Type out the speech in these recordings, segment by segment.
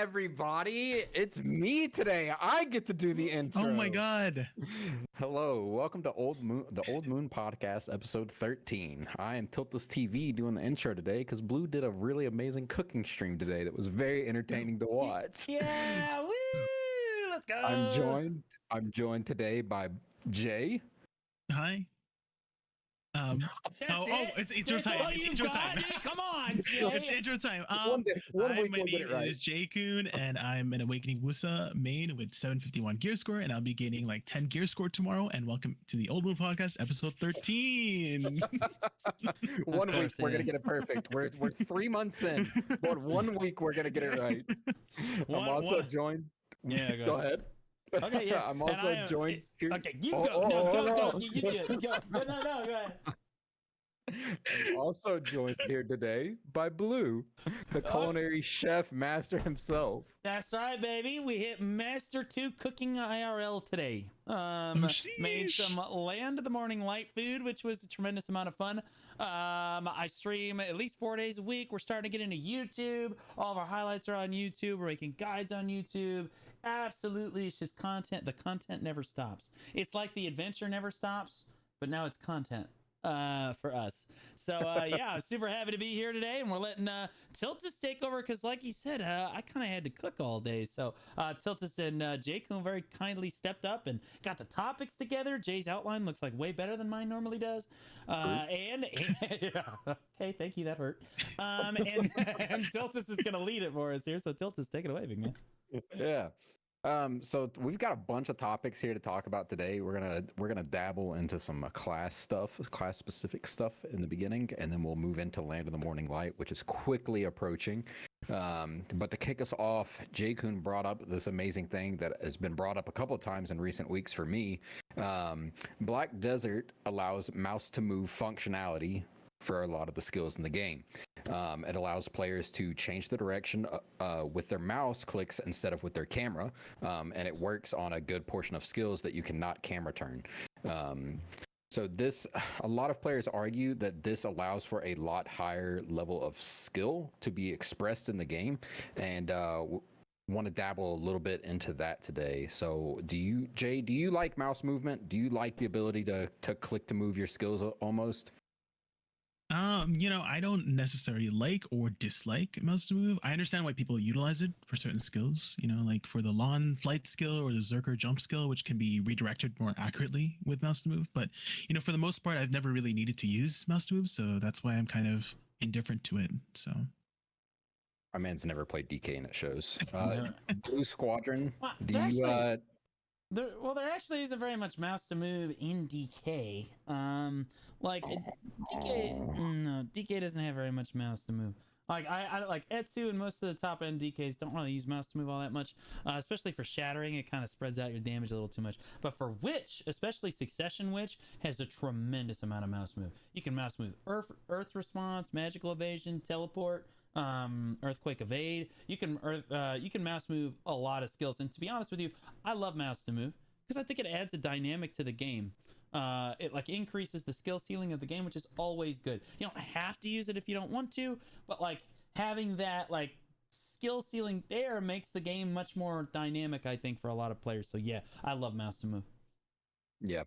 everybody. It's me today. I get to do the intro. Oh my god. Hello, welcome to the Old Moon Podcast, episode 13. I am Tiltless TV doing the intro today because Blue did a really amazing cooking stream today that was very entertaining to watch. Yeah, woo! Let's go. I'm joined today by Jay. Hi. It's intro time. It's intro time. Come on, Jay. It's intro time. One week my we'll get name it right. is Jay Kuhn, and I'm an Awakening Wusa main with 751 gear score, and I'll be gaining like 10 gear score tomorrow. And welcome to the Old Moon Podcast, episode 13. 1 week we're gonna get it perfect. We're 3 months in, but 1 week we're gonna get it right. I'm also joined. Yeah, go ahead. Okay, yeah. I'm also joined. Okay, you go. Go. You go. No, go ahead. I'm also joined here today by Blue, the culinary chef master himself. That's right, baby. We hit Master 2 cooking IRL today. Made some Land of the Morning Light food, which was a tremendous amount of fun. I stream at least 4 days a week. We're starting to get into YouTube. All of our highlights are on YouTube. We're making guides on YouTube. Absolutely, it's just content. The content never stops. It's like the adventure never stops, but now it's content for us. So yeah, I'm super happy to be here today, and we're letting Tiltus take over because, like he said, I kind of had to cook all day. So Tiltus and Jay Kuhn very kindly stepped up and got the topics together. Jay's outline looks like way better than mine normally does. And yeah, okay, thank you, that hurt. And Tiltus is gonna lead it for us here. So Tiltus, take it away, big man. Yeah. So we've got a bunch of topics here to talk about today. We're gonna dabble into some class specific stuff in the beginning, and then we'll move into Land of the Morning Light, which is quickly approaching. But to kick us off, Jay Kuhn brought up this amazing thing that has been brought up a couple of times in recent weeks for me. Black Desert allows mouse to move functionality for a lot of the skills in the game. It allows players to change the direction with their mouse clicks instead of with their camera, and it works on a good portion of skills that you cannot camera turn. So a lot of players argue that this allows for a lot higher level of skill to be expressed in the game, and want to dabble a little bit into that today. So Jay, do you like mouse movement? Do you like the ability to click to move your skills almost? I don't necessarily like or dislike mouse to move. I understand why people utilize it for certain skills, like for the lawn flight skill or the Zerker jump skill, which can be redirected more accurately with mouse to move. But, for the most part, I've never really needed to use mouse to move. So that's why I'm kind of indifferent to it. So. My man's never played DK and it shows. Blue Squadron, There actually isn't very much mouse to move in DK. DK doesn't have very much mouse to move. I like Etsu and most of the top end DKs don't really use mouse to move all that much, especially for shattering. It kind of spreads out your damage a little too much. But for Witch, especially Succession Witch, has a tremendous amount of mouse move. You can mouse move Earth Response, Magical Evasion, Teleport, Earthquake Evade. You can mouse move a lot of skills. And to be honest with you, I love mouse to move because I think it adds a dynamic to the game. It increases the skill ceiling of the game, which is always good. You don't have to use it if you don't want to, but having that skill ceiling there makes the game much more dynamic, I think, for a lot of players. So yeah, I love mouse to move. Yeah.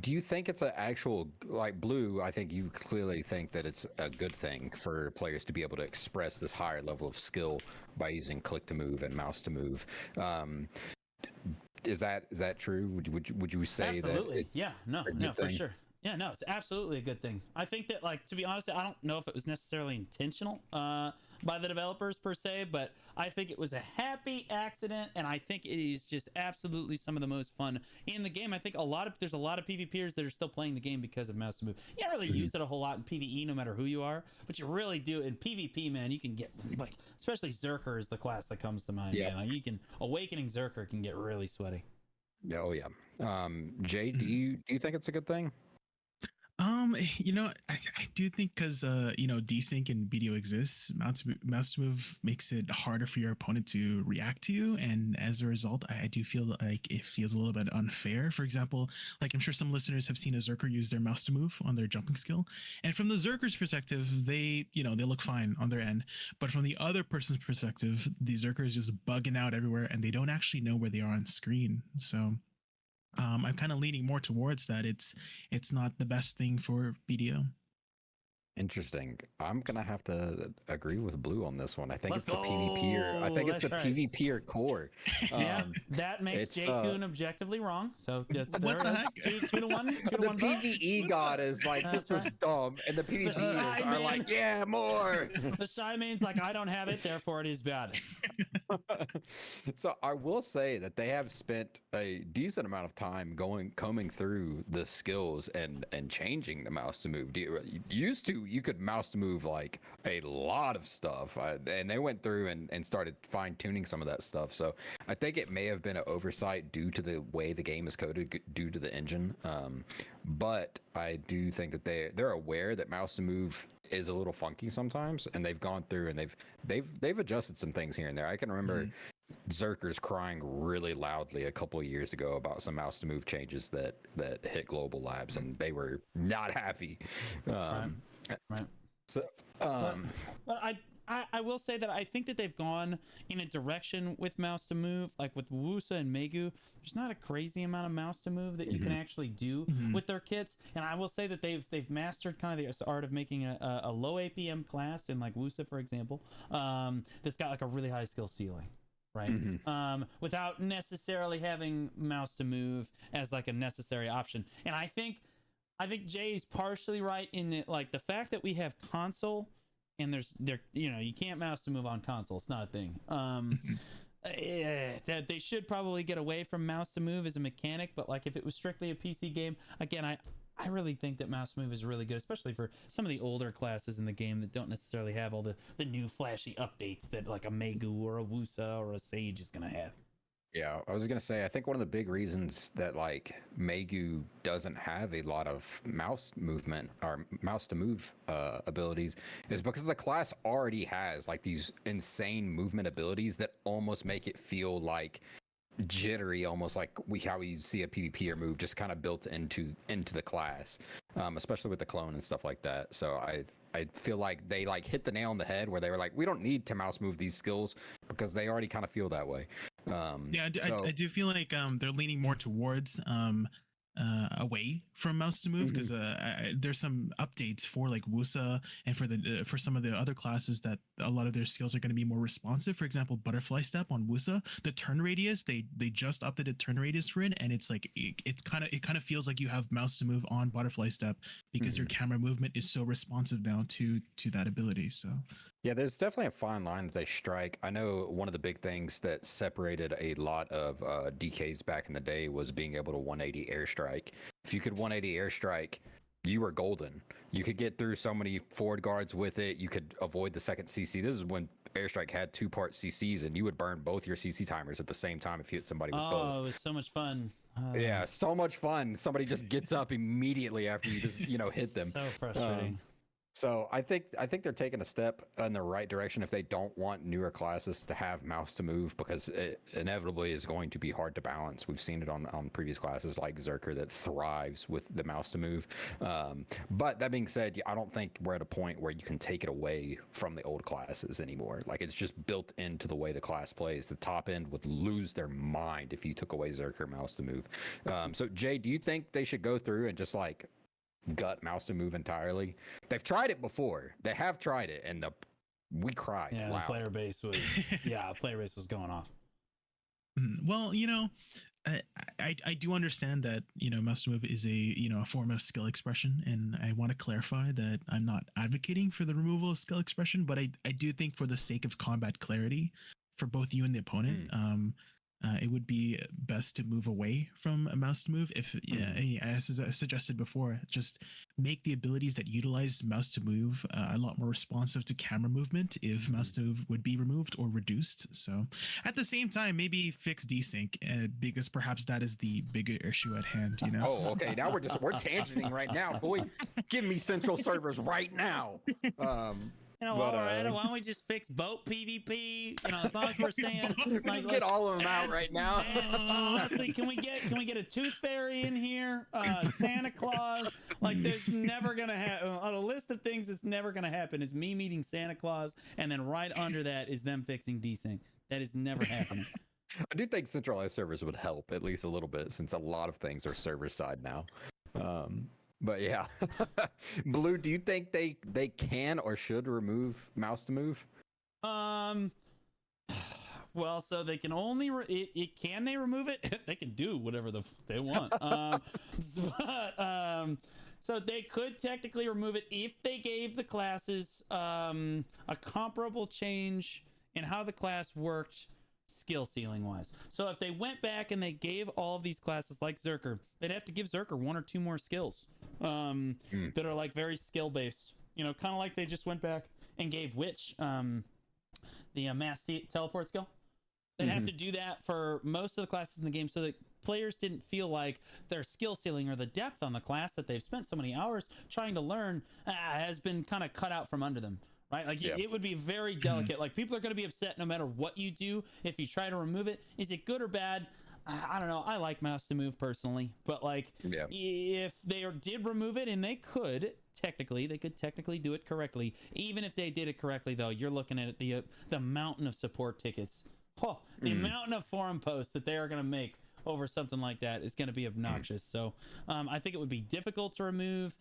Do you think it's an actual, Blue, I think you clearly think that it's a good thing for players to be able to express this higher level of skill by using click to move and mouse to move. Is that true? Would you say absolutely. That it's for sure. Yeah, no, it's absolutely a good thing. I think that, to be honest, I don't know if it was necessarily intentional by the developers per se, but I think it was a happy accident, and I think it is just absolutely some of the most fun in the game. I think there's a lot of PvPers that are still playing the game because of mouse to move. You don't really use it a whole lot in PvE, no matter who you are, but you really do in PvP, man. You can get especially Zerker is the class that comes to mind. Yeah, Awakening Zerker can get really sweaty. Oh yeah. Jay, do you think it's a good thing? I do think because desync and BDO exists, mouse to move makes it harder for your opponent to react to you, and as a result, I do feel like it feels a little bit unfair. For example, like I'm sure some listeners have seen a Zerker use their mouse to move on their jumping skill, and from the Zerker's perspective, they look fine on their end, but from the other person's perspective, the Zerker is just bugging out everywhere, and they don't actually know where they are on screen. So I'm kind of leaning more towards that. It's not the best thing for BDO. Interesting. I'm gonna have to agree with Blue on this one. I think Let's it's the PvP. I think it's the That's right. PvP core. Yeah, that makes it's, Jay Kuhn objectively wrong. So that's, What there the it is. heck? Two to one. Two to The one vote. PvE god is like, That's this is right. dumb, and the PvPers shy are man. like, yeah, more. The shy man's like, I don't have it, therefore it is bad. So I will say that they have spent a decent amount of time combing through the skills and changing the mouse to move. Used to, you could mouse to move like a lot of stuff, and they went through and started fine tuning some of that stuff. So I think it may have been an oversight due to the way the game is coded, due to the engine. But I do think that they're aware that mouse to move is a little funky sometimes, and they've gone through and they've adjusted some things here and there. I can remember Zerkers crying really loudly a couple of years ago about some mouse to move changes that hit Global Labs, and they were not happy. Right. So, But I will say that I think that they've gone in a direction with mouse to move, like with Wusa and Megu. There's not a crazy amount of mouse to move that you can actually do with their kits, and I will say that they've mastered kind of the art of making a low APM class in like Wusa, for example, that's got like a really high skill ceiling. Right. Without necessarily having mouse to move as like a necessary option. And I think Jay's partially right in that, like, the fact that we have console and you can't mouse to move on console. It's not a thing. That they should probably get away from mouse to move as a mechanic, but like if it was strictly a PC game, again, I really think that mouse move is really good, especially for some of the older classes in the game that don't necessarily have all the new flashy updates that like a Megu or a Wusa or a Sage is gonna have. yeah, I was gonna say, I think one of the big reasons that like Megu doesn't have a lot of mouse movement or mouse to move abilities is because the class already has like these insane movement abilities that almost make it feel like jittery, almost like how we see a PvPer move just kind of built into the class, especially with the clone and stuff like that. So I feel like they like hit the nail on the head where they were like, we don't need to mouse move these skills because they already kind of feel that way. I do feel like they're leaning more towards away from mouse to move because there's some updates for like Wusa and for some of the other classes that a lot of their skills are going to be more responsive. For example, butterfly step on Wusa, the turn radius, they just updated turn radius for it, and it's like it kind of feels like you have mouse to move on butterfly step because your camera movement is so responsive now to that ability. So yeah, there's definitely a fine line that they strike. I know one of the big things that separated a lot of DKs back in the day was being able to 180 airstrike. If you could 180 airstrike, you were golden. You could get through so many forward guards with it. You could avoid the second CC. This is when airstrike had 2-part CCs, and you would burn both your CC timers at the same time if you hit somebody with both. Oh, it was so much fun. Yeah, so much fun. Somebody just gets up immediately after you just hit them. So frustrating. So I think they're taking a step in the right direction if they don't want newer classes to have mouse to move, because it inevitably is going to be hard to balance. We've seen it on previous classes like Zerker that thrives with the mouse to move. But that being said, I don't think we're at a point where you can take it away from the old classes anymore. Like, it's just built into the way the class plays. The top end would lose their mind if you took away Zerker mouse to move. So Jay, do you think they should go through and just like gut mouse to move entirely? They've tried it before. They have tried it, and we cried Yeah, loud. the player base was going off. Well, I do understand that mouse to move is a form of skill expression, and I want to clarify that I'm not advocating for the removal of skill expression, but I do think for the sake of combat clarity for both you and the opponent, it would be best to move away from a mouse to move. If as I suggested before, just make the abilities that utilize mouse to move a lot more responsive to camera movement if mouse to move would be removed or reduced. So at the same time, maybe fix desync because perhaps that is the bigger issue at hand. You know. Oh, okay. Now we're tangenting right now, boy. Give me central servers right now. You know, But, why don't we just fix boat PvP? You know, as long as we're saying, let's get all of them out right now. Honestly, can we get a tooth fairy in here? Santa Claus? Like, there's never gonna happen on a list of things that's never gonna happen is me meeting Santa Claus, and then right under that is them fixing desync. That is never happening. I do think centralized servers would help at least a little bit, since a lot of things are server side now. But yeah, Blue, do you think they can or should remove mouse to move? Well, so they can only can they remove it? They can do whatever they want. So they could technically remove it if they gave the classes a comparable change in how the class worked skill ceiling wise. So if they went back and they gave all of these classes like Zerker, they'd have to give Zerker 1 or 2 more skills that are like very skill based, you know, kind of like they just went back and gave Witch the mass teleport skill. They'd have to do that for most of the classes in the game so that players didn't feel like their skill ceiling or the depth on the class that they've spent so many hours trying to learn has been kind of cut out from under them. Right? Like, it would be very delicate. Like, people are going to be upset no matter what you do if you try to remove it. Is it good or bad? I don't know. I like mouse to move personally, but like, if they did remove it, and they could technically do it correctly. Even if they did it correctly, though, you're looking at the mountain of support tickets. Oh, the mountain of forum posts that they are going to make over something like that is going to be obnoxious. So I think it would be difficult to remove,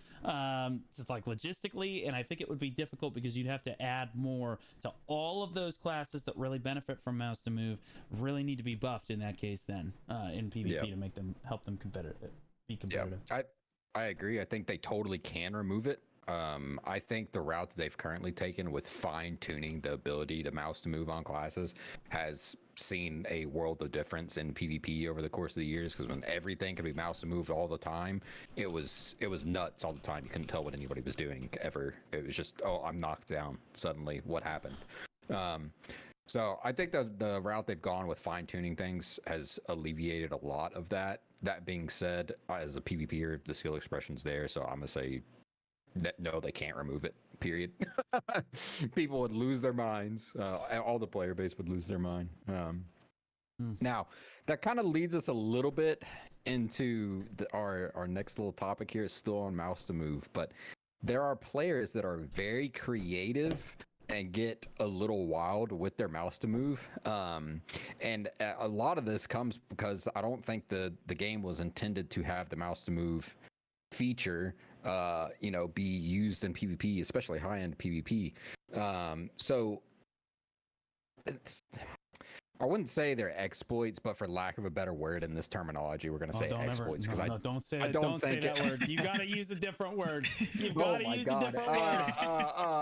just like logistically, and I think it would be difficult because you'd have to add more to all of those classes that really benefit from mouse to move. Really need to be buffed in that case then in PvP to make them help them be competitive. I agree. I think they totally can remove it. I think the route that they've currently taken with fine-tuning the ability to mouse to move on classes has seen a world of difference in PvP over the course of the years, because when everything could be mouse to move all the time, it was nuts all the time. You couldn't tell what anybody was doing ever. It was just, oh, I'm knocked down. Suddenly, what happened? So I think the route they've gone with fine-tuning things has alleviated a lot of that. That being said, as a PvPer, the skill expression's there, so I'm going to say that no, they can't remove it, period. People would lose their minds. All the player base would lose their mind. Now, that kind of leads us a little bit into our next little topic here. Is still on mouse to move, but there are players that are very creative and get a little wild with their mouse to move. And a lot of this comes because I don't think the game was intended to have the mouse to move feature be used in PvP, especially high-end PvP. So I wouldn't say they're exploits, but for lack of a better word in this terminology, we're going to say exploits. Because don't say that word. You got to use a different word. You've got to use a different word.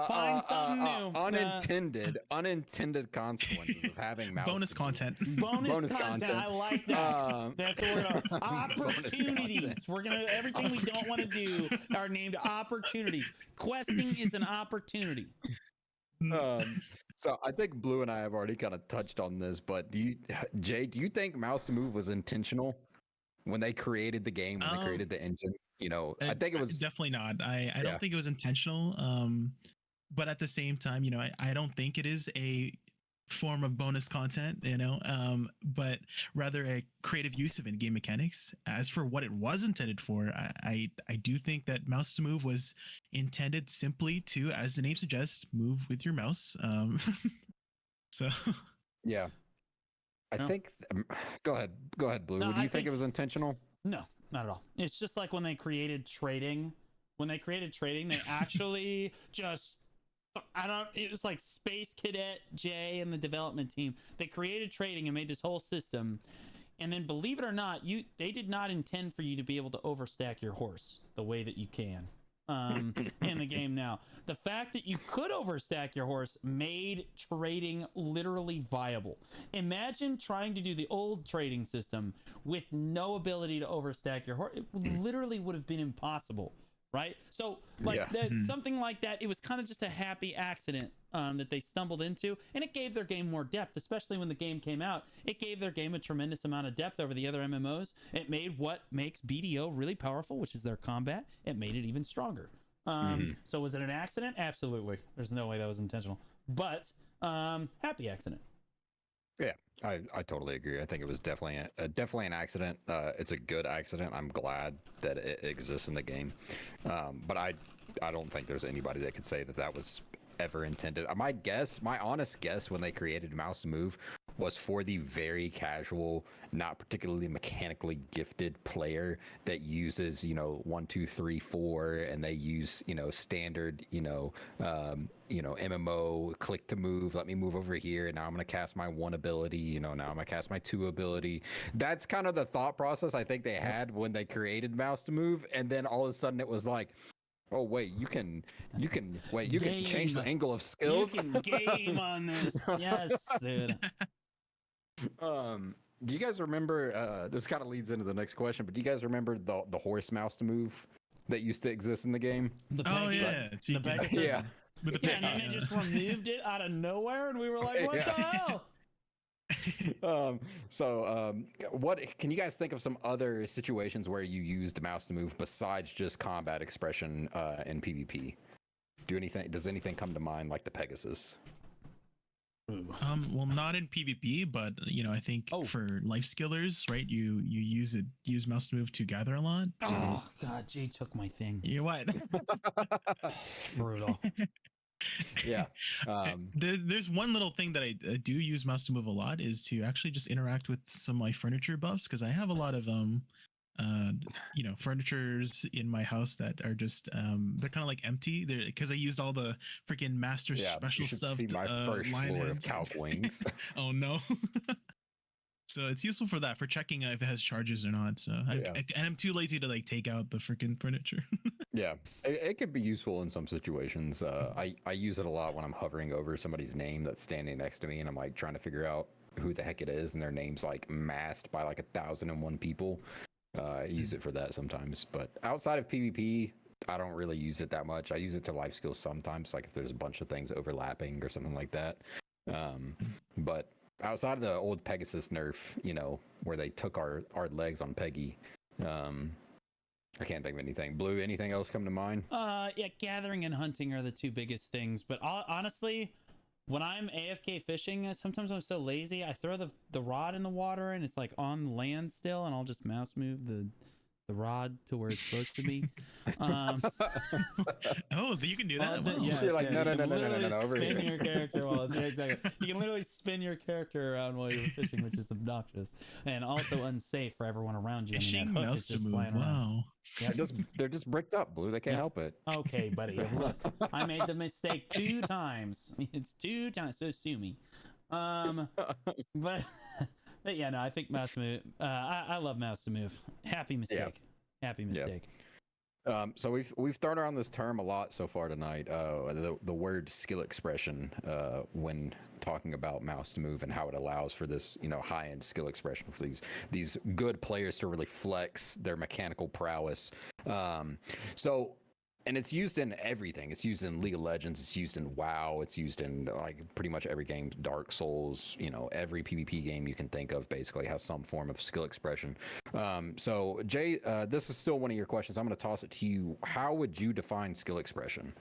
Find something new. Unintended consequences of having mouse. Bonus content. Bonus content. I like that. That's what we're gonna. Opportunities. We're gonna. Everything we don't want to do are named opportunities. Questing is an opportunity. So I think Blue and I have already kind of touched on this, but Jay, do you think mouse to move was intentional when they created the game, when they created the engine? I think it was definitely not. I don't think it was intentional. But at the same time, I don't think it is a form of bonus content, but rather a creative use of in-game mechanics. As for what it was intended for, I do think that mouse to move was intended simply to, as the name suggests, move with your mouse. So yeah, I think. Go ahead, Blue. No, do you think it was intentional? No, not at all. It's just like when they created trading. When they created trading, they actually just. It was like Space Cadet Jay and the development team. They created trading and made this whole system. And then, believe it or not, they did not intend for you to be able to overstack your horse the way that you can. in the game now. The fact that you could overstack your horse made trading literally viable. Imagine trying to do the old trading system with no ability to overstack your horse. It literally would have been impossible, right? So like something like that, it was kind of just a happy accident that they stumbled into, and it gave their game more depth. Especially when the game came out, it gave their game a tremendous amount of depth over the other MMOs. It made what makes BDO really powerful, which is their combat. It made it even stronger. So was it an accident? Absolutely. There's no way that was intentional, but happy accident. Yeah, I totally agree. I think it was definitely definitely an accident. It's a good accident. I'm glad that it exists in the game, but I don't think there's anybody that could say that that was ever intended. My honest guess when they created Mouse to Move was for the very casual, not particularly mechanically gifted player that uses, 1, 2, 3, 4, and they use, standard, MMO click to move. Let me move over here, and now I'm gonna cast my 1 ability. Now I'm gonna cast my 2 ability. That's kind of the thought process I think they had when they created Mouse to Move, and then all of a sudden it was like, oh wait, you can change the angle of skills. You can game on this. Yes, dude. Do you guys remember? This kind of leads into the next question, but do you guys remember the horse Mouse to Move that used to exist in the game? The the Pegasus. Yeah. With the And then they just removed it out of nowhere, and we were like, "What the hell?" What can you guys think of some other situations where you used Mouse to Move besides just combat expression in PvP? Does anything come to mind like the Pegasus? Well, not in PvP, but I think for life skillers, right? You use mouse to move to gather a lot. Oh God, Jay took my thing. You know what? Brutal. Yeah. There's one little thing that I do use mouse to move a lot is to actually just interact with some of my furniture buffs, because I have a lot of furnitures in my house that are just they're kind of like empty because I used all the freaking master special you should stuff. See my first floor of cow wings. Oh no. So it's useful for that, for checking if it has charges or not. So I'm too lazy to like take out the freaking furniture. Yeah, it could be useful in some situations. I use it a lot when I'm hovering over somebody's name that's standing next to me, and I'm like trying to figure out who the heck it is, and their name's like masked by like 1,001 people. I use it for that sometimes, but outside of PvP, I don't really use it that much. I use it to life skills sometimes, like if there's a bunch of things overlapping or something like that. But outside of the old Pegasus nerf, where they took our legs on Peggy, I can't think of anything. Blue, anything else come to mind? Yeah, gathering and hunting are the two biggest things. But honestly, when I'm AFK fishing, sometimes I'm so lazy, I throw the rod in the water and it's like on land still, and I'll just mouse move the rod to where it's supposed to be. Oh, you can do that. Well, Yeah, you're like, no, over spin here. your character while it's exactly. You can literally spin your character around while you're fishing, which is obnoxious and also unsafe for everyone around you. Fishing that hook mouse is to just move. flying around. Wow. Yeah. They're just bricked up, Blue. They can't help it. Okay, buddy. Look, I made the mistake 2 times. It's 2 times, so sue me. But yeah, no, I think mouse to move. I love mouse to move. Happy mistake. Yeah. Happy mistake. So we've thrown around this term a lot so far tonight. The word skill expression when talking about mouse to move and how it allows for this high end skill expression for these good players to really flex their mechanical prowess. And it's used in everything. It's used in League of Legends. It's used in WoW. It's used in like pretty much every game. Dark Souls. Every PvP game you can think of basically has some form of skill expression. So Jay, this is still one of your questions. I'm going to toss it to you. How would you define skill expression?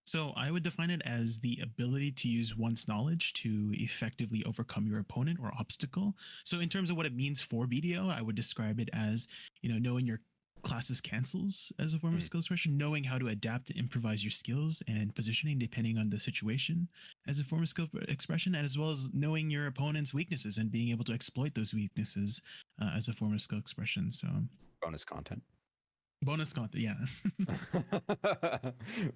So I would define it as the ability to use one's knowledge to effectively overcome your opponent or obstacle. So in terms of what it means for BDO, I would describe it as knowing your classes cancels as a form of skill expression, knowing how to adapt and improvise your skills and positioning depending on the situation as a form of skill expression, and as well as knowing your opponent's weaknesses and being able to exploit those weaknesses as a form of skill expression. So bonus content, yeah.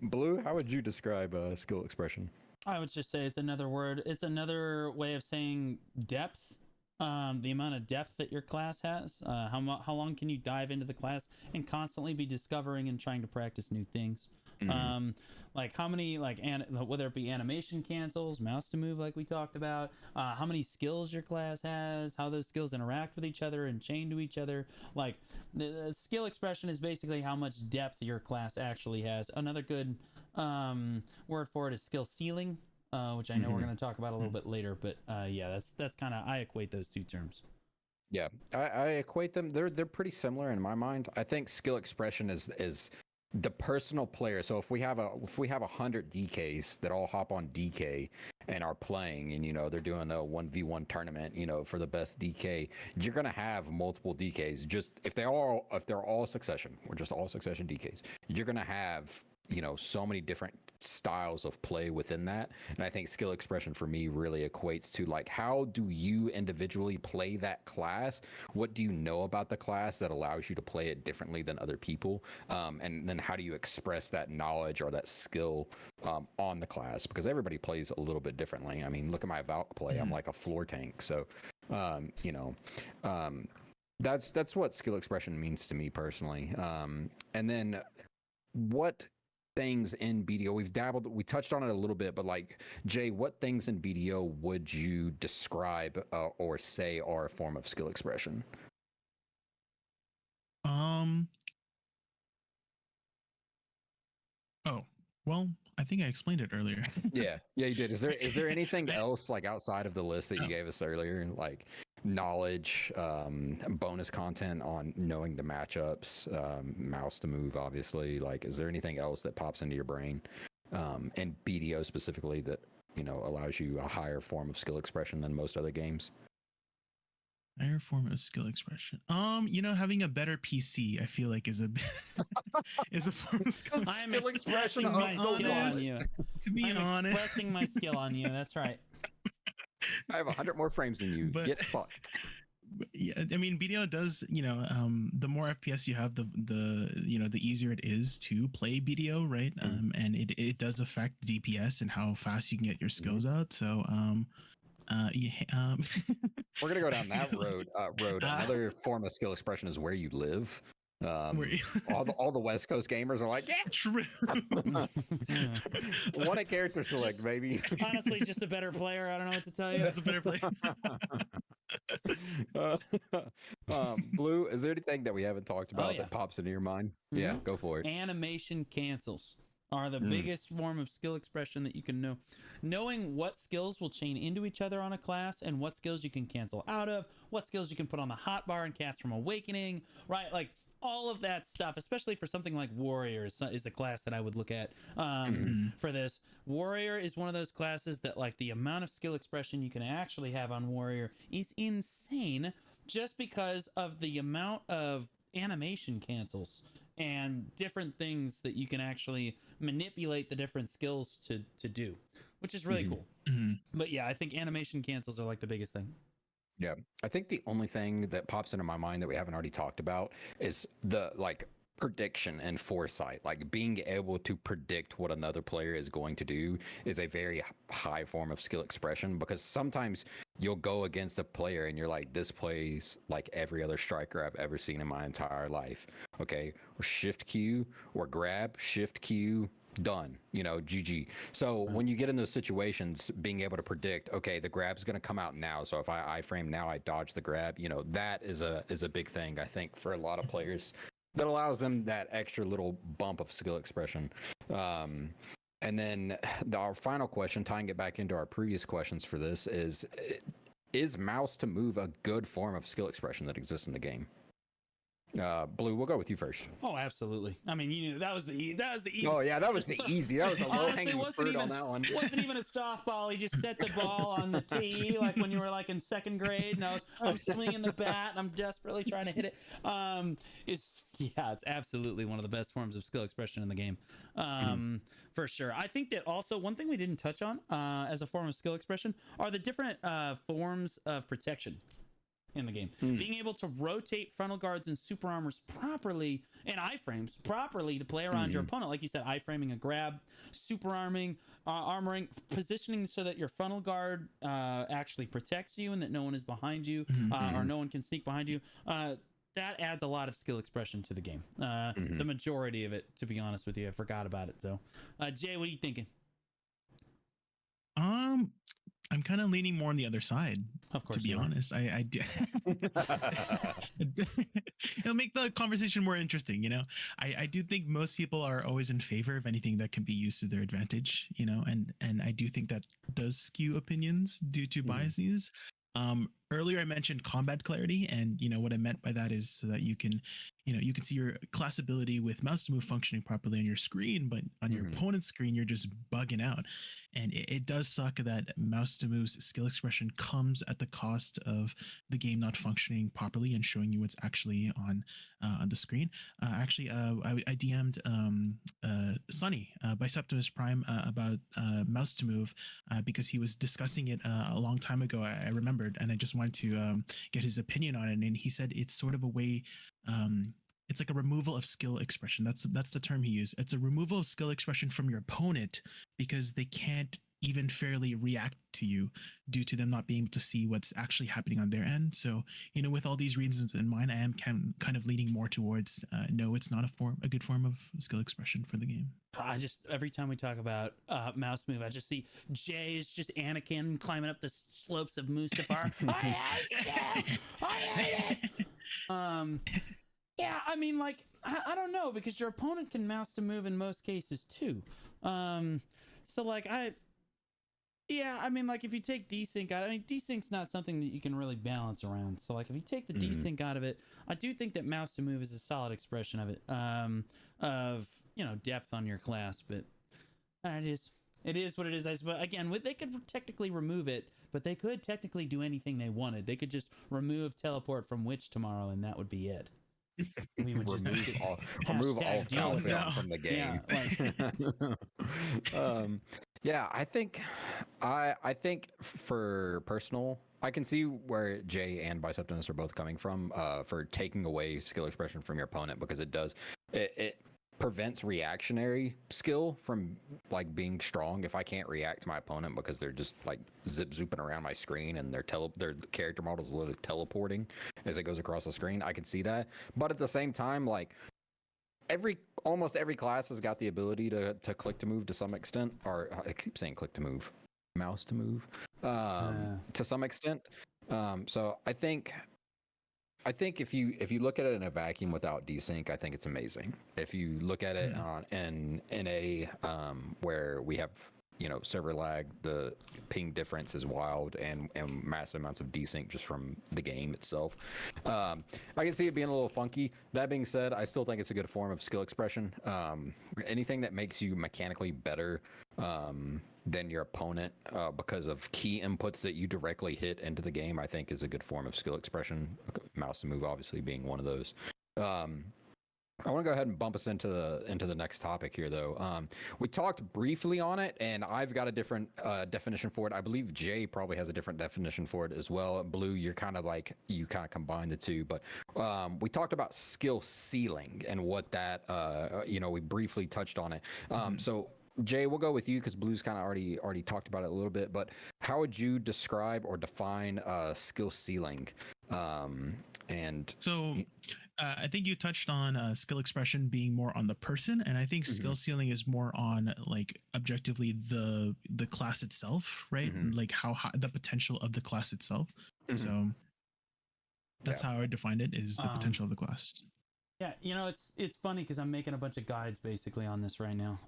Blue, how would you describe skill expression? I would just say it's another word. It's another way of saying depth. the amount of depth that your class has. How long can you dive into the class and constantly be discovering and trying to practice new things? Mhm. Like how many whether it be animation cancels, mouse to move, like we talked about, how many skills your class has, how those skills interact with each other and chain to each other. Like the skill expression is basically how much depth your class actually has. Another good word for it is skill ceiling, which I know we're Mhm. going to talk about a little bit later. But yeah, that's kind of, I equate those two terms. Yeah, I equate them. They're pretty similar in my mind. I think skill expression is the personal player. So if we have 100 DKs that all hop on DK and are playing, and they're doing a 1v1 tournament, for the best DK, you're gonna have multiple DKs. Just if they're all succession, or just all succession DKs, you're gonna have so many different styles of play within that. And I think skill expression for me really equates to like, how do you individually play that class? What do you know about the class that allows you to play it differently than other people? And then how do you express that knowledge or that skill on the class? Because everybody plays a little bit differently. I mean, look at my Valk play. I'm like a floor tank. So um, you know that's what skill expression means to me personally. And then what things in BDO, we touched on it a little bit, but like, Jay, what things in BDO would you describe or say are a form of skill expression? Um. Oh, well, I think I explained it earlier. Yeah, you did. Is there anything I- else like outside of the list that you oh, gave us earlier, like knowledge, bonus content on knowing the matchups, mouse to move, obviously? Like, is there anything else that pops into your brain, and BDO specifically, that allows you a higher form of skill expression than most other games? higher form of skill expression. Having a better PC, I feel like is a is a form of skill I'm Skill expression expressing my of the skill on list. you. To be I'm honest, expressing my skill on you. That's right. I have 100 more frames than you. But- Get fucked. yeah, I mean, BDO does, the more FPS you have, the easier it is to play BDO, right? And it does affect DPS and how fast you can get your skills out. So, yeah, We're gonna go down I that feel like, road. Another form of skill expression is where you live. where you- All the West Coast gamers are like, yeah, True. what a character select, Just- baby. Honestly, just a better player. I don't know what to tell you. That's a better play. Uh, Blue, is there anything that we haven't talked about yeah. that pops into your mind? Yeah, Mhm. go for it. Animation cancels are the Mm. biggest form of skill expression that you can know. Knowing what skills will chain into each other on a class and what skills you can cancel out of, what skills you can put on the hotbar and cast from Awakening, right? Like all of that stuff, especially for something like Warrior is a class that I would look at for this. Warrior is one of those classes that, like, the amount of skill expression you can actually have on Warrior is insane, just because of the amount of animation cancels and different things that you can actually manipulate the different skills to do, which is really cool. But yeah, I think animation cancels are like the biggest thing. Yeah. I think the only thing that pops into my mind that we haven't already talked about is the like prediction and foresight. Like being able to predict what another player is going to do is a very high form of skill expression, because sometimes you'll go against a player and you're like, this plays like every other striker I've ever seen in my entire life. Okay, or shift Q or grab, shift Q, done, GG. So when you get in those situations, being able to predict, okay, the grab's going to come out now, so if I frame now, I dodge the grab, that is a big thing, I think, for a lot of players, that allows them that extra little bump of skill expression. And then our final question, tying it back into our previous questions for this, is mouse to move a good form of skill expression that exists in the game? Blue, we'll go with you first. Oh, absolutely. I mean, you knew that was the easy. Oh yeah, that was the easy. That was the low Honestly, hanging fruit on that one. Wasn't even a softball. He just set the ball on the tee, like when you were like in second grade, and I'm swinging the bat, and I'm desperately trying to hit it. It's absolutely one of the best forms of skill expression in the game, for sure. I think that also one thing we didn't touch on as a form of skill expression are the different forms of protection. in the game. Being able to rotate frontal guards and super armors properly and iframes properly to play around your opponent. Like you said, iframing a grab, super armoring, positioning so that your frontal guard actually protects you and that no one is behind you or no one can sneak behind you. That adds a lot of skill expression to the game. The majority of it, to be honest with you. I forgot about it. So, Jay, what are you thinking? I'm kind of leaning more on the other side. Of course, to be honest, I it'll make the conversation more interesting. You know, I do think most people are always in favor of anything that can be used to their advantage. You know, and I do think that does skew opinions due to biases. Earlier I mentioned combat clarity, and you know what I meant by that is so that you can see your class ability with mouse to move functioning properly on your screen, but on your opponent's screen you're just bugging out. And it does suck that mouse to move's skill expression comes at the cost of the game not functioning properly and showing you what's actually on the screen. I DM'd Sunny Biceptimus Prime about mouse to move because he was discussing it a long time ago. I remembered, and I just wanted to get his opinion on it. And he said it's sort of a way. It's like a removal of skill expression. That's the term he used. It's a removal of skill expression from your opponent because they can't even fairly react to you due to them not being able to see what's actually happening on their end. So, you know, with all these reasons in mind, I am kind of leaning more towards no, it's not a good form of skill expression for the game. I just, every time we talk about mouse move, I just see Jay is just Anakin climbing up the slopes of Mustafar. I hate it! I hate it! Yeah, I mean, like, I don't know, because your opponent can mouse to move in most cases too. So like I mean, like if you take desync out, I mean, desync's not something that you can really balance around. So like if you take the desync out of it, I do think that mouse to move is a solid expression of it, of, you know, depth on your class. But it is what it is. But again, they could technically remove it, but they could technically do anything they wanted. They could just remove teleport from Witch tomorrow, and that would be it. We would just remove all of Calpheon from the game. Yeah, I think for personal, I can see where Jay and Biceptimus are both coming from for taking away skill expression from your opponent, because it prevents reactionary skill from like being strong. If I can't react to my opponent because they're just like zooping around my screen and their character model is literally teleporting as it goes across the screen, I can see that. But at the same time, like almost every class has got the ability to click to move to some extent, or I keep saying click to move, mouse to move, to some extent. So I think if you look at it in a vacuum without desync, I think it's amazing. If you look at it in a where we have, you know, server lag, the ping difference is wild, and massive amounts of desync just from the game itself. I can see it being a little funky. That being said, I still think it's a good form of skill expression. Anything that makes you mechanically better than your opponent because of key inputs that you directly hit into the game, I think is a good form of skill expression. Mouse to move obviously being one of those. I want to go ahead and bump us into the next topic here, though. We talked briefly on it, and I've got a different definition for it. I believe Jay probably has a different definition for it as well. Blue, you kind of combine the two, but we talked about skill ceiling and what that, we briefly touched on it. So Jay, we'll go with you because Blue's kind of already talked about it a little bit, but how would you describe or define skill ceiling? I think you touched on skill expression being more on the person, and I think skill ceiling is more on like objectively the class itself, right? Like how high the potential of the class itself. So that's how I defined it, is the potential of the class. Yeah, you know, it's funny because I'm making a bunch of guides basically on this right now.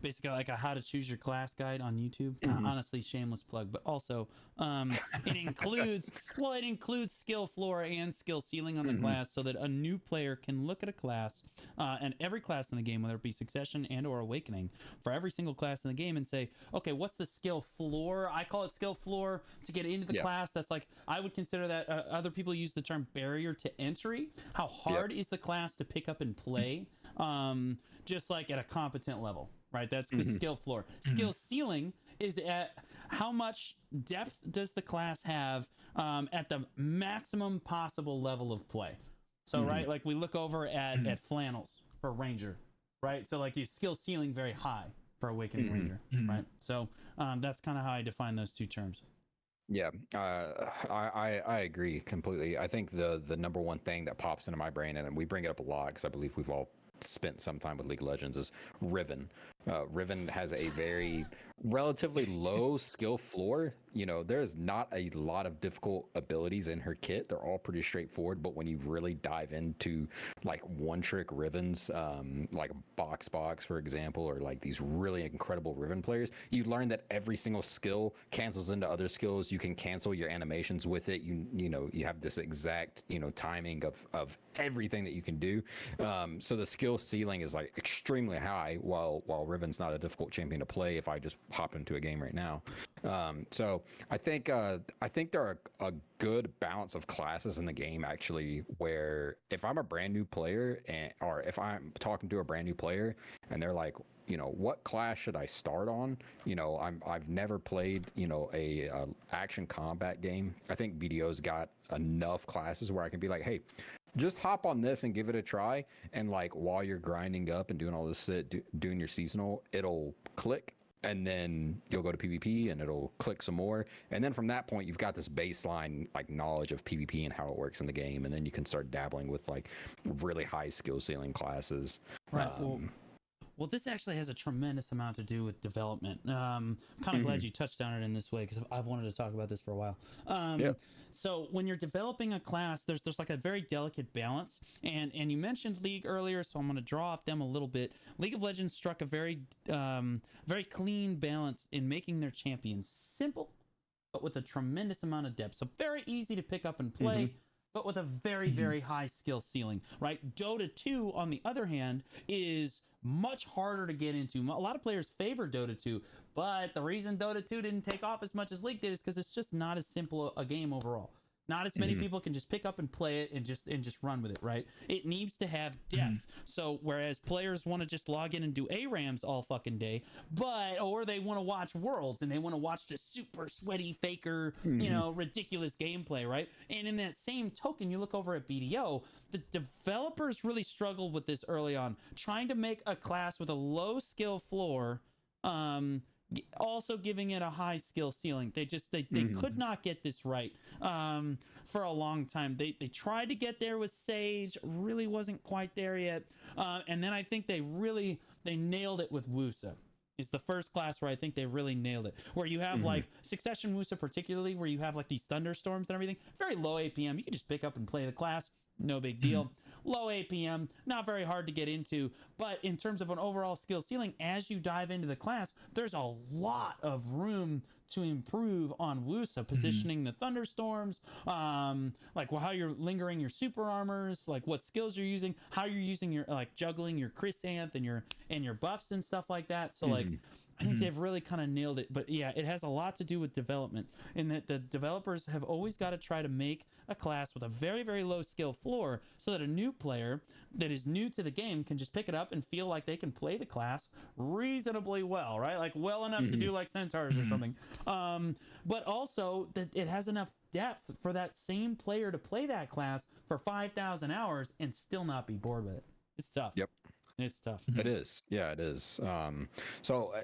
Basically like a how to choose your class guide on YouTube. Honestly, shameless plug, but also it includes skill floor and skill ceiling on the class, so that a new player can look at a class and every class in the game, whether it be Succession and or Awakening, for every single class in the game, and say, okay, what's the skill floor? I call it skill floor to get into the class. That's like, I would consider that other people use the term barrier to entry. How hard is the class to pick up and play, just like at a competent level, right? That's skill floor. Skill ceiling is at how much depth does the class have at the maximum possible level of play. So right, like we look over at flannels for ranger, right? So like your skill ceiling very high for awakening ranger, right? So that's kind of how I define those two terms. Yeah, I agree completely. I think the number one thing that pops into my brain, and we bring it up a lot because I believe we've all spent some time with League of Legends, is Riven. Riven has a very relatively low skill floor. You know, there's not a lot of difficult abilities in her kit. They're all pretty straightforward, but when you really dive into like one trick Rivens, like Box, for example, or like these really incredible Riven players, you learn that every single skill cancels into other skills. You can cancel your animations with it. You know, you have this exact, you know, timing of everything that you can do. So the skill ceiling is like extremely high, while Riven's not a difficult champion to play if I just hop into a game right now. So I think there are a good balance of classes in the game, actually, where if I'm a brand new player or if I'm talking to a brand new player and they're like, you know, what class should I start on? You know, I've never played, you know, a action combat game. I think BDO's got enough classes where I can be like, hey, just hop on this and give it a try. And like while you're grinding up and doing all this shit, doing your seasonal, it'll click. And then you'll go to PvP and it'll click some more. And then from that point, you've got this baseline like knowledge of PvP and how it works in the game. And then you can start dabbling with like really high skill ceiling classes. Right. Well, this actually has a tremendous amount to do with development. I'm kind of glad you touched on it in this way because I've wanted to talk about this for a while. So when you're developing a class, there's like a very delicate balance. And you mentioned League earlier, so I'm going to draw off them a little bit. League of Legends struck a very clean balance in making their champions simple, but with a tremendous amount of depth. So very easy to pick up and play. But with a very, very high skill ceiling, right? Dota 2, on the other hand, is much harder to get into. A lot of players favor Dota 2, but the reason Dota 2 didn't take off as much as League did is because it's just not as simple a game overall. Not as many people can just pick up and play it and just run with it, right? It needs to have depth. So whereas players want to just log in and do ARAMs all fucking day, or they want to watch Worlds and they want to watch the super sweaty faker, you know, ridiculous gameplay, right? And in that same token, you look over at BDO, the developers really struggled with this early on, trying to make a class with a low skill floor, also giving it a high skill ceiling. They could not get this right for a long time. They tried to get there with Sage, really wasn't quite there yet, and then I think they nailed it with Wusa. Is the first class where I think they really nailed it, where you have like Succession Wusa, particularly where you have like these thunderstorms and everything, very low APM. You can just pick up and play the class, no big deal. Low APM, not very hard to get into, but in terms of an overall skill ceiling, as you dive into the class, there's a lot of room to improve on Wusa, positioning the thunderstorms, like how you're lingering your super armors, like what skills you're using, how you're using your like juggling your Chrysanth and your buffs and stuff like that. So like I think they've really kind of nailed it. But yeah, it has a lot to do with development, in that the developers have always got to try to make a class with a very, very low skill floor so that a new player that is new to the game can just pick it up and feel like they can play the class reasonably well, right? Like well enough to do like Centaurs or something. But also that it has enough depth for that same player to play that class for 5,000 hours and still not be bored with it. It's tough. Yep. It's tough. It is. Yeah, it is. So,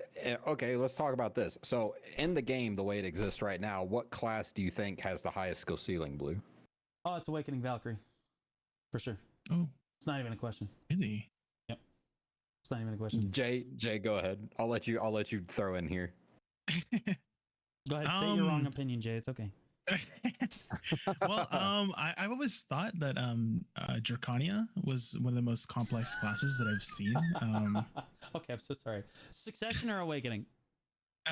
okay, let's talk about this. So, in the game, the way it exists right now, what class do you think has the highest skill ceiling, Blue? Oh, it's Awakening Valkyrie. For sure. Oh. It's not even a question. Really? Yep. It's not even a question. Jay, go ahead. I'll let you throw in here. Go ahead, say your wrong opinion, Jay. It's okay. Well, I've always thought that Dracania was one of the most complex classes that I've seen. Okay, I'm so sorry. Succession or Awakening?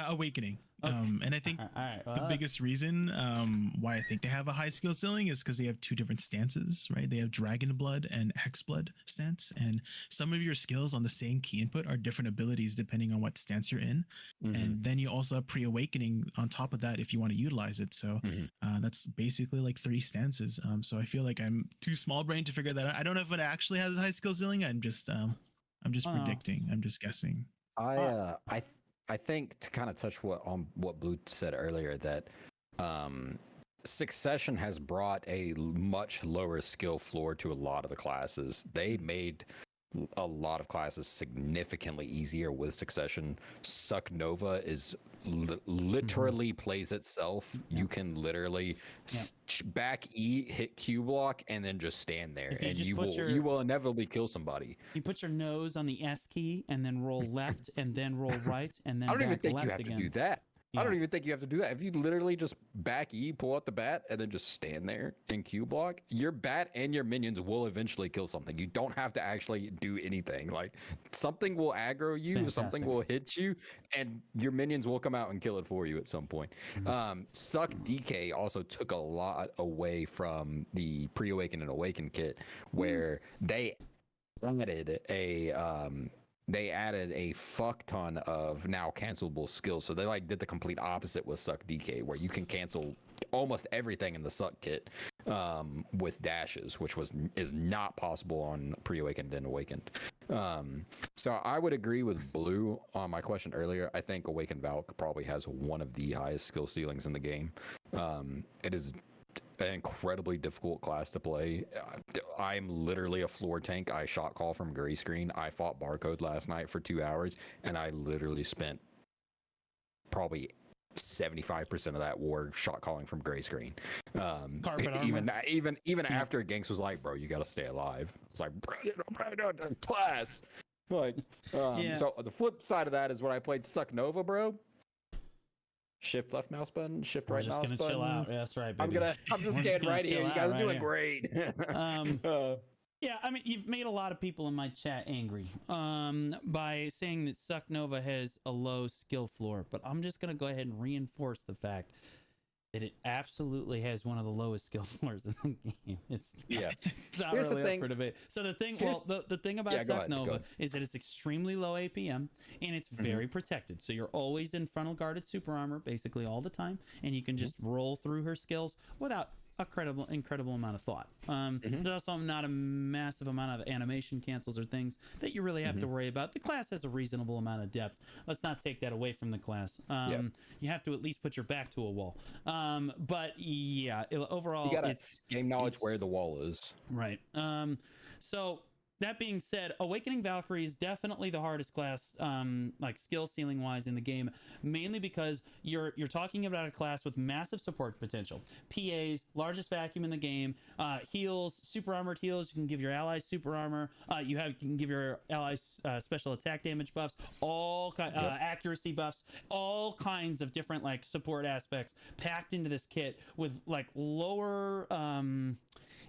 Awakening. Okay. And I think All right. Well, the biggest reason why I think they have a high skill ceiling is because they have two different stances, right? They have Dragon Blood and Hex Blood stance, and some of your skills on the same key input are different abilities depending on what stance you're in. And then you also have Pre-Awakening on top of that if you want to utilize it. So that's basically like 3 stances. So I feel like I'm too small brain to figure that out. I don't know if it actually has a high skill ceiling. I'm just predicting. I'm just guessing. I think to kind of touch on what Blue said earlier, that Succession has brought a much lower skill floor to a lot of the classes. They made a lot of classes significantly easier with Succession. Suck Nova is literally plays itself. You can literally back E, hit Q block, and then just stand there, and you will inevitably kill somebody. You put your nose on the S key and then roll left and then roll right and then I don't even think left you have again. to do that. I don't even think you have to do that. If you literally just back E, pull out the bat, and then just stand there in Q block, your bat and your minions will eventually kill something. You don't have to actually do anything. Like, something will aggro you, something will hit you, and your minions will come out and kill it for you at some point. Suck DK also took a lot away from the pre-awaken and awaken kit, where they added a fuck ton of now cancelable skills. So they like did the complete opposite with Suck DK, where you can cancel almost everything in the Suck kit with dashes, which is not possible on pre-awakened and awakened. So I would agree with Blue on my question earlier. I think Awakened Valk probably has one of the highest skill ceilings in the game. It is an incredibly difficult class to play. I'm literally a floor tank. I shot call from gray screen. I fought barcode last night for 2 hours, and I literally spent probably 75% of that war shot calling from gray screen. Even after Ganks was like, bro, you got to stay alive. It's like, bro, class. Like, so the flip side of that is when I played Suck Nova, bro. Shift left mouse button, shift right mouse button. Chill out. Yeah, that's right, baby. I'm just standing right here. You guys are doing great. Yeah, I mean, you've made a lot of people in my chat angry by saying that Suck Nova has a low skill floor, but I'm just going to go ahead and reinforce the fact that it absolutely has one of the lowest skill floors in the game. It's not Here's really the up thing. for debate. So the thing, the thing about Suck Nova is that it's extremely low APM and it's very protected. So you're always in frontal guarded super armor basically all the time, and you can just roll through her skills without a incredible amount of thought. There's also not a massive amount of animation cancels or things that you really have to worry about. The class has a reasonable amount of depth. Let's not take that away from the class. You have to at least put your back to a wall. But yeah, overall, you gotta game knowledge where the wall is. Right. So that being said, Awakening Valkyrie is definitely the hardest class, like skill ceiling wise in the game, mainly because you're talking about a class with massive support potential. PAs, largest vacuum in the game, heals, super armored heals. You can give your allies super armor. You can give your allies special attack damage buffs, accuracy buffs, all kinds of different like support aspects packed into this kit with like lower.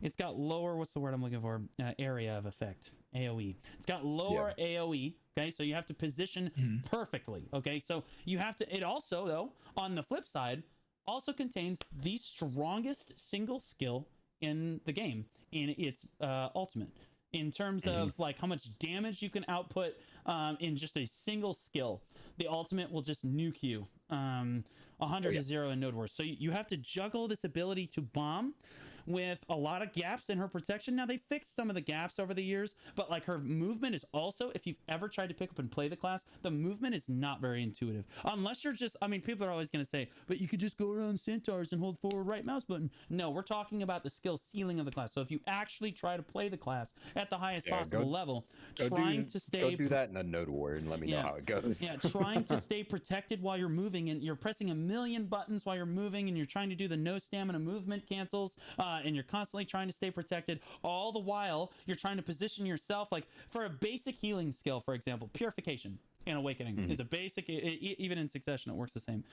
It's got lower, what's the word I'm looking for? Area of effect, AoE. It's got lower AoE, okay? So you have to position perfectly, okay? So you have to, it also, though, on the flip side, also contains the strongest single skill in the game in its ultimate. In terms of like how much damage you can output in just a single skill. The ultimate will just nuke you 100 to 0 in Node Wars. So you have to juggle this ability to bomb with a lot of gaps in her protection. Now, they fixed some of the gaps over the years, but like her movement is also, if you've ever tried to pick up and play the class, the movement is not very intuitive. Unless you're just, I mean, people are always going to say, but you could just go around centaurs and hold forward right mouse button. No, we're talking about the skill ceiling of the class. So if you actually try to play the class at the highest possible level, go do that in a Node War and let me know how it goes. Trying to stay protected while you're moving, and you're pressing a million buttons while you're moving, and you're trying to do the no stamina movement cancels, and you're constantly trying to stay protected. All the while, you're trying to position yourself, like for a basic healing skill, for example, Purification and Awakening is a basic, even in Succession, it works the same.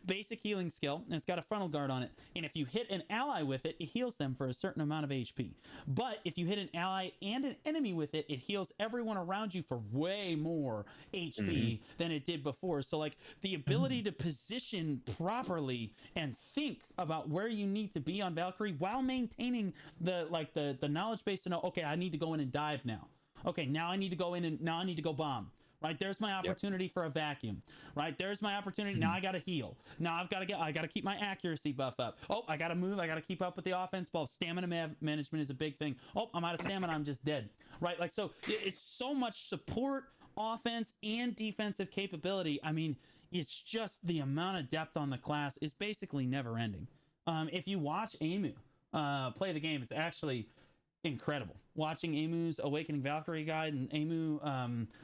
Basic healing skill, and it's got a frontal guard on it. And if you hit an ally with it, it heals them for a certain amount of HP. But if you hit an ally and an enemy with it, it heals everyone around you for way more HP than it did before. So like the ability to position properly and think about where you need to be on Valkyrie while maintaining the knowledge base to know, okay, I need to go in and dive now. Okay, now I need to go in and now I need to go bomb. Right, there's my opportunity for a vacuum. Right, there's my opportunity. Now I got to heal. Now I got to keep my accuracy buff up. Oh, I got to move. I got to keep up with the offense buff. Stamina management is a big thing. Oh, I'm out of stamina. I'm just dead. Right, like so, it's so much support offense and defensive capability. I mean, it's just the amount of depth on the class is basically never ending. If you watch Amu play the game, it's actually incredible. Watching Amu's Awakening Valkyrie guide and Amu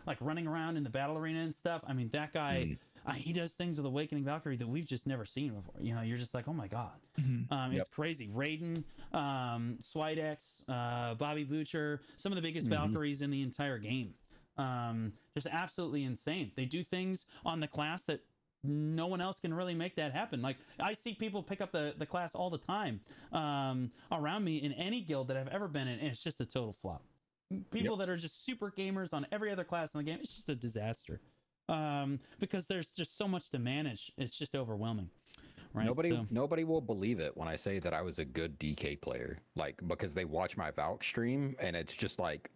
like running around in the battle arena and stuff. I mean, that guy, he does things with Awakening Valkyrie that we've just never seen before. You know, you're just like, oh my god, it's crazy. Raiden, Swidex, Bobby Butcher, some of the biggest Valkyries in the entire game. Just absolutely insane. They do things on the class that no one else can really make that happen. Like, I see people pick up the class all the time around me in any guild that I've ever been in, and it's just a total flop. People that are just super gamers on every other class in the game, it's just a disaster. Because there's just so much to manage. It's just overwhelming. Right? Nobody will believe it when I say that I was a good DK player, like, because they watch my Valk stream and it's just like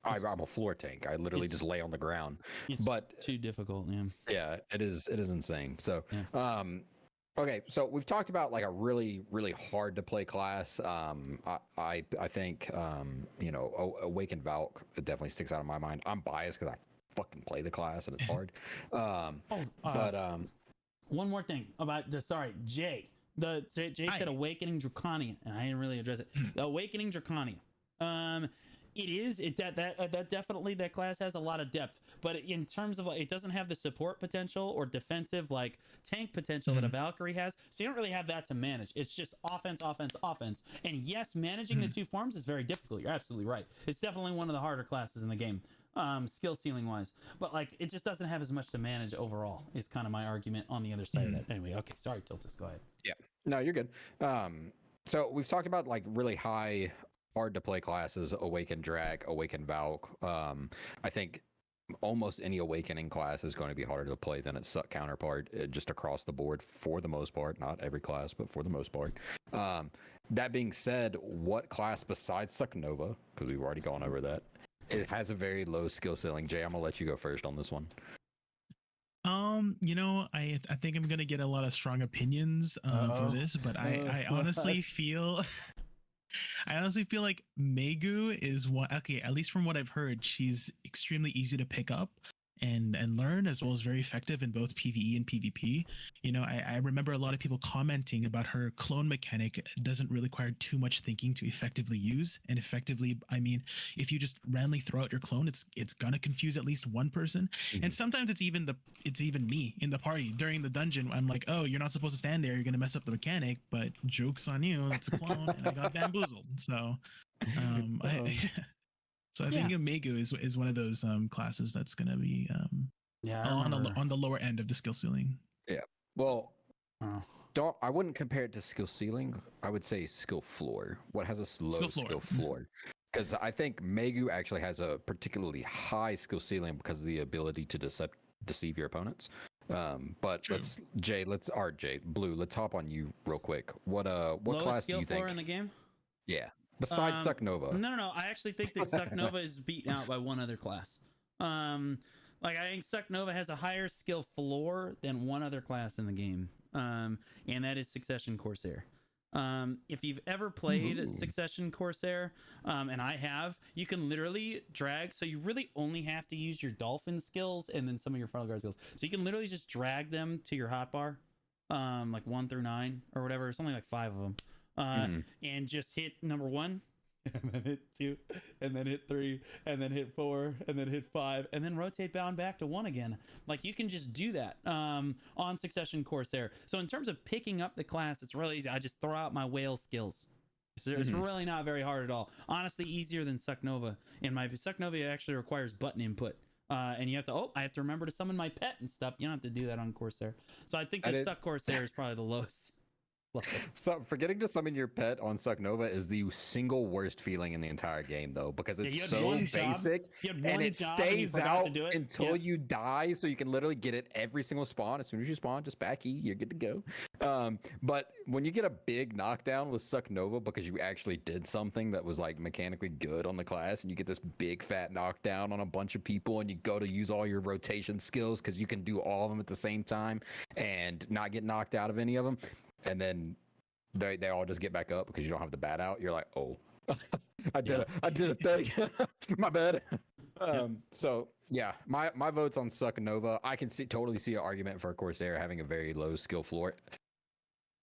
I'm a floor tank. I literally just lay on the ground. But too difficult, yeah, it is insane. So okay, so we've talked about like a really hard to play class. I think you know, Awakened Valk definitely sticks out in my mind. I'm biased because I fucking play the class and it's hard. One more thing about Jay. Jay said Awakening Draconian, and I didn't really address it. Awakening Draconian. That definitely, that class has a lot of depth, but in terms of, like, it doesn't have the support potential or defensive, like, tank potential that a Valkyrie has, so you don't really have that to manage. It's just offense. And yes, managing the two forms is very difficult. You're absolutely right. It's definitely one of the harder classes in the game, skill ceiling wise, but like, it just doesn't have as much to manage overall, is kind of my argument on the other side of that. Anyway, okay, sorry, Tiltus, go ahead. Yeah, no, you're good. So we've talked about like really hard to play classes: Awaken Drag, Awaken Valk. I think almost any Awakening class is going to be harder to play than its Suck counterpart, just across the board for the most part. Not every class, but for the most part. That being said, what class besides Suck Nova, because we've already gone over that, it has a very low skill ceiling? Jay, I'm gonna let you go first on this one. You know, I think I'm gonna get a lot of strong opinions for this, but I honestly feel like Megu is one. Okay, at least from what I've heard, she's extremely easy to pick up and learn, as well as very effective in both PvE and PvP. You know, I remember a lot of people commenting about her clone mechanic doesn't really require too much thinking to effectively use. And effectively, I mean, if you just randomly throw out your clone, it's gonna confuse at least one person. And sometimes it's even me in the party during the dungeon. I'm like, oh, you're not supposed to stand there. You're gonna mess up the mechanic. But joke's on you. It's a clone, and I got bamboozled. So, I think Megu is one of those classes that's going to be on the lower end of the skill ceiling. Yeah. Well, I wouldn't compare it to skill ceiling. I would say skill floor. What has a low skill floor? Because I think Megu actually has a particularly high skill ceiling because of the ability to deceive your opponents. But True. Blue, let's hop on you real quick. What class do you think? Skill floor in the game? Yeah. Besides Suck Nova. No. I actually think that Suck Nova is beaten out by one other class. Like, I think Suck Nova has a higher skill floor than one other class in the game. And that is Succession Corsair. If you've ever played Succession Corsair, and I have, you can literally drag. So you really only have to use your Dolphin skills and then some of your Final Guard skills. So you can literally just drag them to your hotbar, like 1 through 9 or whatever. It's only like 5 of them. And just hit number 1, and then hit 2, and then hit 3, and then hit 4, and then hit 5, and then rotate bound back to 1 again. Like, you can just do that on Succession Corsair. So in terms of picking up the class, it's really easy. I just throw out my whale skills. So it's really not very hard at all. Honestly, easier than Suck Nova. In my Suck Nova, actually requires button input. And you have to, I have to remember to summon my pet and stuff. You don't have to do that on Corsair. So I think that Suck Corsair is probably the lowest. So forgetting to summon your pet on Suck Nova is the single worst feeling in the entire game, though, because it's so basic and it stays out until you die. So you can literally get it every single spawn. As soon as you spawn, just back E, you're good to go. But when you get a big knockdown with Suck Nova because you actually did something that was like mechanically good on the class, and you get this big fat knockdown on a bunch of people, and you go to use all your rotation skills because you can do all of them at the same time and not get knocked out of any of them. And then they all just get back up because you don't have the bat out. You're like, oh, I did a thing. My bad. So Yeah, my vote's on Suck Nova. I can totally see an argument for Corsair having a very low skill floor.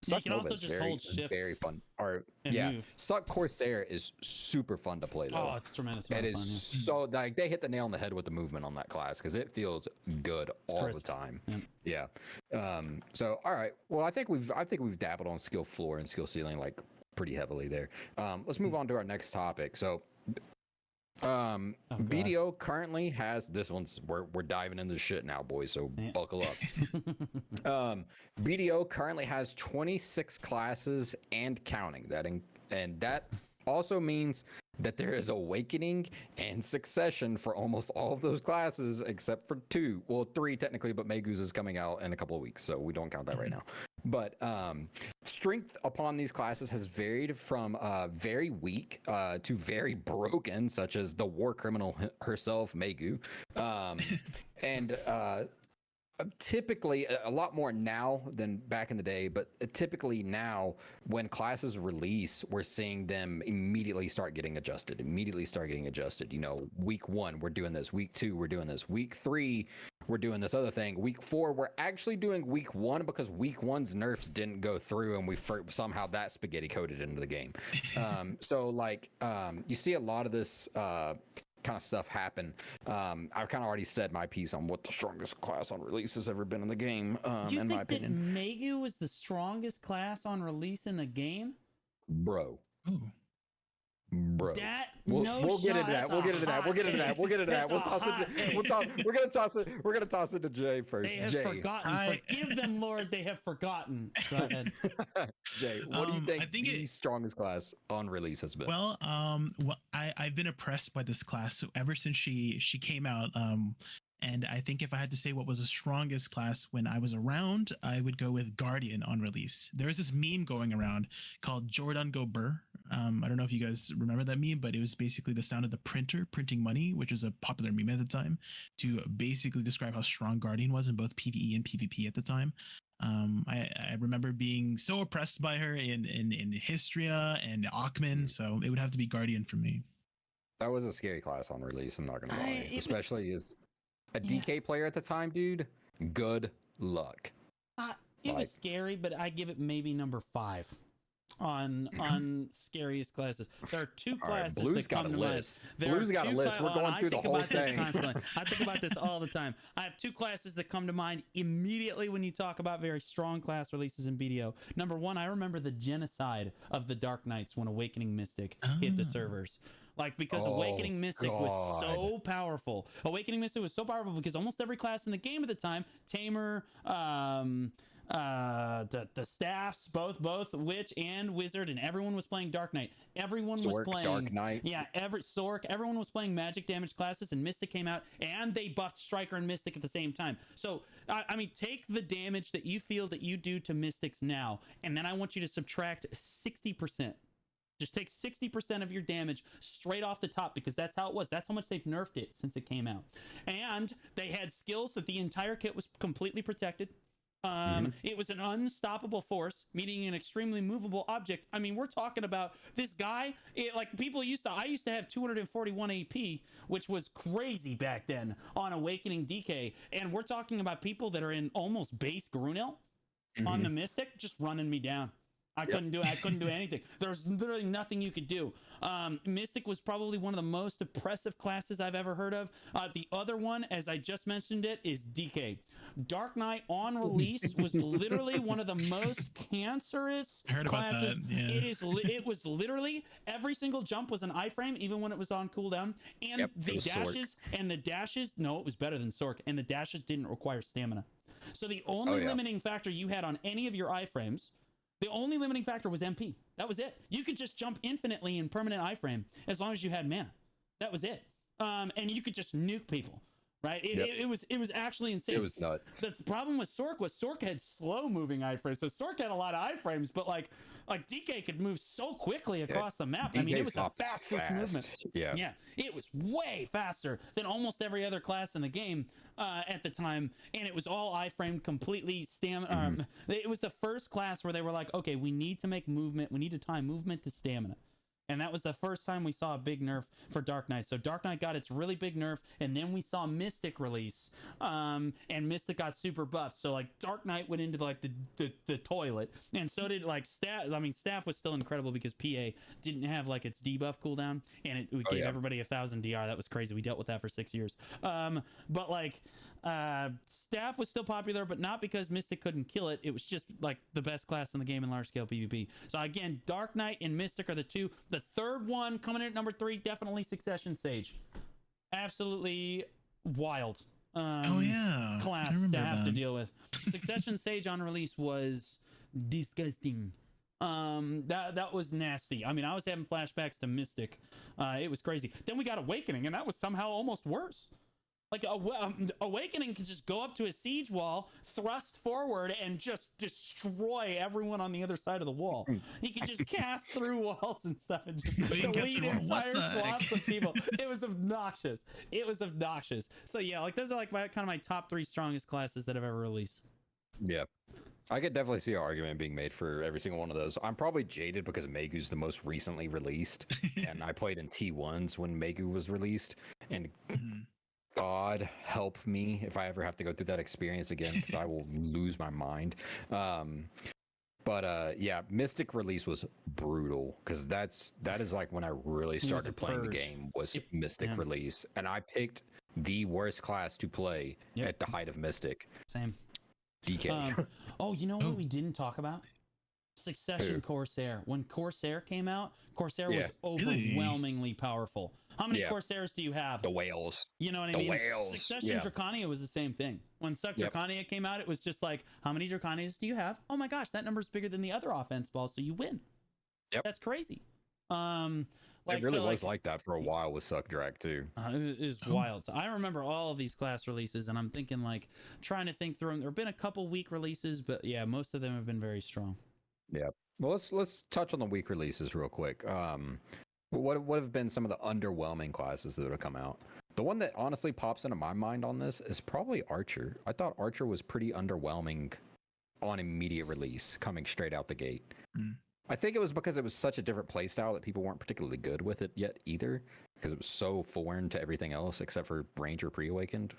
You Suck can Nova also is just very, hold shift very fun. Or and yeah, move. Suck Corsair is super fun to play though. Oh, it's tremendous. It is Fun, so like they hit the nail on the head with the movement on that class because it feels good all the time. Yep. Yeah. So all right. Well, I think we've dabbled on skill floor and skill ceiling like pretty heavily there. Let's move on to our next topic. So BDO currently has this one's we're diving into shit now, boys, so buckle up. BDO currently has 26 classes and counting. And that also means that there is awakening and succession for almost all of those classes except for 2. Well, 3 technically, but Magus is coming out in a couple of weeks, so we don't count that right now. But strength upon these classes has varied from very weak to very broken, such as the war criminal herself, Megu. And typically a lot more now than back in the day, but typically now when classes release, we're seeing them immediately start getting adjusted. You know, week 1 we're doing this, week 2 we're doing this, week 3 we're doing this other thing, week 4 we're actually doing week 1 because week 1's nerfs didn't go through and we somehow that spaghetti coded into the game. So like you see a lot of this kind of stuff happen. I've kind of already said my piece on what the strongest class on release has ever been in the game. In my opinion, that Megu was the strongest class on release in the game, bro. Ooh. Bro, that we'll get into that. We'll get into that. We'll get into that. We'll get into that. We'll toss it. We'll talk. We're gonna toss it. We're gonna toss it to Jay first. They have Jay, forgotten. Forgive them, Lord. They have forgotten. Go ahead. Jay, what do you think, I think the strongest class on release has been? Well, I've been oppressed by this class ever since she came out. And I think if I had to say what was the strongest class when I was around, I would go with Guardian on release. There was this meme going around called Jordan Go Burr. I don't know if you guys remember that meme, but it was basically the sound of the printer printing money, which was a popular meme at the time, to basically describe how strong Guardian was in both PvE and PvP at the time. I remember being so oppressed by her in Histria and Ackman, so it would have to be Guardian for me. That was a scary class on release. I'm not gonna lie, especially as a DK player at the time, dude. Good luck. It was scary, but I give it maybe number 5 on scariest classes. There are 2 classes right, Blue's that come got a to list. mind. Blue's got a list. We're going through the whole thing. I think about this all the time. I have 2 classes that come to mind immediately when you talk about very strong class releases in BDO. Number 1, I remember the genocide of the Dark Knights when Awakening Mystic hit the servers. Like, because Awakening Mystic was so powerful. Awakening Mystic was so powerful because almost every class in the game at the time, Tamer, the staffs, both Witch and Wizard, and everyone was playing Dark Knight. Everyone was playing Dark Knight. Yeah, everyone was playing magic damage classes, and Mystic came out, and they buffed Striker and Mystic at the same time. So, I mean, take the damage that you feel that you do to Mystics now, and then I want you to subtract 60%. Just take 60% of your damage straight off the top because that's how it was. That's how much they've nerfed it since it came out. And they had skills that the entire kit was completely protected. It was an unstoppable force, meaning an extremely movable object. I mean, we're talking about this guy. I used to have 241 AP, which was crazy back then on Awakening DK. And we're talking about people that are in almost base Grunel on the Mystic, just running me down. I couldn't do anything. There's literally nothing you could do. Mystic was probably one of the most oppressive classes I've ever heard of. The other one, as I just mentioned it, is DK. Dark Knight on release was literally one of the most cancerous classes. It was literally every single jump was an iframe, even when it was on cooldown. And the dashes, no, it was better than Sork. And the dashes didn't require stamina. So the only limiting factor you had on any of your iframes, the only limiting factor was MP. That was it. You could just jump infinitely in permanent iframe as long as you had mana. That was it. And you could just nuke people, right? It was actually insane. It was nuts. The problem with Sork had slow moving iframes. So Sork had a lot of iframes, but like DK could move so quickly across the map. I mean, it was the fastest movement. Yeah, it was way faster than almost every other class in the game at the time, and it was all iframe, completely stamina. It was the first class where they were like, okay, we need to make movement. We need to tie movement to stamina. And that was the first time we saw a big nerf for Dark Knight. So Dark Knight got its really big nerf, and then we saw Mystic release, and Mystic got super buffed. So like Dark Knight went into like the toilet, and so did like Staff. I mean, Staff was still incredible because PA didn't have like its debuff cooldown, and it gave everybody 1,000 DR. That was crazy. We dealt with that for 6 years. But like Staff was still popular, but not because Mystic couldn't kill it. It was just like the best class in the game in large scale PvP. So again, Dark Knight and Mystic are the two. The third one coming in at number 3, definitely Succession Sage. Absolutely wild. Class to have to deal with. Succession Sage on release was disgusting. That was nasty. I mean, I was having flashbacks to Mystic. It was crazy. Then we got Awakening, and that was somehow almost worse. Like Awakening can just go up to a siege wall, thrust forward, and just destroy everyone on the other side of the wall. He can just cast through walls and stuff and just delete entire swaths of people. It was obnoxious. So yeah, like those are like kind of my top 3 strongest classes that I've ever released. Yeah. I could definitely see an argument being made for every single one of those. I'm probably jaded because Megu's the most recently released, and I played in T1s when Megu was released, and God help me if I ever have to go through that experience again, because I will lose my mind. Yeah, Mystic release was brutal, because that is like when I really started playing the game was Mystic release, and I picked the worst class to play at the height of Mystic. Same. DK. You know what we didn't talk about? Succession Corsair. When Corsair came out, Corsair was overwhelmingly powerful. How many Corsairs do you have? The whales. You know what I mean? Whales. Succession Dracania was the same thing. When Suck Dracania came out, it was just like, how many Dracanias do you have? Oh my gosh, that number's bigger than the other offense balls, so you win. Yep. That's crazy. It really was like that for a while with Suck Drac too. It is wild. So I remember all of these class releases, and I'm thinking like trying to think through them. There have been a couple weak releases, but yeah, most of them have been very strong. Yeah. Well, let's touch on the weak releases real quick. What have been some of the underwhelming classes that have come out? The one that honestly pops into my mind on this is probably Archer. I thought Archer was pretty underwhelming on immediate release, coming straight out the gate. I think it was because it was such a different playstyle that people weren't particularly good with it yet either, because it was so foreign to everything else except for Ranger Pre-Awakened.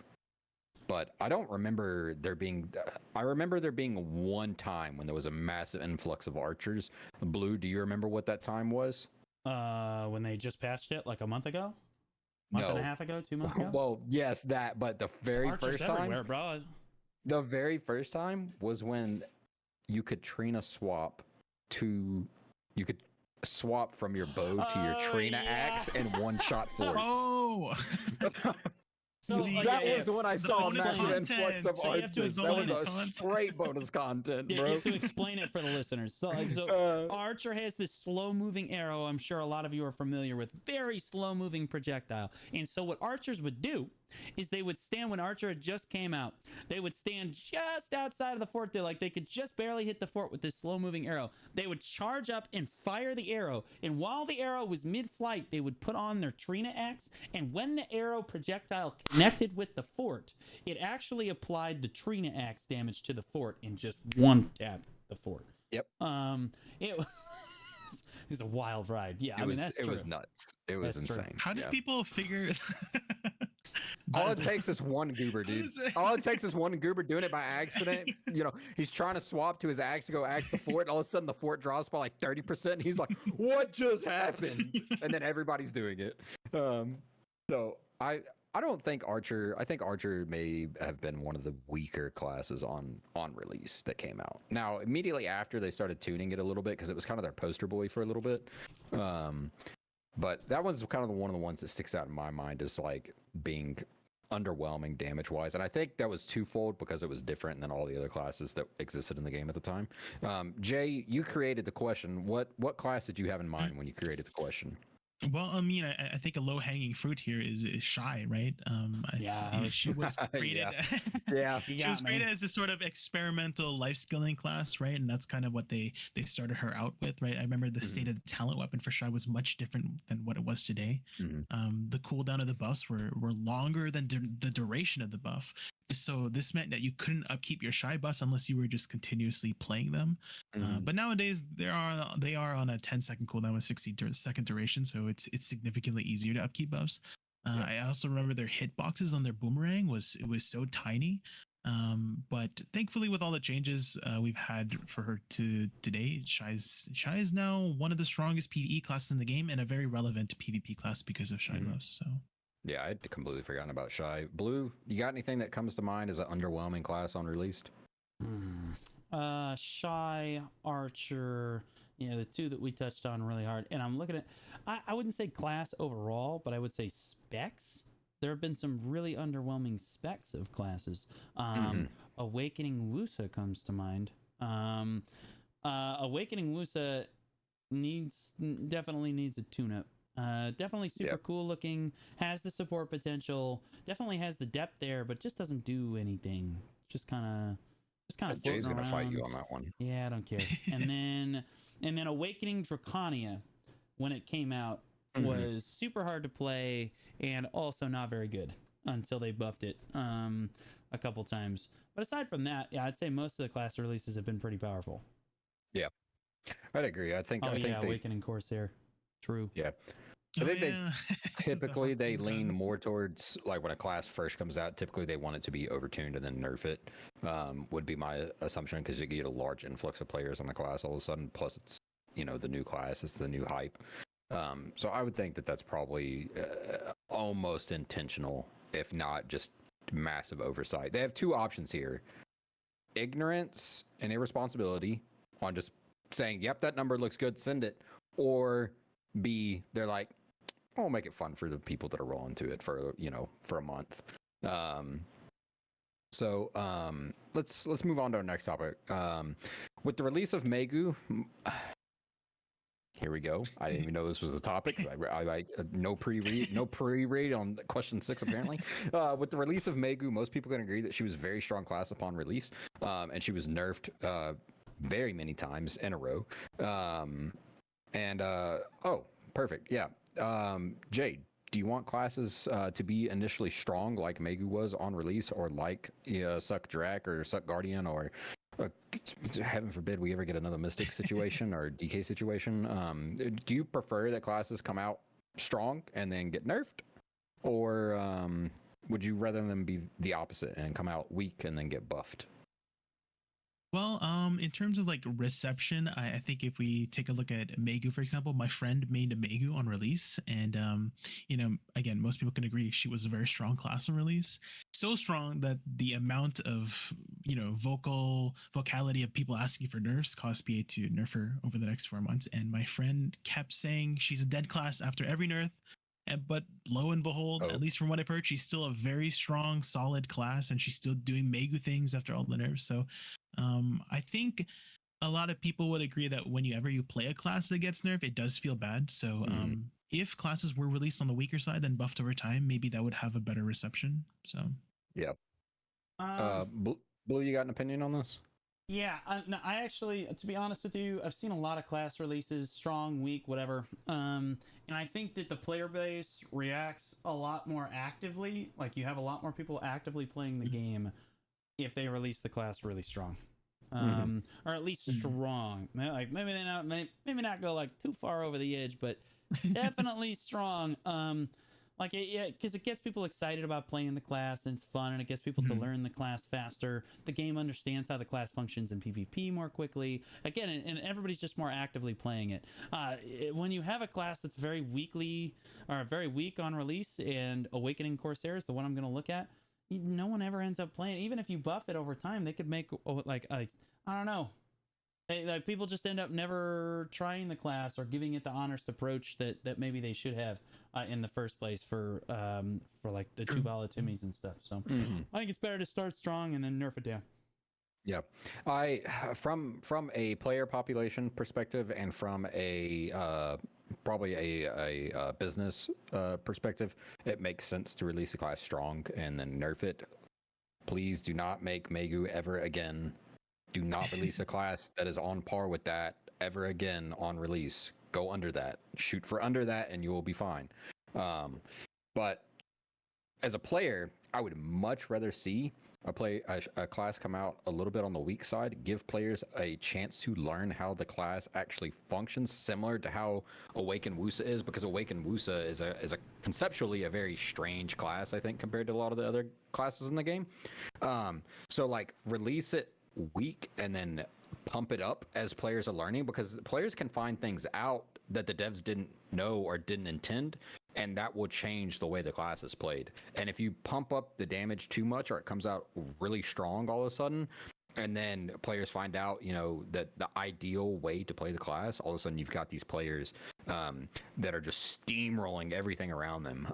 But I don't remember there being... I remember there being one time when there was a massive influx of archers. Blue, do you remember what that time was? When they just patched it like a month ago? Month and a half ago? 2 months ago? Well, yes, that, but the very first time... Bro. The very first time was when you could Trina swap to... You could swap from your bow to your Trina axe and one-shot forts. Oh! So that was when I saw a massive influx of archers. That was a straight bonus content, bro. You have to explain it for the listeners. So Archer has this slow-moving arrow. I'm sure a lot of you are familiar with. Very slow-moving projectile. And so what archers would do is they would stand when Archer had just came out. They would stand just outside of the fort. They could just barely hit the fort with this slow-moving arrow. They would charge up and fire the arrow. And while the arrow was mid-flight, they would put on their Trina axe. And when the arrow projectile connected with the fort, it actually applied the Trina axe damage to the fort and just one-tapped the fort. Yep. It was a wild ride. Yeah, it was nuts. It was insane. How did people figure... All it takes is one goober, dude. All it takes is one goober doing it by accident. You know, he's trying to swap to his axe to go axe the fort. And all of a sudden, the fort drops by like 30%. And he's like, "What just happened?" And then everybody's doing it. So I don't think Archer. I think Archer may have been one of the weaker classes on release that came out. Now, immediately after, they started tuning it a little bit because it was kind of their poster boy for a little bit. But that was kind of one of the ones that sticks out in my mind as like being underwhelming damage wise, and I think that was twofold because it was different than all the other classes that existed in the game at the time. Jay, you created the question. What class did you have in mind when you created the question? Well, I mean, I think a low-hanging fruit here is Shy, right? She was created. She was created as a sort of experimental life skilling class, right? And that's kind of what they started her out with, right? I remember the state of the talent weapon for Shy was much different than what it was today. The cooldown of the buffs were longer than the duration of the buff. So this meant that you couldn't upkeep your shy buffs unless you were just continuously playing them. Mhm. But nowadays they are on a 10-second cooldown with 60-second duration, so it's significantly easier to upkeep buffs. Yeah. I also remember their hitboxes on their boomerang was so tiny. But thankfully, with all the changes we've had for her to today, Shy is now one of the strongest PvE classes in the game and a very relevant PvP class because of Shy Mhm. buffs. So Yeah, I'd completely forgotten about Shy. Blue, you got anything that comes to mind as an underwhelming class on released? Shy, Archer, the two that we touched on really hard. And I'm looking at, I wouldn't say class overall, but I would say specs. There have been some really underwhelming specs of classes. Mhm. Awakening Wusa comes to mind. Awakening Wusa definitely needs a tune-up. Definitely super Yep. cool looking, has the support potential, definitely has the depth there, but just doesn't do anything. Just kind of Jay's floating gonna fight you around. on that one. Yeah, I don't care. And then Awakening Draconia, when it came out, Mhm. was super hard to play and also not very good until they buffed it a couple times. But aside from that, yeah, I'd say most of the class releases have been pretty powerful. Yeah, I'd agree. I think Oh I yeah, think they Awakening Corsair. True. yeah. I oh think they yeah, typically they Harpoon lean gun. more towards like when a class first comes out. Typically they want it to be overtuned and then nerf it. Would be my assumption because you get a large influx of players on the class all of a sudden. Plus it's the new class, it's the new hype. So I would think that that's probably almost intentional, if not just massive oversight. They have two options here: ignorance and irresponsibility on just saying, "Yep, that number looks good, send it," or B, they're like, I'll make it fun for the people that are rolling to it for for a month. Um, let's move on to our next topic. With the release of Megu, here we go. I didn't even know this was a topic. I like no pre-read on question 6 apparently. With the release of Megu, most people can agree that she was a very strong class upon release, and she was nerfed very many times in a row. Oh, perfect. Yeah. Jade, do you want classes to be initially strong like Megu was on release, or like Suck Drak or Suck Guardian, or heaven forbid we ever get another Mystic situation or DK situation? Do you prefer that classes come out strong and then get nerfed, or would you rather them be the opposite and come out weak and then get buffed? Well, in terms of like reception, I think if we take a look at Megu, for example, my friend made a Megu on release, and again, most people can agree she was a very strong class on release. So strong that the amount of vocality of people asking for nerfs caused PA to nerf her over the next 4 months. And my friend kept saying she's a dead class after every nerf. But lo and behold, Oh. at least from what I've heard, she's still a very strong, solid class, and she's still doing Megu things after all the nerfs. So I think a lot of people would agree that whenever you play a class that gets nerfed, it does feel bad. So if classes were released on the weaker side and buffed over time, maybe that would have a better reception. So Yeah. Um, Blue, you got an opinion on this? Yeah, no, I actually, to be honest with you, I've seen a lot of class releases, strong, weak, whatever. And I think that the player base reacts a lot more actively. Like you have a lot more people actively playing the game if they release the class really strong, or at least strong. Like maybe not go like too far over the edge, but definitely strong. Like because it gets people excited about playing the class and it's fun, and it gets people to learn the class faster. The game understands how the class functions in PvP more quickly. Again, and everybody's just more actively playing it. When you have a class that's very weak on release, and Awakening Corsair is the one I'm going to look at, no one ever ends up playing. Even if you buff it over time, they could make I don't know. Like people just end up never trying the class or giving it the honest approach that maybe they should have in the first place for like the two volatimies and stuff. So I think it's better to start strong and then nerf it down. Yeah, I from a player population perspective and from a probably a business perspective, it makes sense to release a class strong and then nerf it. Please do not make Megu ever again. Do not release a class that is on par with that ever again on release. Go under that. Shoot for under that, and you will be fine. But as a player, I would much rather see a class come out a little bit on the weak side, give players a chance to learn how the class actually functions, similar to how Awakened Wusa is, because Awakened Wusa is a conceptually a very strange class, I think, compared to a lot of the other classes in the game. So like release it weak and then pump it up as players are learning, because players can find things out that the devs didn't know or didn't intend, and that will change the way the class is played. And if you pump up the damage too much, or it comes out really strong all of a sudden, and then players find out, you know, that the ideal way to play the class, all of a sudden you've got these players that are just steamrolling everything around them.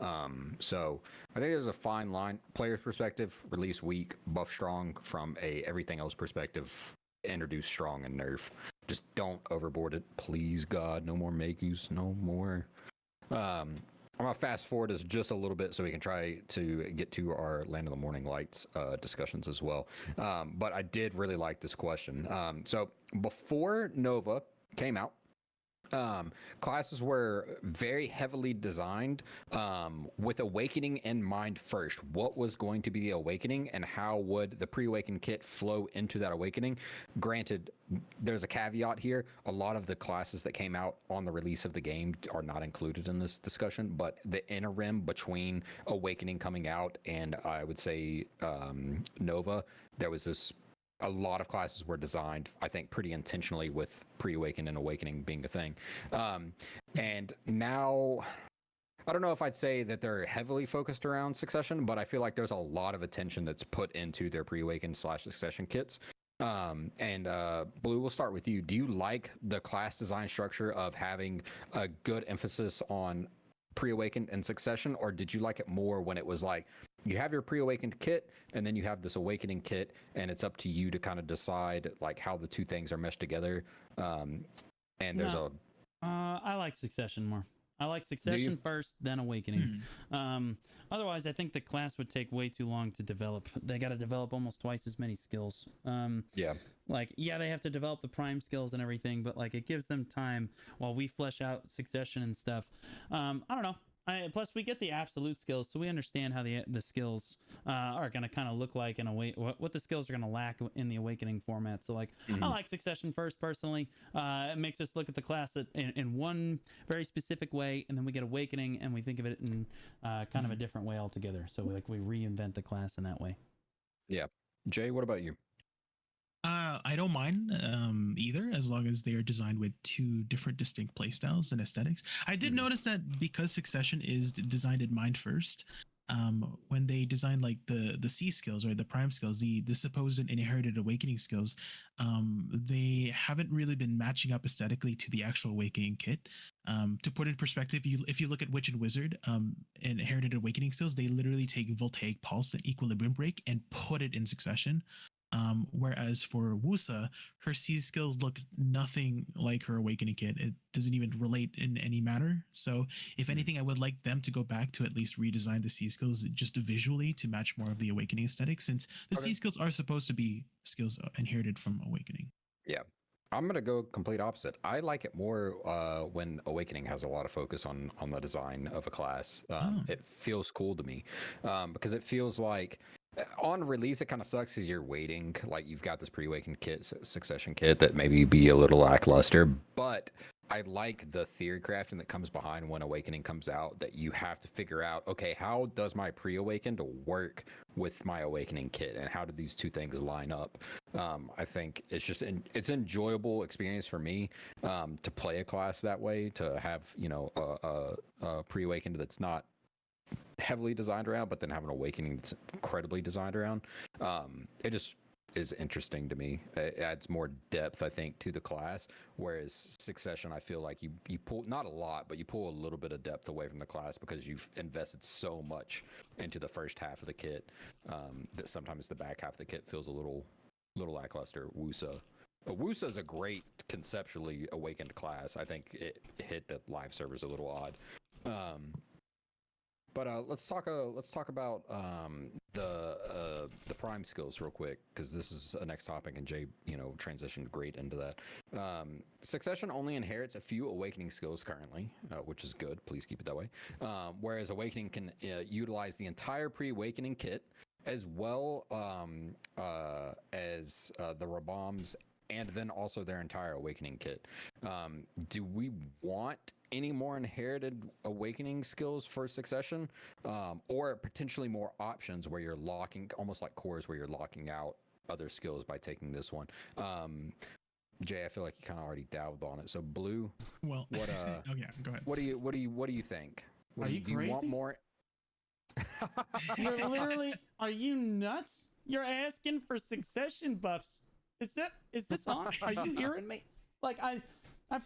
So I think there's a fine line. Player's perspective, release weak, buff strong. From a everything else perspective, introduce strong and nerf. Just don't overboard it, please God. No more Magus, no more. I'm gonna fast forward this just a little bit so we can try to get to our Land of the Morning Lights discussions as well. But I did really like this question. So before Nova came out, classes were very heavily designed with Awakening in mind first. What was going to be the Awakening, and how would the pre-awakened kit flow into that Awakening? Granted, there's a caveat here. A lot of the classes that came out on the release of the game are not included in this discussion, but the interim between Awakening coming out and I would say Nova, there was this. A lot of classes were designed, I think, pretty intentionally with pre-awakened and awakening being a thing. And now, I don't know if I'd say that they're heavily focused around succession, but I feel like there's a lot of attention that's put into their pre-awakened / succession kits. Blue, we'll start with you. Do you like the class design structure of having a good emphasis on pre-awakened and succession, or did you like it more when it was like you have your pre-awakened kit and then you have this awakening kit, and it's up to you to kind of decide like how the two things are meshed together? And there's I like succession more. I like succession first, then awakening. Otherwise, I think the class would take way too long to develop. They got to develop almost twice as many skills. Like, yeah, they have to develop the prime skills and everything, but like it gives them time while we flesh out succession and stuff. I don't know. Plus, we get the absolute skills, so we understand how the skills are going to kind of look like in a way, what the skills are going to lack in the awakening format. So, like, I like succession first personally. It makes us look at the class in one very specific way, and then we get awakening, and we think of it in kind of a different way altogether. So, like, we reinvent the class in that way. Yeah. Jay, what about you? I don't mind either, as long as they are designed with two different distinct playstyles and aesthetics. I did notice that because Succession is designed in mind first, when they designed like the C skills or the prime skills, the supposed inherited awakening skills, they haven't really been matching up aesthetically to the actual awakening kit. To put in perspective, if you look at Witch and Wizard inherited awakening skills, they literally take Voltaic Pulse and Equilibrium Break and put it in Succession. Whereas for Wusa, her C skills look nothing like her awakening kit. It doesn't even relate in any manner. So if anything, I would like them to go back to at least redesign the C skills just visually to match more of the awakening aesthetic, since the C skills are supposed to be skills inherited from awakening. Yeah. I'm going to go complete opposite. I like it more when Awakening has a lot of focus on the design of a class. It feels cool to me because it feels like on release, it kind of sucks because you're waiting. Like you've got this pre-awakened kit, succession kit that maybe be a little lackluster, but I like the theory crafting that comes behind when Awakening comes out, that you have to figure out, okay, how does my pre-awakened work with my Awakening kit, and how do these two things line up? I think it's just it's an enjoyable experience for me to play a class that way, to have, you know, a pre-awakened that's not heavily designed around, but then have an awakening that's incredibly designed around. It just is interesting to me. It adds more depth, I think, to the class. Whereas Succession, I feel like you pull, not a lot, but you pull a little bit of depth away from the class because you've invested so much into the first half of the kit that sometimes the back half of the kit feels a little lackluster. Wusa is a great conceptually awakened class. I think it hit the live servers a little odd. But let's talk about the prime skills real quick, because this is a next topic, and Jay, you know, transitioned great into that. Succession only inherits a few awakening skills currently, which is good. Please keep it that way. Whereas Awakening can utilize the entire pre-awakening kit as well as the Raboms, and then also their entire Awakening kit. Do we want any more inherited Awakening skills for Succession, or potentially more options where you're locking, almost like cores, where you're locking out other skills by taking this one? Jay, I feel like you kind of already dabbled on it. So, Blue, Well, what oh yeah, go ahead. what do you think? Are you do you want crazy? more? You're literally, are you nuts? You're asking for Succession buffs. Is this on? Are you hearing me? Like I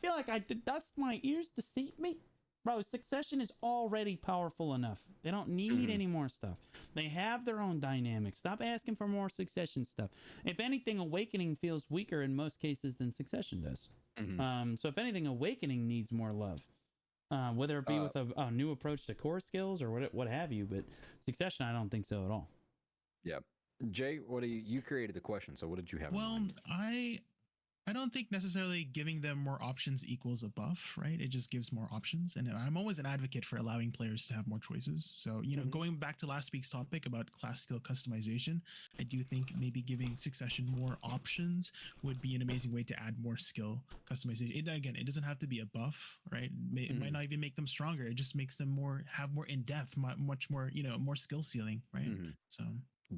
feel like I did. That's my ears deceive me, bro. Succession is already powerful enough. They don't need any more stuff. They have their own dynamics. Stop asking for more Succession stuff. If anything, Awakening feels weaker in most cases than Succession does. So if anything, Awakening needs more love. Whether it be with a new approach to core skills or what have you, but Succession, I don't think so at all. Yeah, Jay, what do you created the question? So what did you have? Well, in mind? I don't think necessarily giving them more options equals a buff, right? It just gives more options. And I'm always an advocate for allowing players to have more choices. So, you know, going back to last week's topic about class skill customization, I do think maybe giving Succession more options would be an amazing way to add more skill customization. Again, it doesn't have to be a buff, right? It might not even make them stronger. It just makes them have more in depth, much more, you know, more skill ceiling, right? So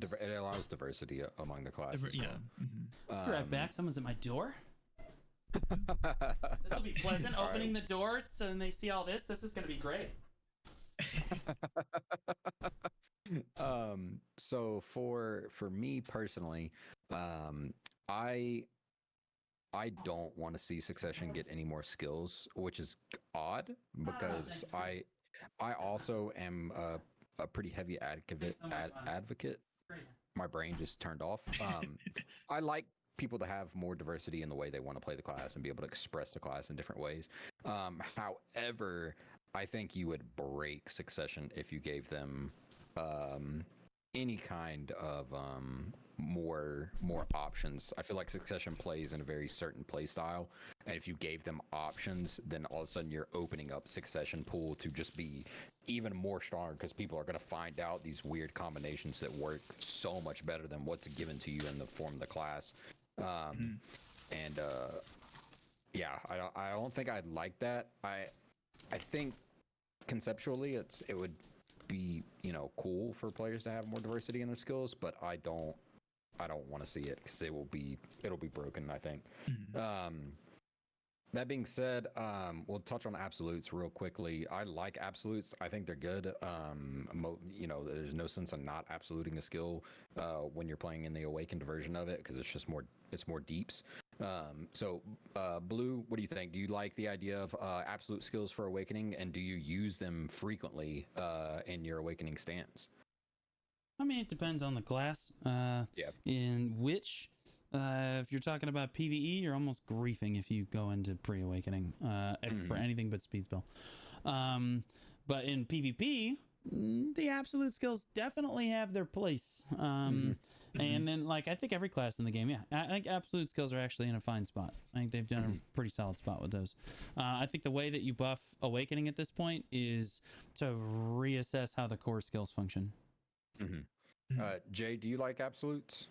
it allows diversity among the classes. yeah. Be right back. Someone's at my door. This will be pleasant. Opening the door so then they see all this. This is going to be great. So for me personally, I don't want to see Succession get any more skills, which is odd because I also am a pretty heavy advocate. My brain just turned off. I like people to have more diversity in the way they want to play the class and be able to express the class in different ways. However, I think you would break Succession if you gave them any kind of more options. I feel like Succession plays in a very certain play style, and if you gave them options, then all of a sudden you're opening up Succession pool to just be even more stronger because people are going to find out these weird combinations that work so much better than what's given to you in the form of the class. And yeah, I don't think I'd like that. I think conceptually it would be, you know, cool for players to have more diversity in their skills, but I don't want to see it because it'll be broken, I think. That being said, we'll touch on absolutes real quickly. I like absolutes. I think they're good. You know, there's no sense in not absoluting a skill when you're playing in the awakened version of it because it's more deeps. So, Blue, what do you think? Do you like the idea of absolute skills for awakening, and do you use them frequently in your awakening stance? I mean, it depends on the class. In which, if you're talking about PvE, you're almost griefing if you go into pre-awakening for anything but speed spell. But in PvP, the absolute skills definitely have their place. And then, like, I think every class in the game, I think absolute skills are actually in a fine spot. I think they've done a pretty solid spot with those. I think the way that you buff awakening at this point is to reassess how the core skills function. Jay, do you like absolutes?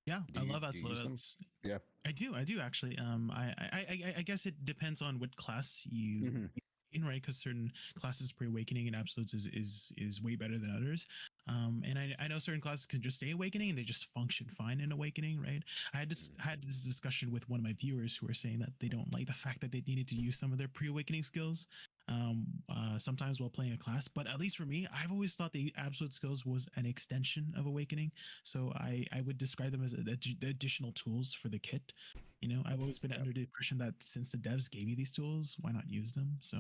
Yeah, I love absolutes. Yeah, I do actually. I guess it depends on what class you in, right? Because certain classes pre-awakening and absolutes is way better than others. And I know certain classes can just stay awakening and they just function fine in awakening, right? I had this discussion with one of my viewers who were saying that they don't like the fact that they needed to use some of their pre-awakening skills sometimes while playing a class, but at least for me, I've always thought the absolute skills was an extension of awakening. So I would describe them as additional tools for the kit. You know, I've always been under the impression that since the devs gave you these tools, why not use them? So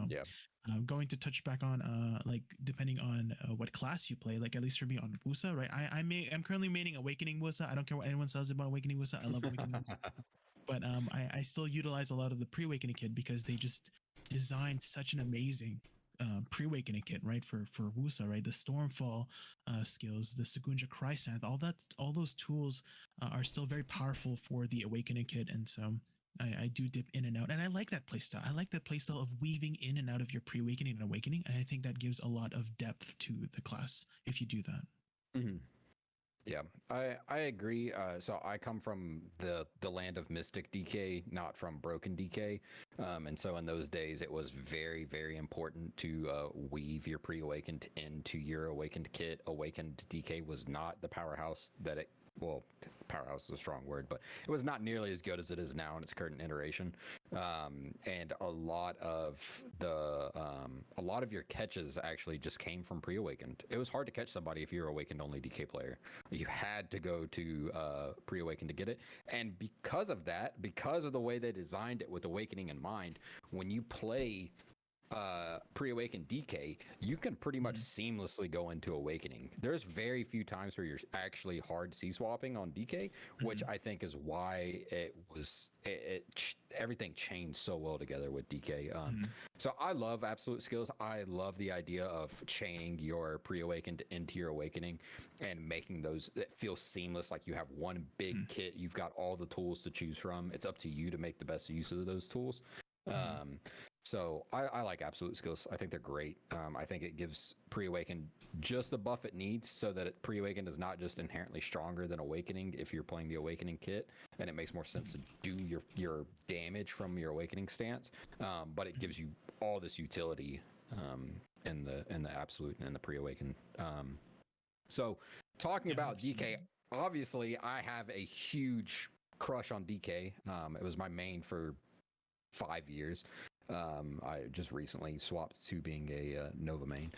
I'm going to touch back on like depending on what class you play, like at least for me on Wusa, right? I'm currently maining Awakening Wusa. I don't care what anyone says about Awakening Wusa. I love Awakening Wusa. But I still utilize a lot of the pre-awakening kit because they just designed such an amazing pre-awakening kit, right? For Wusa, right? The Stormfall skills, the Sagunja Chrysanth, all those tools are still very powerful for the awakening kit, and so I do dip in and out, and I like that playstyle. I like that playstyle of weaving in and out of your pre-awakening and awakening, and I think that gives a lot of depth to the class if you do that. Yeah, I agree. So I come from the land of Mystic DK, not from Broken DK, and so in those days it was very important to weave your pre-awakened into your awakened kit. Awakened DK was not the powerhouse that it. Well, powerhouse is a strong word, but it was not nearly as good as it is now in its current iteration. And a lot of your catches actually just came from pre-awakened. It was hard to catch somebody if you're awakened only DK player. You had to go to pre-awakened to get it, and because of that, because of the way they designed it with awakening in mind, when you play pre-awakened DK, you can pretty much seamlessly go into awakening. There's very few times where you're actually hard C swapping on DK, which I think is why everything changed so well together with DK. So I love absolute skills. I love the idea of chaining your pre-awakened into your awakening and making those that feel seamless, like you have one big kit, you've got all the tools to choose from. It's up to you to make the best use of those tools. So I like absolute skills. I think they're great. I think it gives pre-awakened just the buff it needs, so that pre-awakened is not just inherently stronger than awakening if you're playing the awakening kit, and it makes more sense to do your damage from your awakening stance. But it gives you all this utility in the absolute and in the pre-awakened. So talking about DK, obviously I have a huge crush on DK. It was my main for 5 years. I just recently swapped to being a Nova main,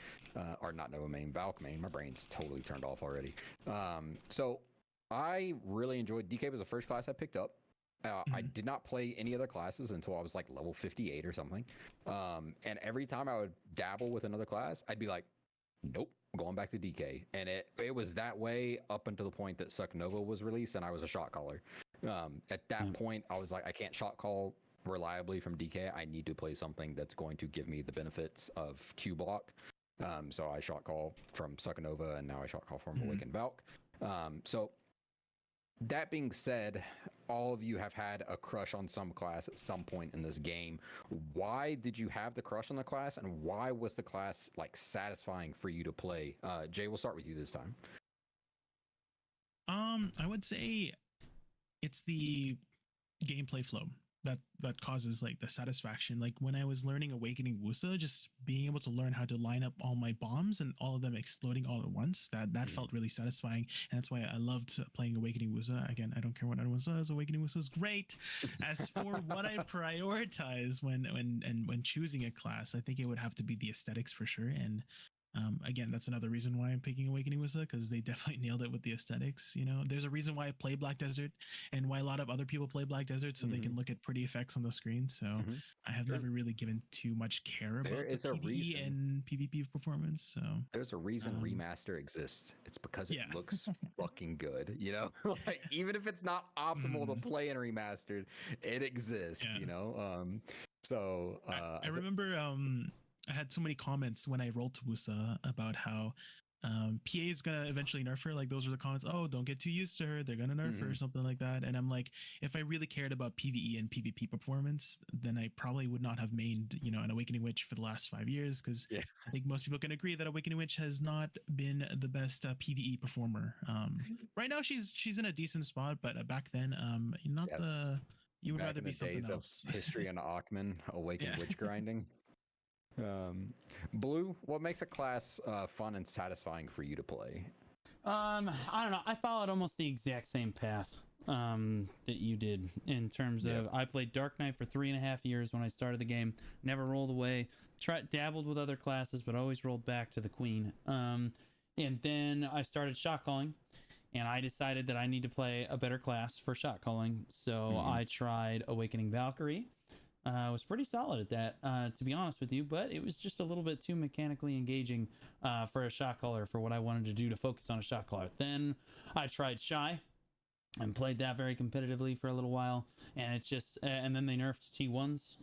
or not Nova main, Valk main. My brain's totally turned off already. So I really enjoyed DK. Was the first class I picked up. I did not play any other classes until I was like level 58 or something. And every time I would dabble with another class, I'd be like, nope, I'm going back to DK. And it was that way up until the point that Suck Nova was released and I was a shot caller. At that point, I was like, I can't shot call reliably from DK. I need to play something that's going to give me the benefits of Q block. So I shot call from Suckanova, and now I shot call from Awakened Valk. So that being said, all of you have had a crush on some class at some point in this game. Why did you have the crush on the class, and why was the class like satisfying for you to play? Jay, we'll start with you this time. I would say it's the gameplay flow that causes like the satisfaction. Like when I was learning Awakening Wusa, just being able to learn how to line up all my bombs and all of them exploding all at once, that felt really satisfying, and that's why I loved playing Awakening Wusa. Again, I don't care what anyone says, Awakening Wusa is great. As for what I prioritize when choosing a class, I think it would have to be the aesthetics for sure. And again, that's another reason why I'm picking Awakening Wusa, because they definitely nailed it with the aesthetics. You know, there's a reason why I play Black Desert and why a lot of other people play Black Desert, so they can look at pretty effects on the screen. So I have never really given too much care about the PvE and PvP performance. So there's a reason Remaster exists. It's because it looks fucking good. You know, like even if it's not optimal to play in Remastered, it exists. You know, so I remember I had so many comments when I rolled to Wusa about how PA is gonna eventually nerf her. Like those were the comments. Oh, don't get too used to her. They're gonna nerf her, something like that. And I'm like, if I really cared about PvE and PvP performance, then I probably would not have mained, an Awakening Witch for the last 5 years, because I think most people can agree that Awakening Witch has not been the best PvE performer. Right now, she's in a decent spot, but back then, not the. You would back rather in be the something days else. Of history and Ackman, Awakened Witch grinding. Blue, what makes a class fun and satisfying for you to play? I don't know. I followed almost the exact same path that you did in terms of I played Dark Knight for 3.5 years when I started the game. Never rolled away. Dabbled with other classes, but always rolled back to the Queen. And then I started shot calling, and I decided that I need to play a better class for shot calling. So I tried Awakening Valkyrie. I was pretty solid at that, to be honest with you, but it was just a little bit too mechanically engaging for a shot caller for what I wanted to do to focus on a shot caller. Then I tried Shy and played that very competitively for a little while, and it's just, and then they nerfed T1s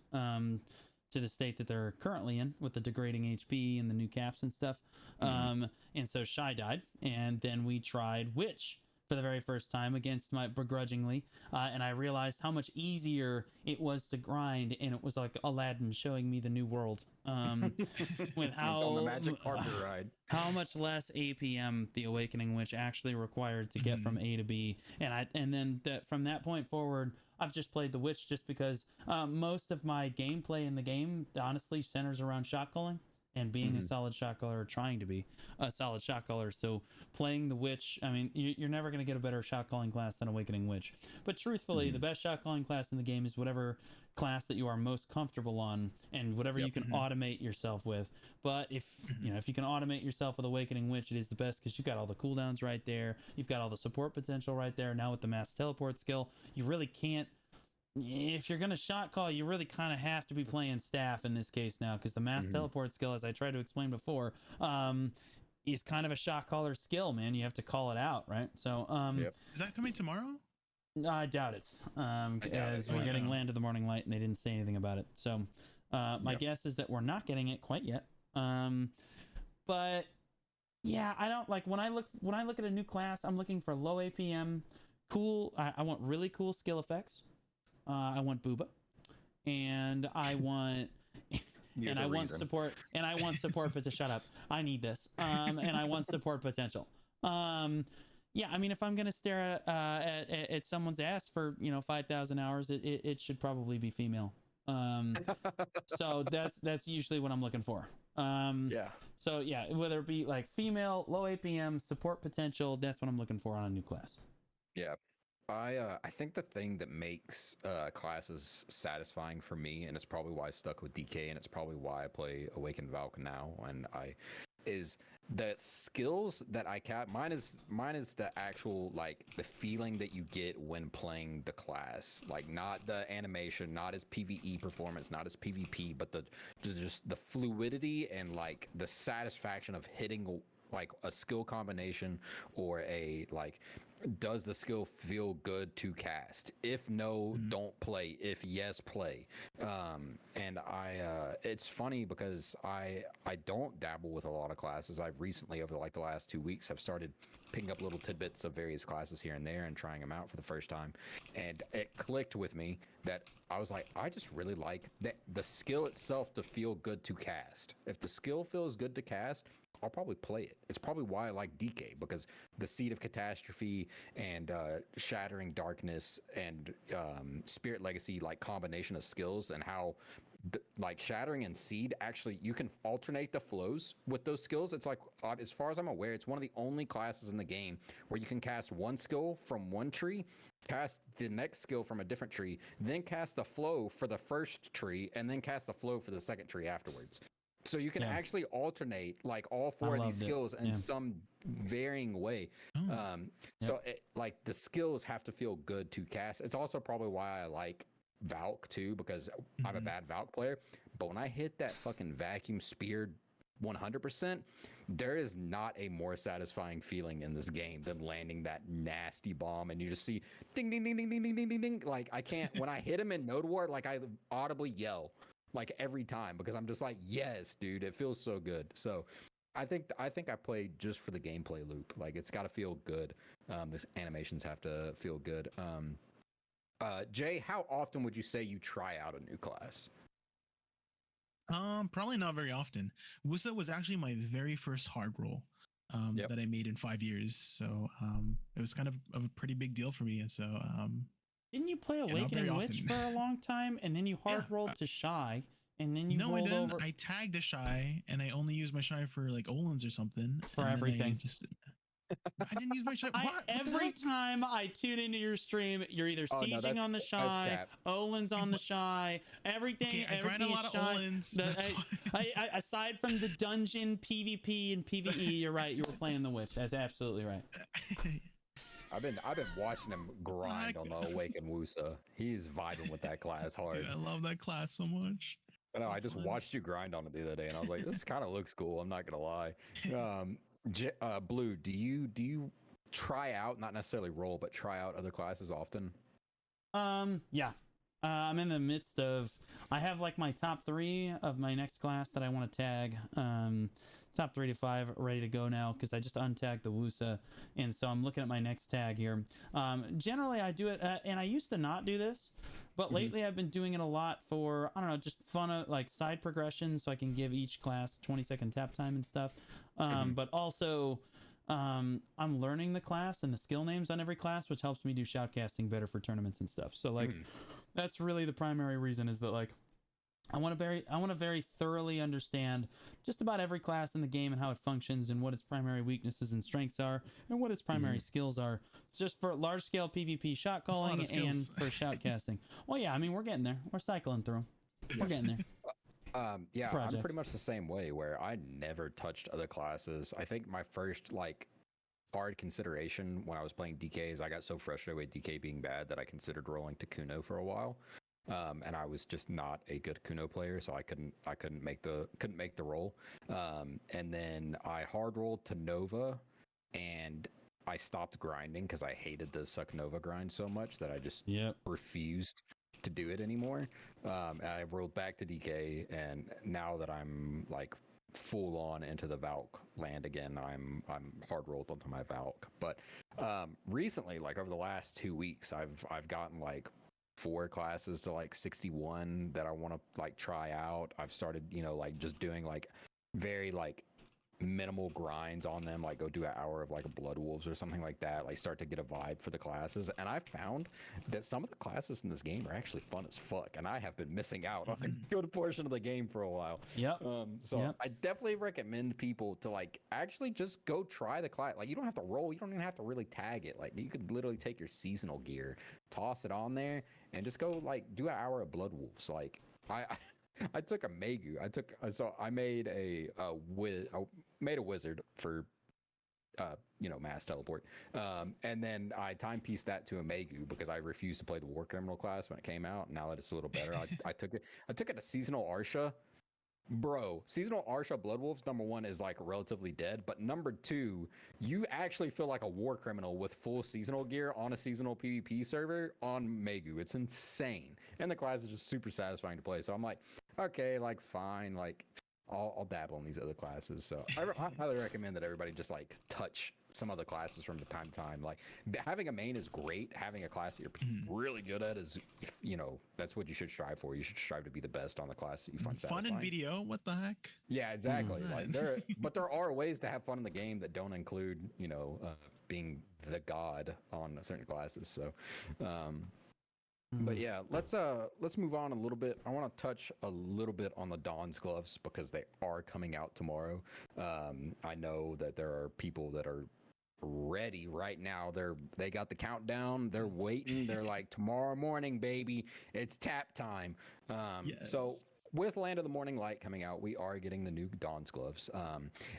to the state that they're currently in with the degrading HP and the new caps and stuff. And so Shy died, and then we tried Witch for the very first time against my begrudgingly, and I realized how much easier it was to grind, and it was like Aladdin showing me the new world. With how It's on the magic carpet ride. how much less APM the Awakening Witch actually required to get from A to B, and then from that point forward, I've just played the Witch just because most of my gameplay in the game honestly centers around shot calling and being a solid shot caller, or trying to be a solid shot caller. So playing the Witch, I mean, you're never going to get a better shot calling class than Awakening Witch. But truthfully, the best shot calling class in the game is whatever class that you are most comfortable on, and whatever you can automate yourself with. But if if you can automate yourself with Awakening Witch, it is the best, because you've got all the cooldowns right there, you've got all the support potential right there. Now with the mass teleport skill, you really can't, if you're gonna shot call, you really kind of have to be playing staff in this case now, because the mass teleport skill, as I tried to explain before, is kind of a shot caller skill, man. You have to call it out, right? So Is that coming tomorrow? I doubt it, as we're getting Land of the Morning Light, and they didn't say anything about it. So my guess is that we're not getting it quite yet. But yeah, I don't like, when I look at a new class, I'm looking for low APM, cool. I want really cool skill effects. I want Booba, and I want and I want support, and I want support. But to shut up, I need this. And I want support potential. Yeah, I mean, if I'm gonna stare at someone's ass for 5,000 hours, it should probably be female. So that's usually what I'm looking for. Yeah. So yeah, whether it be like female, low APM, support potential, that's what I'm looking for on a new class. Yeah. I think the thing that makes classes satisfying for me, and it's probably why I stuck with DK, and it's probably why I play Awakened Valk now, is the skills that I cap. Mine is the actual, like, the feeling that you get when playing the class, like not the animation, not as PvE performance, not as PvP, but just the fluidity and like the satisfaction of hitting like a skill combination, or a like, does the skill feel good to cast? If no, don't play. If yes, play. And it's funny because I don't dabble with a lot of classes. I've recently, over like the last 2 weeks, have started picking up little tidbits of various classes here and there and trying them out for the first time. And it clicked with me that I was like, I just really like the skill itself to feel good to cast. If the skill feels good to cast, I'll probably play it. It's probably why I like DK, because the Seed of Catastrophe and Shattering Darkness and Spirit Legacy, like combination of skills, and how like Shattering and Seed, actually you can alternate the flows with those skills. It's like, as far as I'm aware, it's one of the only classes in the game where you can cast one skill from one tree, cast the next skill from a different tree, then cast the flow for the first tree, and then cast the flow for the second tree afterwards. So you can actually alternate like all four of these skills in some varying way. So like the skills have to feel good to cast. It's also probably why I like Valk too, because I'm a bad Valk player. But when I hit that fucking vacuum spear 100%, there is not a more satisfying feeling in this game than landing that nasty bomb, and you just see ding ding ding ding ding ding ding ding ding. Like I can't, when I hit him in Node War, like I audibly yell. Like every time, because I'm just like, yes, dude, it feels so good. So I think I play just for the gameplay loop. Like, it's got to feel good. The animations have to feel good. Jay, how often would you say you try out a new class? Probably not very often. Wusa was actually my very first hard roll that I made in 5 years. So it was kind of a pretty big deal for me. And so didn't you play Awakening Witch for a long time, and then you hard rolled to Shy, and then you rolled I didn't. over? I tagged a Shy, and I only used my Shy for like Olins or something. For everything. I didn't use my Shy. Every time I tune into your stream, you're either sieging on the Shy, Olin's on the Shy, everything. Okay, I grind a lot of Olins. Aside from the dungeon PvP and PvE, you're right. You were playing the Witch. That's absolutely right. I've been watching him grind on the Awakened Wusa. He's vibing with that class hard. Dude, I love that class so much. I just watched you grind on it the other day, and I was like, this kind of looks cool. I'm not gonna lie. Blue, do you try out, not necessarily roll, but try out other classes often? Yeah. I'm in the midst of. I have like my top 3 of my next class that I want to tag. Top 3 to 5 ready to go now because I just untagged the Wusa, and so I'm looking at my next tag here. Generally, I do it, and I used to not do this, but lately I've been doing it a lot for, I don't know, just fun, like side progression, so I can give each class 20-second tap time and stuff. But also, I'm learning the class and the skill names on every class, which helps me do shoutcasting better for tournaments and stuff. So like, that's really the primary reason, is that like, I want to very thoroughly understand just about every class in the game and how it functions and what its primary weaknesses and strengths are and what its primary skills are. It's just for large scale PvP shot calling and for shoutcasting. Well, yeah, I mean, we're getting there. We're cycling through. We're getting there. Yeah, Project. I'm pretty much the same way, where I never touched other classes. I think my first like hard consideration when I was playing DK is I got so frustrated with DK being bad that I considered rolling to Kuno for a while. And I was just not a good Kuno player, so I couldn't make the roll. And then I hard rolled to Nova, and I stopped grinding because I hated the Suck Nova grind so much that I just refused to do it anymore. I rolled back to DK, and now that I'm like full on into the Valk land again, I'm hard rolled onto my Valk. But recently, like over the last 2 weeks, I've gotten like 4 classes to like 61 that I want to like try out. I've started, like just doing like very like minimal grinds on them, like go do an hour of like a Blood Wolves or something like that, like start to get a vibe for the classes. And I found that some of the classes in this game are actually fun as fuck, and I have been missing out on a good portion of the game for a while. I definitely recommend people to like actually just go try the class. Like, you don't have to roll, you don't even have to really tag it. Like, you could literally take your seasonal gear, toss it on there, and just go like do an hour of Blood Wolves. Like, I took a Megu. I made a wizard for mass teleport. And then I timepieced that to a Megu because I refused to play the War Criminal class when it came out. Now that it's a little better, I took it to seasonal Arsha. Bro, seasonal Arsha Blood Wolves, number 1, is like relatively dead, but number 2, you actually feel like a war criminal with full seasonal gear on a seasonal PvP server on Megu. It's insane, and the class is just super satisfying to play. So I'm like, okay, like fine, like I'll dabble in these other classes. So I highly recommend that everybody just like touch some other classes from time to time. Like, having a main is great. Having a class that you're really good at is, that's what you should strive for. You should strive to be the best on the class that you find satisfying. Fun in BDO? What the heck? Yeah, exactly. Like but there are ways to have fun in the game that don't include, being the god on certain classes. So, but yeah, let's move on a little bit. I want to touch a little bit on the Dawn's gloves because they are coming out tomorrow. I know that there are people that are ready right now. They got the countdown. They're waiting. They're like, tomorrow morning, baby, it's tap time. So with Land of the Morning Light coming out, we are getting the new Dawn's gloves.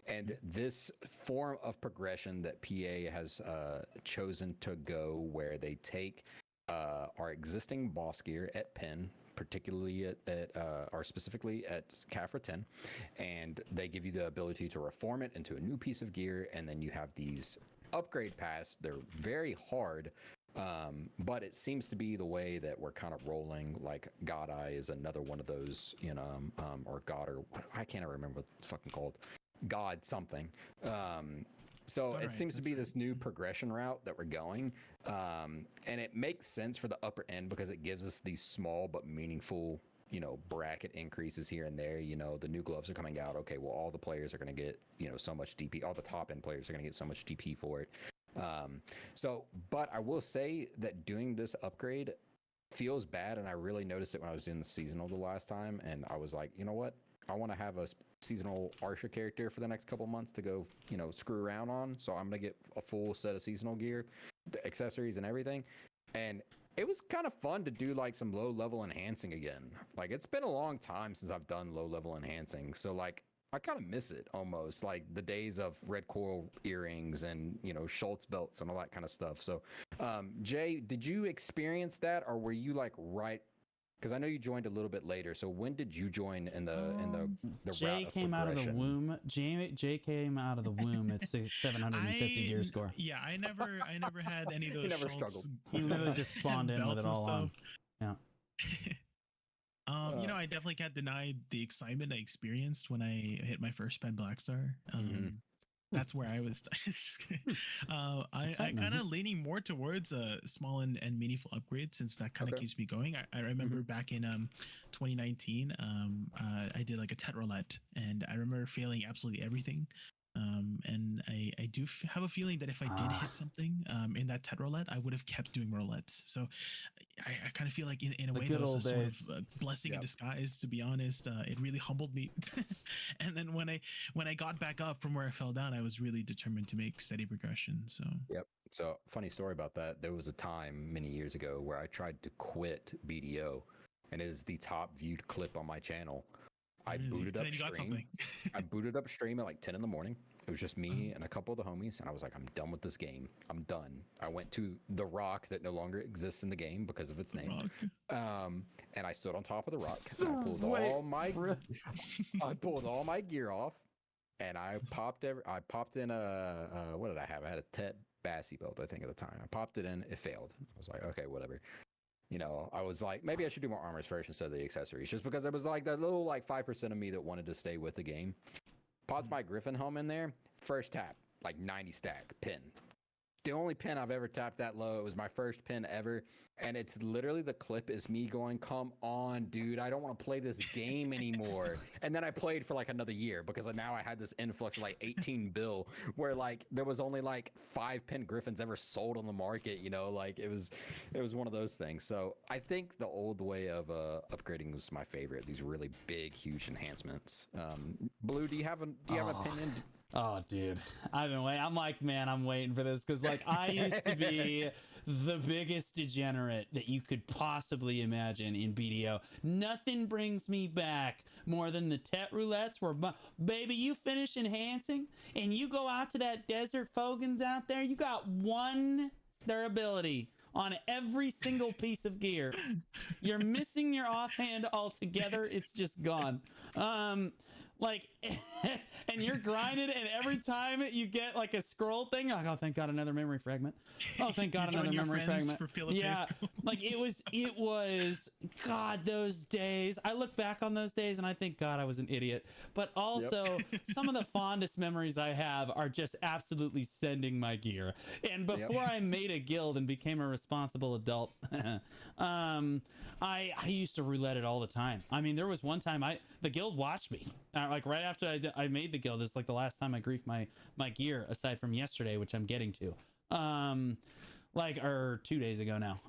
And this form of progression that PA has chosen to go, where they take our existing boss gear at Penn, particularly or specifically at Kafra 10, and they give you the ability to reform it into a new piece of gear, and then you have these upgrade paths. They're very hard, but it seems to be the way that we're kind of rolling. Like, God Eye is another one of those, or God, or what, I can't remember what it's fucking called. God something. So it seems to be this new progression route that we're going. And it makes sense for the upper end because it gives us these small but meaningful, bracket increases here and there. The new gloves are coming out. Okay, well, all the players are going to get, so much DP. All the top end players are going to get so much DP for it. But I will say that doing this upgrade feels bad. And I really noticed it when I was doing the seasonal the last time. And I was like, you know what? I want to have a seasonal Arsha character for the next couple months to go, screw around on. So I'm going to get a full set of seasonal gear, the accessories and everything. And it was kind of fun to do like some low level enhancing again. Like, it's been a long time since I've done low level enhancing. So like, I kind of miss it almost, like the days of red coral earrings and, Schultz belts and all that kind of stuff. So, Jay, did you experience that, or were you like right? Because I know you joined a little bit later. So when did you join in the Jay route of came out of the progression? womb. Jay came out of the womb at 750 gear score. Yeah, I never had any of those. He never Schultz struggled. He literally just spawned in with it all on. Yeah. I definitely can't deny the excitement I experienced when I hit my first pen Black Star. That's where I was. Just kidding. I kind of leaning more towards small and meaningful upgrades, since that kind of keeps me going. I remember back in 2019, I did like a Tet roulette, and I remember failing absolutely everything. And I do have a feeling that if I did hit something in that Tet roulette, I would have kept doing roulettes. So I kind of feel like in a way that was a sort of blessing in disguise, to be honest. It really humbled me. And then when I got back up from where I fell down, I was really determined to make steady progression. So So funny story about that. There was a time many years ago where I tried to quit BDO, and it is the top viewed clip on my channel. I booted up stream. I booted up stream at like 10 in the morning. It was just me and a couple of the homies, and I was like, I'm done with this game. I'm done. I went to the rock that no longer exists in the game because of its name. And I stood on top of the rock, and I pulled I pulled all my gear off, and I popped in a what did I have? I had a Tet Bassy belt, I think, at the time. I popped it in, it failed. I was like, okay, whatever. I was like, maybe I should do more armors first instead of the accessories, just because it was like that little 5% of me that wanted to stay with the game. Popped my Griffin helm in there, first tap, 90 stack pin. The only pin I've ever tapped that low. It was my first pin ever, and it's literally the clip is me going, "Come on, dude, I don't want to play this game anymore." And then I played for another year because now I had this influx of 18 bill, where there was only 5 pin Griffins ever sold on the market. It was one of those things. So I think the old way of upgrading was my favorite. These really big, huge enhancements. Blue, do you have an opinion? Oh, dude, I've been waiting. I'm waiting for this because I used to be the biggest degenerate that you could possibly imagine in BDO. Nothing brings me back more than the Tet roulettes where, baby, you finish enhancing and you go out to that desert Fogans out there. You got one durability on every single piece of gear. You're missing your offhand altogether. It's just gone. And you're grinding, and every time you get a scroll thing, you're like, oh, thank God, another memory fragment. Oh, thank God, another memory fragment. Yeah, it was God, those days. I look back on those days and I think, God, I was an idiot. But also, some of the fondest memories I have are just absolutely sending my gear. And before I made a guild and became a responsible adult, I used to roulette it all the time. I mean, there was one time the guild watched me. Right after I made the guild, it's the last time I griefed my gear, aside from yesterday, which I'm getting to, or 2 days ago now.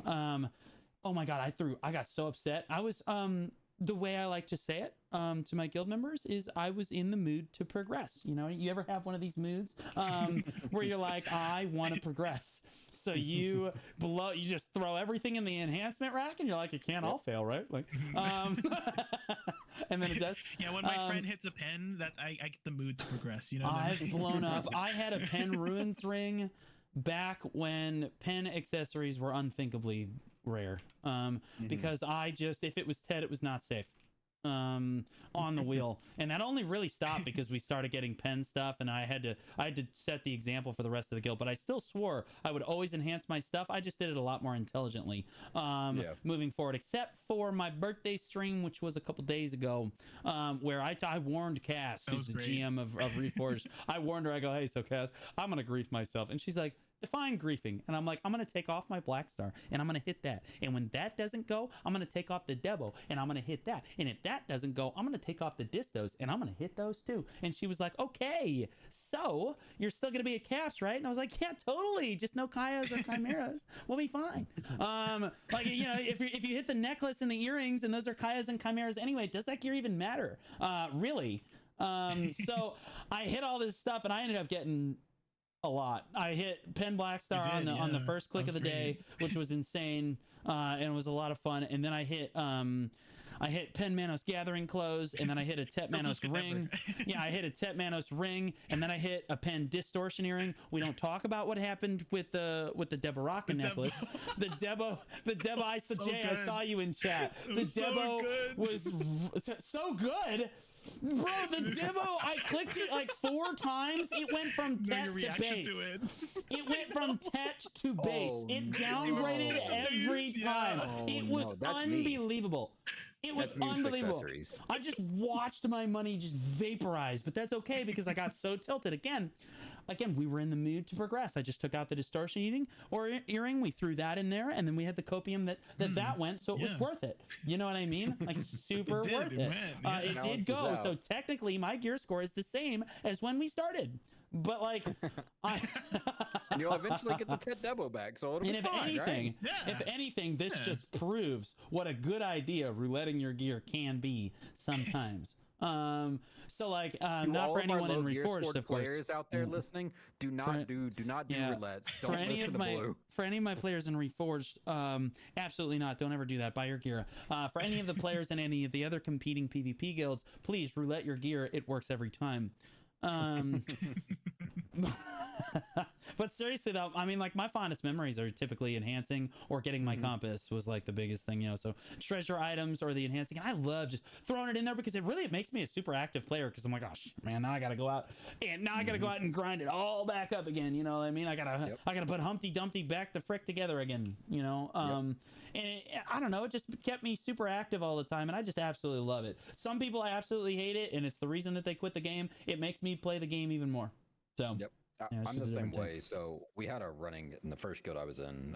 Oh my God, I got so upset. I was the way I like to say it to my guild members is I was in the mood to progress. You ever have one of these moods where you're like, I want to progress. So you just throw everything in the enhancement rack and you're like, it can't all fail, right? And then it does. Yeah, when my friend hits a pen, that I get the mood to progress. I've blown up. I had a pen ruins ring back when pen accessories were unthinkably rare. Because if it was Tet, it was not safe. On the wheel, and that only really stopped because we started getting pen stuff, and I had to set the example for the rest of the guild. But I still swore I would always enhance my stuff. I just did it a lot more intelligently moving forward, except for my birthday stream, which was a couple days ago, where I warned Cass, who's the GM of Reforged. I warned her. I go, hey, so Cass, I'm gonna grief myself, and she's like, define griefing. And I'm like, I'm gonna take off my Black Star and I'm gonna hit that, and when that doesn't go, I'm gonna take off the Debo and I'm gonna hit that, and if that doesn't go, I'm gonna take off the Distos and I'm gonna hit those too. And she was like, okay, so you're still gonna be at Caps, right? And I was like, yeah, totally, just no Kayas or Chimeras. We'll be fine. If you hit the necklace and the earrings and those are Kayas and Chimeras anyway, does that gear even matter? Really? So I hit all this stuff and I ended up getting a lot. I hit Pen Black Star on the first click of the day, which was insane, and it was a lot of fun. And then I hit Pen Manos Gathering Close, and then I hit a Tet Manos Ring. I hit a Tet Manos Ring, and then I hit a Pen Distortion Earring. We don't talk about what happened with the Deboraka necklace. The Debo I saw you in chat. The Debo was so good. Bro, the Debo, I clicked it 4 times. It went from Tet to base. It went from Tet to base. It downgraded every time. It was unbelievable. It was That's me with unbelievable. accessories. I just watched my money just vaporize, but that's okay because I got so tilted. Again, we were in the mood to progress. I just took out the distortion earring. We threw that in there, and then we had the copium that went, so it was worth it. You know what I mean? Like super worth it. It did go. So technically, my gear score is the same as when we started. But like, and you'll eventually get the Ted Debo back, so it'll be fine, right? If anything, this just proves what a good idea rouletting your gear can be sometimes. So like, not for anyone in Reforged, of course. Players out there listening, do not do roulettes. Don't listen to Blue. For any of my players in Reforged, absolutely not. Don't ever do that. Buy your gear. For any of the players in any of the other competing PvP guilds, please roulette your gear. It works every time. But seriously though, I mean, like my fondest memories are typically enhancing or getting my compass was like the biggest thing, you know. So treasure items or the enhancing, and I love just throwing it in there because it makes me a super active player. Because I'm like, gosh, man, now I gotta go out and grind it all back up again. You know what I mean? I gotta put Humpty Dumpty back the frick together again. You know, and I don't know, it just kept me super active all the time, and I just absolutely love it. Some people absolutely hate it, and it's the reason that they quit the game. It makes me play the game even more. So yep. I'm the same way. So we had a running in the first guild I was in,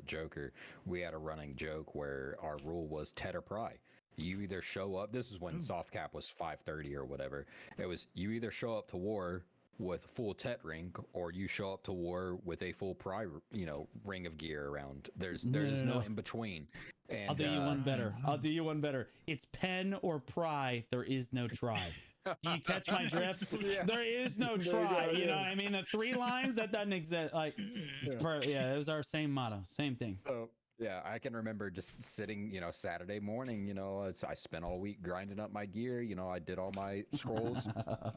Joker. We had a running joke where our rule was Tet or Pry. You either show up. This is when soft cap was 530 or whatever. It was you either show up to war with full Tet ring, or you show up to war with a full Pry, ring of gear around. There's no in between. And, I'll do you one better. It's pen or Pry. There is no try. Do you catch my drift? There is no try. You know what I mean? The 3 lines that doesn't exist. Like, it was our same motto, same thing. So yeah, I can remember just sitting, Saturday morning. I spent all week grinding up my gear. I did all my scrolls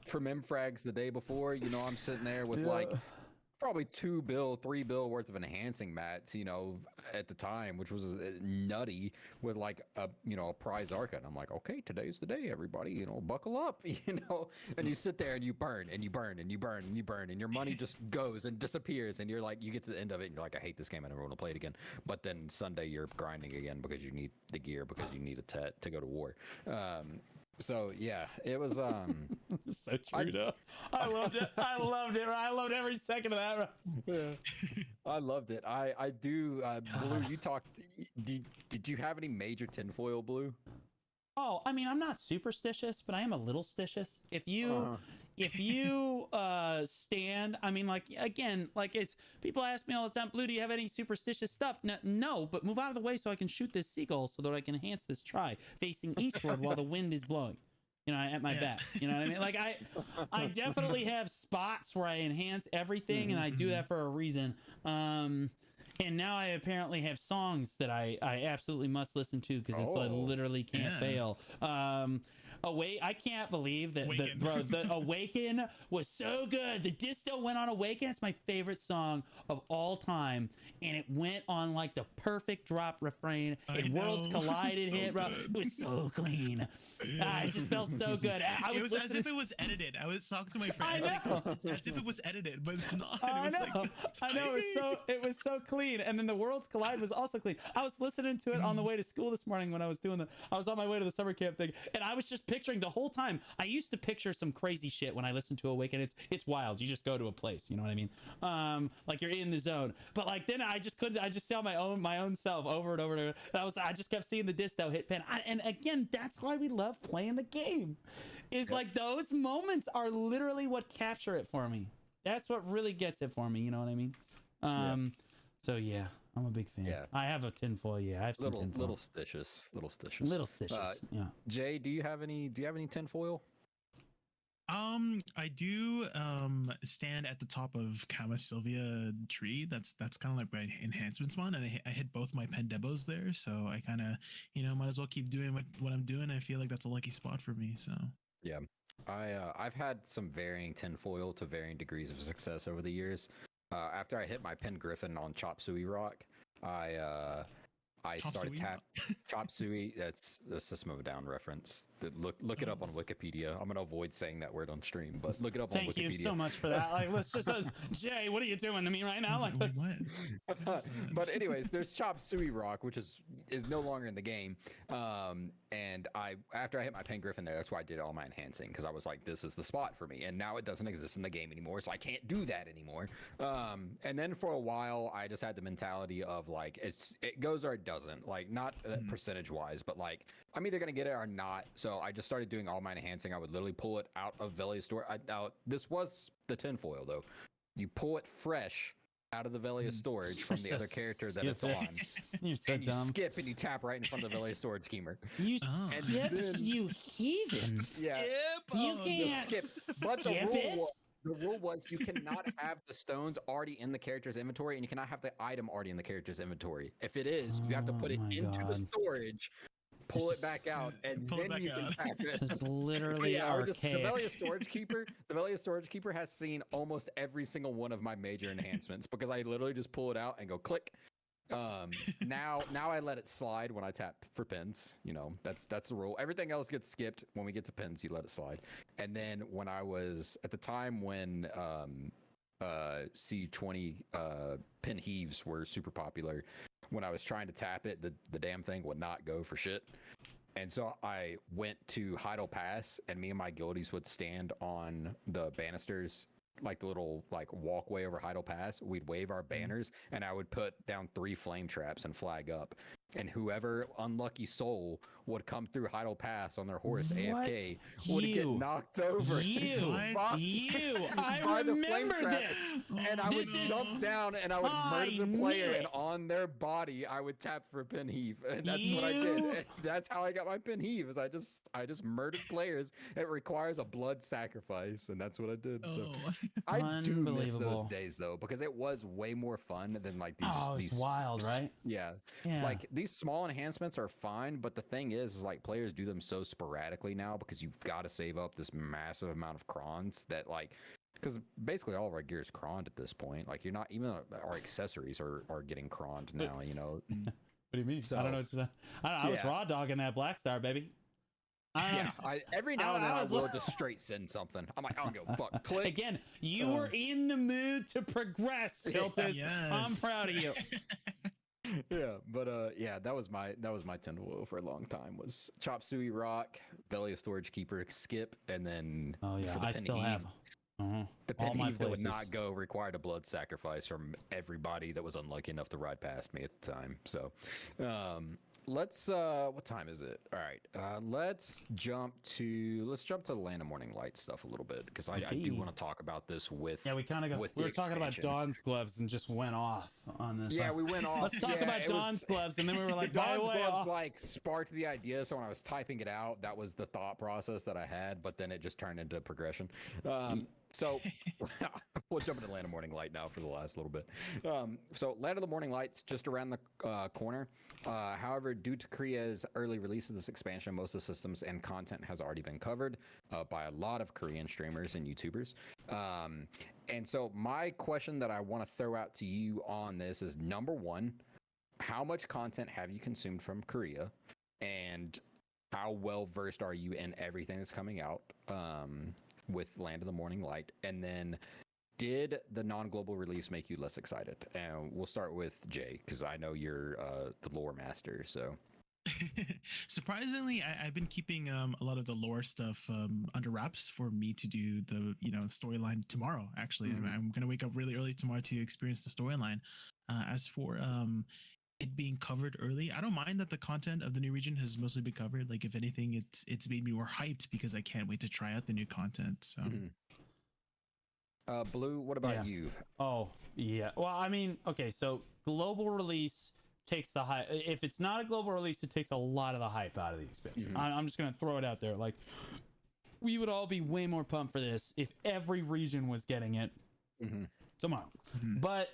from M-Frags the day before. I'm sitting there with like probably 2 bill, 3 bill worth of enhancing mats, at the time, which was nutty, with like a prize arca. And I'm like, okay, today's the day, everybody, buckle up, and you sit there and you burn and you burn and you burn and you burn, and your money just goes and disappears. And you're like, you get to the end of it and you're like, I hate this game. I never want to play it again. But then Sunday you're grinding again because you need the gear, because you need a Tet to go to war. So yeah, it was so true though. I loved it. I loved every second of that. Yeah. I loved it. I do. Blue, you talked. Did you have any major tinfoil, Blue? Oh, I mean, I'm not superstitious, but I am a little stitious. If you stand, I mean, like, again, like, it's people ask me all the time, Blue, do you have any superstitious stuff? No, but move out of the way so I can shoot this seagull so that I can enhance this try facing eastward while the wind is blowing, at my back. You know what I mean? Like, I definitely have spots where I enhance everything, and I do that for a reason. And now I apparently have songs that I absolutely must listen to because it's like literally can't fail. I can't believe that, the Awaken was so good. The disto went on Awaken. It's my favorite song of all time. And it went on like the perfect drop refrain. Worlds Collided so hit, bro. It was so clean. It just felt so good. It was as if it was edited. I was talking to my friend. It's as if it was edited, but it's not. I know. It was so clean. And then the Worlds Collide was also clean. I was listening to it on the way to school this morning when I was on my way to the summer camp thing, and I was just picturing the whole time. I used to picture some crazy shit when I listened to Awaken. It's wild. You just go to a place, you know what I mean? Like you're in the zone. But like then I just saw my own self over and over. And I just kept seeing the disto hit pen. And again, that's why we love playing the game. Like those moments are literally what capture it for me. That's what really gets it for me. You know what I mean? So yeah, I'm a big fan. Yeah. I have a tinfoil. Yeah, I have some tinfoil. Little stitious. Yeah. Jay, do you have any tinfoil? I do stand at the top of Kama Sylvia tree. That's kind of like my enhancement spawn, and I hit both my Pendebos there, so I kind of might as well keep doing what I'm doing. I feel like that's a lucky spot for me. So yeah, I've had some varying tinfoil to varying degrees of success over the years. After I hit my Pen Griffin on Chop Suey Rock, I started Chop Suey. That's a System of a Down reference. Look it up on Wikipedia. I'm gonna avoid saying that word on stream, but look it up on Thank Wikipedia. you so much for that. Like, let's just Jay, what are you doing to me right now? Like, What? But anyways, there's Chop Suey Rock, which is no longer in the game. And after I hit my Pen Griffin there, that's why I did all my enhancing, because I was like, this is the spot for me. And now it doesn't exist in the game anymore, so I can't do that anymore. And then for a while, I just had the mentality of like, it goes or it doesn't. Like, not percentage wise, but like, I'm either gonna get it or not. So I just started doing all my enhancing. I would literally pull it out of Velia store. Now this was the tinfoil though. You pull it fresh out of the Velia storage from the other character that it's on. You're so and you dumb. skip and you tap right in front of the Velia storage schemer. You And skip, then- you heathens. Yeah. You You can't skip. But the skip it? rule was you cannot have the stones already in the character's inventory, and you cannot have the item already in the character's inventory. If it is, you have to put it Oh my into the God. storage, pull This it back out, and pull it then back you can out. tap it. This is literally Yeah, I would just, the archaic. Velia storage keeper has seen almost every single one of my major enhancements because I literally just pull it out and go click. Now I let it slide when I tap for pins. You know, that's the rule. Everything else gets skipped. When we get to pins, you let it slide. And then when I was at the time when C20 pin heaves were super popular, when I was trying to tap it, the damn thing would not go for shit. And so I went to Heidel Pass, and me and my guildies would stand on the banisters, like the little like walkway over Heidel Pass. We'd wave our banners, and I would put down 3 flame traps and flag up. And whoever unlucky soul would come through Heidel Pass on their horse AFK would get You. knocked over. You, by- I by the flame remember trap. this. And I would This is- jump down and I would I murder the knew player, it. and on their body I would tap for a pin heave, and that's what I did. You- And that's how I got my pin heave. Is I just murdered players. It requires a blood sacrifice, and that's what I did. So Oh. I do miss those Unbelievable. days though, because it was way more fun than like these. Oh, it's these wild, right? Yeah. Yeah. Like these small enhancements are fine, but the thing is like players do them so sporadically now because you've got to save up this massive amount of crons that like, because basically all of our gear is croned at this point. Like you're not even our accessories are getting croned now. You know. What do you mean? So- I don't know what you're I was Yeah. raw dogging that Black Star, baby. I don't know. Every now and then I I was will like- just straight send something. I'm like, I don't give a fuck. Click. Again, you were in the mood to progress, Tiltus. I'm Yes. proud of you. Yeah, but yeah, that was my Tinderwell for a long time. Was Chop Suey Rock, Belly of Storage Keeper, Skip, and then Oh yeah, for the I pin still heave, have. the all pin my heave that would places. not go required a blood sacrifice from everybody that was unlucky enough to ride past me at the time. So, let's what time is it? All right, let's jump to the Land of Morning Light stuff a little bit because I do Okay. want to talk about this with Yeah, we kind of got. with We the were talking about expansion. Dawn's gloves and just went off on this. Yeah, we went off. Let's talk Yeah, about it was- Dawn's gloves, and then we were like, the by the Dawn's way, gloves like sparked the idea. So when I was typing it out, that was the thought process that I had, but then it just turned into progression. So we'll jump into Land of Morning Light now for the last little bit. So Land of the Morning Light's just around the corner. However, due to Korea's early release of this expansion, most of the systems and content has already been covered by a lot of Korean streamers and YouTubers. And so my question that I want to throw out to you on this is, number one, how much content have you consumed from Korea, and how well versed are you in everything that's coming out with Land of the Morning Light? And then did the non-global release make you less excited? And we'll start with Jay, because I know you're the lore master. So Surprisingly, I've been keeping a lot of the lore stuff under wraps for me to do the storyline tomorrow. Actually, Mhm. I'm gonna wake up really early tomorrow to experience the storyline. As for it being covered early, I don't mind that the content of the new region has mostly been covered. Like, if anything, it's made me more hyped because I can't wait to try out the new content. So Blue, what about Yeah. you? Oh, yeah. Well, I mean, okay, so global release takes the hype. If it's not a global release, it takes a lot of the hype out of the expansion. Mhm. I'm just going to throw it out there. Like, we would all be way more pumped for this if every region was getting it tomorrow. Mhm. But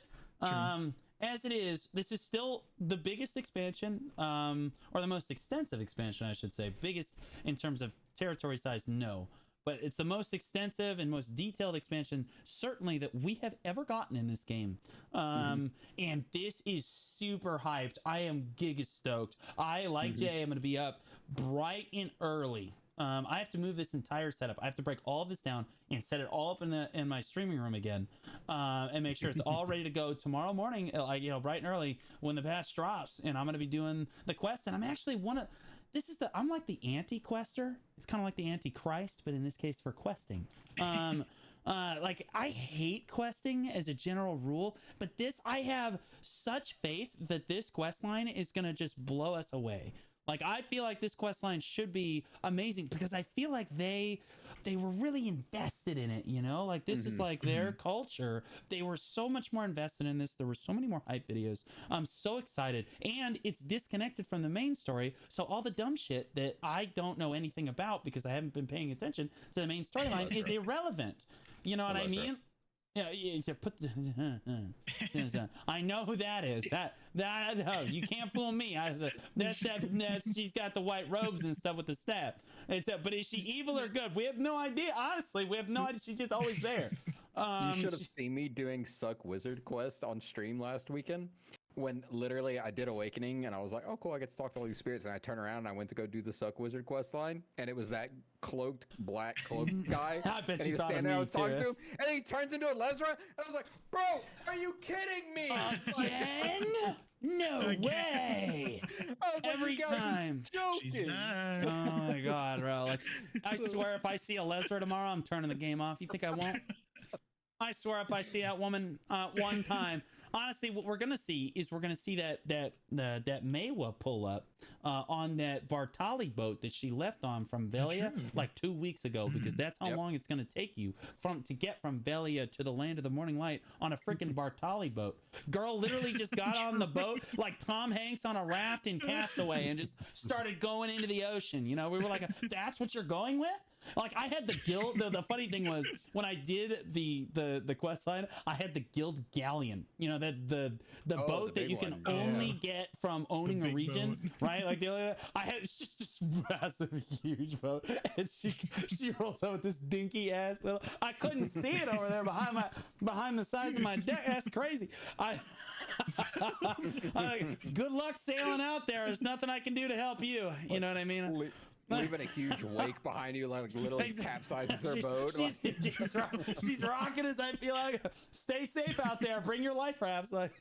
True. as it is, this is still the biggest expansion, or the most extensive expansion, I should say. Biggest in terms of territory size, no. But it's the most extensive and most detailed expansion, certainly, that we have ever gotten in this game. And this is super hyped. I am giga stoked. I, like Jay, I'm going to be up bright and early I have to move this entire setup. I have to break all of this down and set it all up in my streaming room again, and make sure it's all ready to go tomorrow morning, like bright and early when the patch drops. And I'm gonna be doing the quest, and I'm actually I'm like the anti-quester. It's kind of like the anti-Christ, but in this case for questing. Like I hate questing as a general rule, but I have such faith that this quest line is gonna just blow us away. Like I feel like this quest line should be amazing because I feel like they were really invested in it, like this is like their culture. They were so much more invested in this. There were so many more hype videos. I'm so excited, and it's disconnected from the main story, so all the dumb shit that I don't know anything about because I haven't been paying attention to the main storyline is irrelevant. You know what I mean? Yeah, you put I know who that is. That no, you can't fool me. That's she's got the white robes and stuff with the staff. But is she evil or good? We have no idea. Honestly, we have no idea. She's just always there. You should have seen me doing Suck Wizard Quest on stream last weekend. When literally I did Awakening and I was like, oh cool, I get to talk to all these spirits, and I turn around and I went to go do the Suck Wizard quest line, and it was that black cloaked guy. I bet and he was standing there, I was talking to him, and then he turns into a Lesra, and I was like, bro, are you kidding me? Again? No way! Every time. She's mad. Oh my god, bro. Like, I swear if I see a Lesra tomorrow, I'm turning the game off. You think I won't? I swear if I see that woman one time. Honestly, what we're gonna see is that Maewa pull up on that Bartali boat that she left on from Velia like 2 weeks ago, because that's how long it's gonna take you to get from Velia to the land of the morning light on a freaking Bartali boat. Girl literally just got on the boat like Tom Hanks on a raft in Castaway and just started going into the ocean. We were like, that's what you're going with? Like I had the guild. The funny thing was when I did the quest line, I had the guild galleon. The boat that you can only get from owning a region, right? Like I had it's just this massive, huge boat, and she rolls out with this dinky ass little. I couldn't see it over there behind the sides of my deck. That's crazy. Good luck sailing out there. There's nothing I can do to help you. You know what I mean? Leaving a huge wake behind you, like literally capsizes her boat. She's rocking us. I feel like, stay safe out there. Bring your life rafts. Like,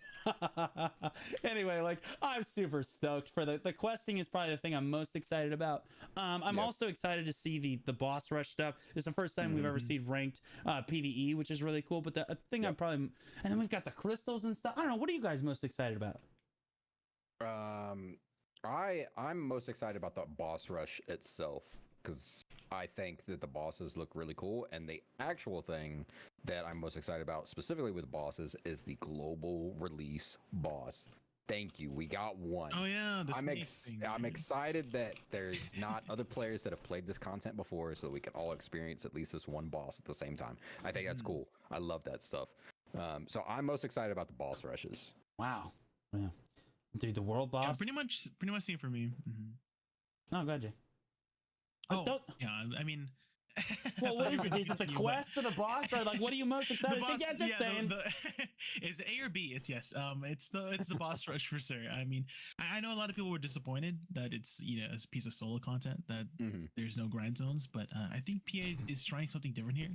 anyway, like I'm super stoked for the questing is probably the thing I'm most excited about. I'm also excited to see the boss rush stuff. It's the first time we've ever seen ranked PVE, which is really cool. But the thing I'm probably, and then we've got the crystals and stuff. I don't know. What are you guys most excited about? I'm most excited about the boss rush itself, because I think that the bosses look really cool, and the actual thing that I'm most excited about specifically with bosses is the global release boss. Thank you, we got one. Oh yeah, I'm excited that there's not other players that have played this content before, so we can all experience at least this one boss at the same time. I think that's cool. I love that stuff. So I'm most excited about the boss rushes. Wow. Yeah. Dude, the world boss. Yeah, pretty much same for me. Oh, go ahead, Jay. Yeah. I mean, well, what is it? Is it the quest or the boss, or like what are you most excited? Saying. Is it A or B? It's yes. It's the boss rush for sure. I mean, I know a lot of people were disappointed that it's a piece of solo content that there's no grind zones, but I think PA is trying something different here,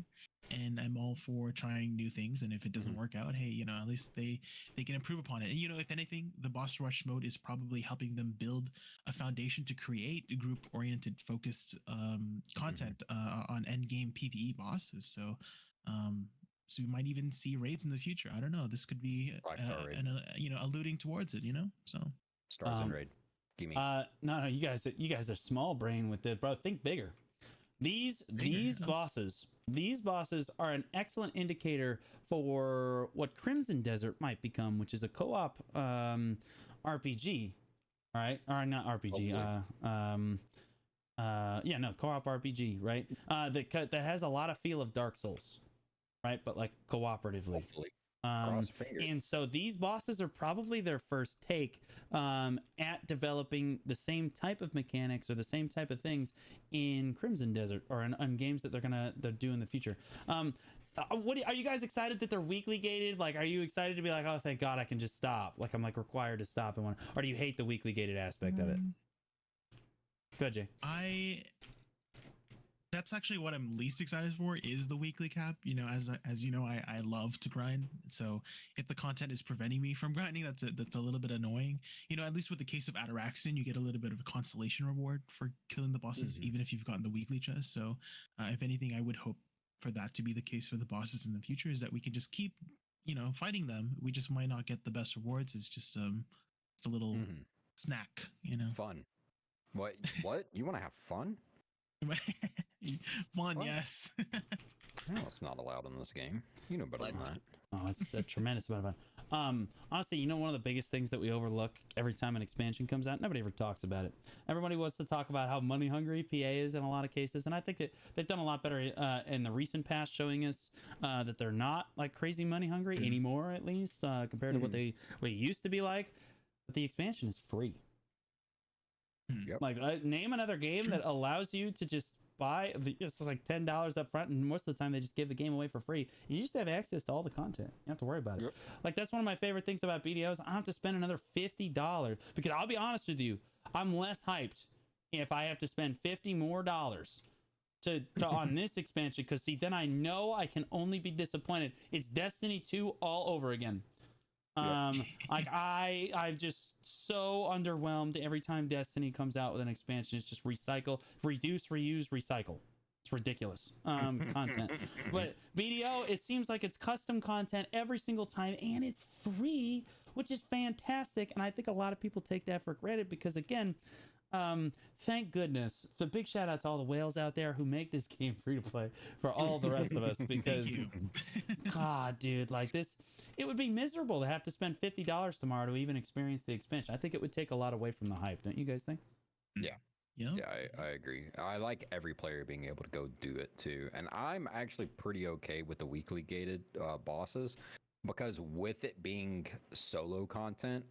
and I'm all for trying new things. And if it doesn't work out, hey, at least they can improve upon it. And if anything, the boss rush mode is probably helping them build a foundation to create group oriented, focused content on end game PvE bosses. So we might even see raids in the future. I don't know. This could be alluding towards it. So Stars and raid. Give me. No, you guys are small brain with it, bro. Think bigger. These bosses are an excellent indicator for what Crimson Desert might become, which is a co-op RPG, right? Or not RPG. Co-op RPG, right? That has a lot of feel of Dark Souls, right? But like cooperatively. Hopefully. Cross your fingers. And so these bosses are probably their first take at developing the same type of mechanics or the same type of things in Crimson Desert or in games that they're do in the future. What are you guys excited that they're weekly gated? Like, are you excited to be like, oh, thank God I can just stop? Like, I'm like required to stop and or do you hate the weekly gated aspect of it? Go, Jay. that's actually what I'm least excited for is the weekly cap. You know, as you know, I love to grind. So if the content is preventing me from grinding, that's a little bit annoying. You know, at least with the case of Ataraxin, you get a little bit of a consolation reward for killing the bosses, even if you've gotten the weekly chest. So if anything, I would hope for that to be the case for the bosses in the future, is that we can just keep, you know, fighting them. We just might not get the best rewards. It's just a little snack, you know. Fun. What you want to have fun? Fun, What? yes. No, it's not allowed in this game. You know better than that. Oh, it's a tremendous amount of fun. Honestly, you know, one of the biggest things that we overlook every time an expansion comes out, nobody ever talks about it. Everybody wants to talk about how money hungry PA is in a lot of cases, and I think that they've done a lot better in the recent past, showing us that they're not like crazy money hungry anymore, at least compared to what it used to be like. But the expansion is free. Yep. Like, name another game that allows you to just buy. It's like $10 up front, and most of the time they just give the game away for free. And you just have access to all the content. You don't have to worry about it. Like, that's one of my favorite things about BDOs. I don't have to spend another $50 because I'll be honest with you, I'm less hyped if I have to spend $50 more to on this expansion, because see, then I know I can only be disappointed. It's Destiny 2 all over again. Like I'm just so underwhelmed every time Destiny comes out with an expansion. It's just recycle, reduce, reuse, recycle. It's ridiculous content. But BDO, it seems like it's custom content every single time, and it's free, which is fantastic. And I think a lot of people take that for granted because, again, thank goodness. So big shout out to all the whales out there who make this game free to play for all the rest of us, because God, dude, like this, it would be miserable to have to spend $50 tomorrow to even experience the expansion. I think it would take a lot away from the hype. Don't you guys think? Yeah. Yeah, I agree. I like every player being able to go do it too. And I'm actually pretty okay with the weekly gated bosses, because with it being solo content,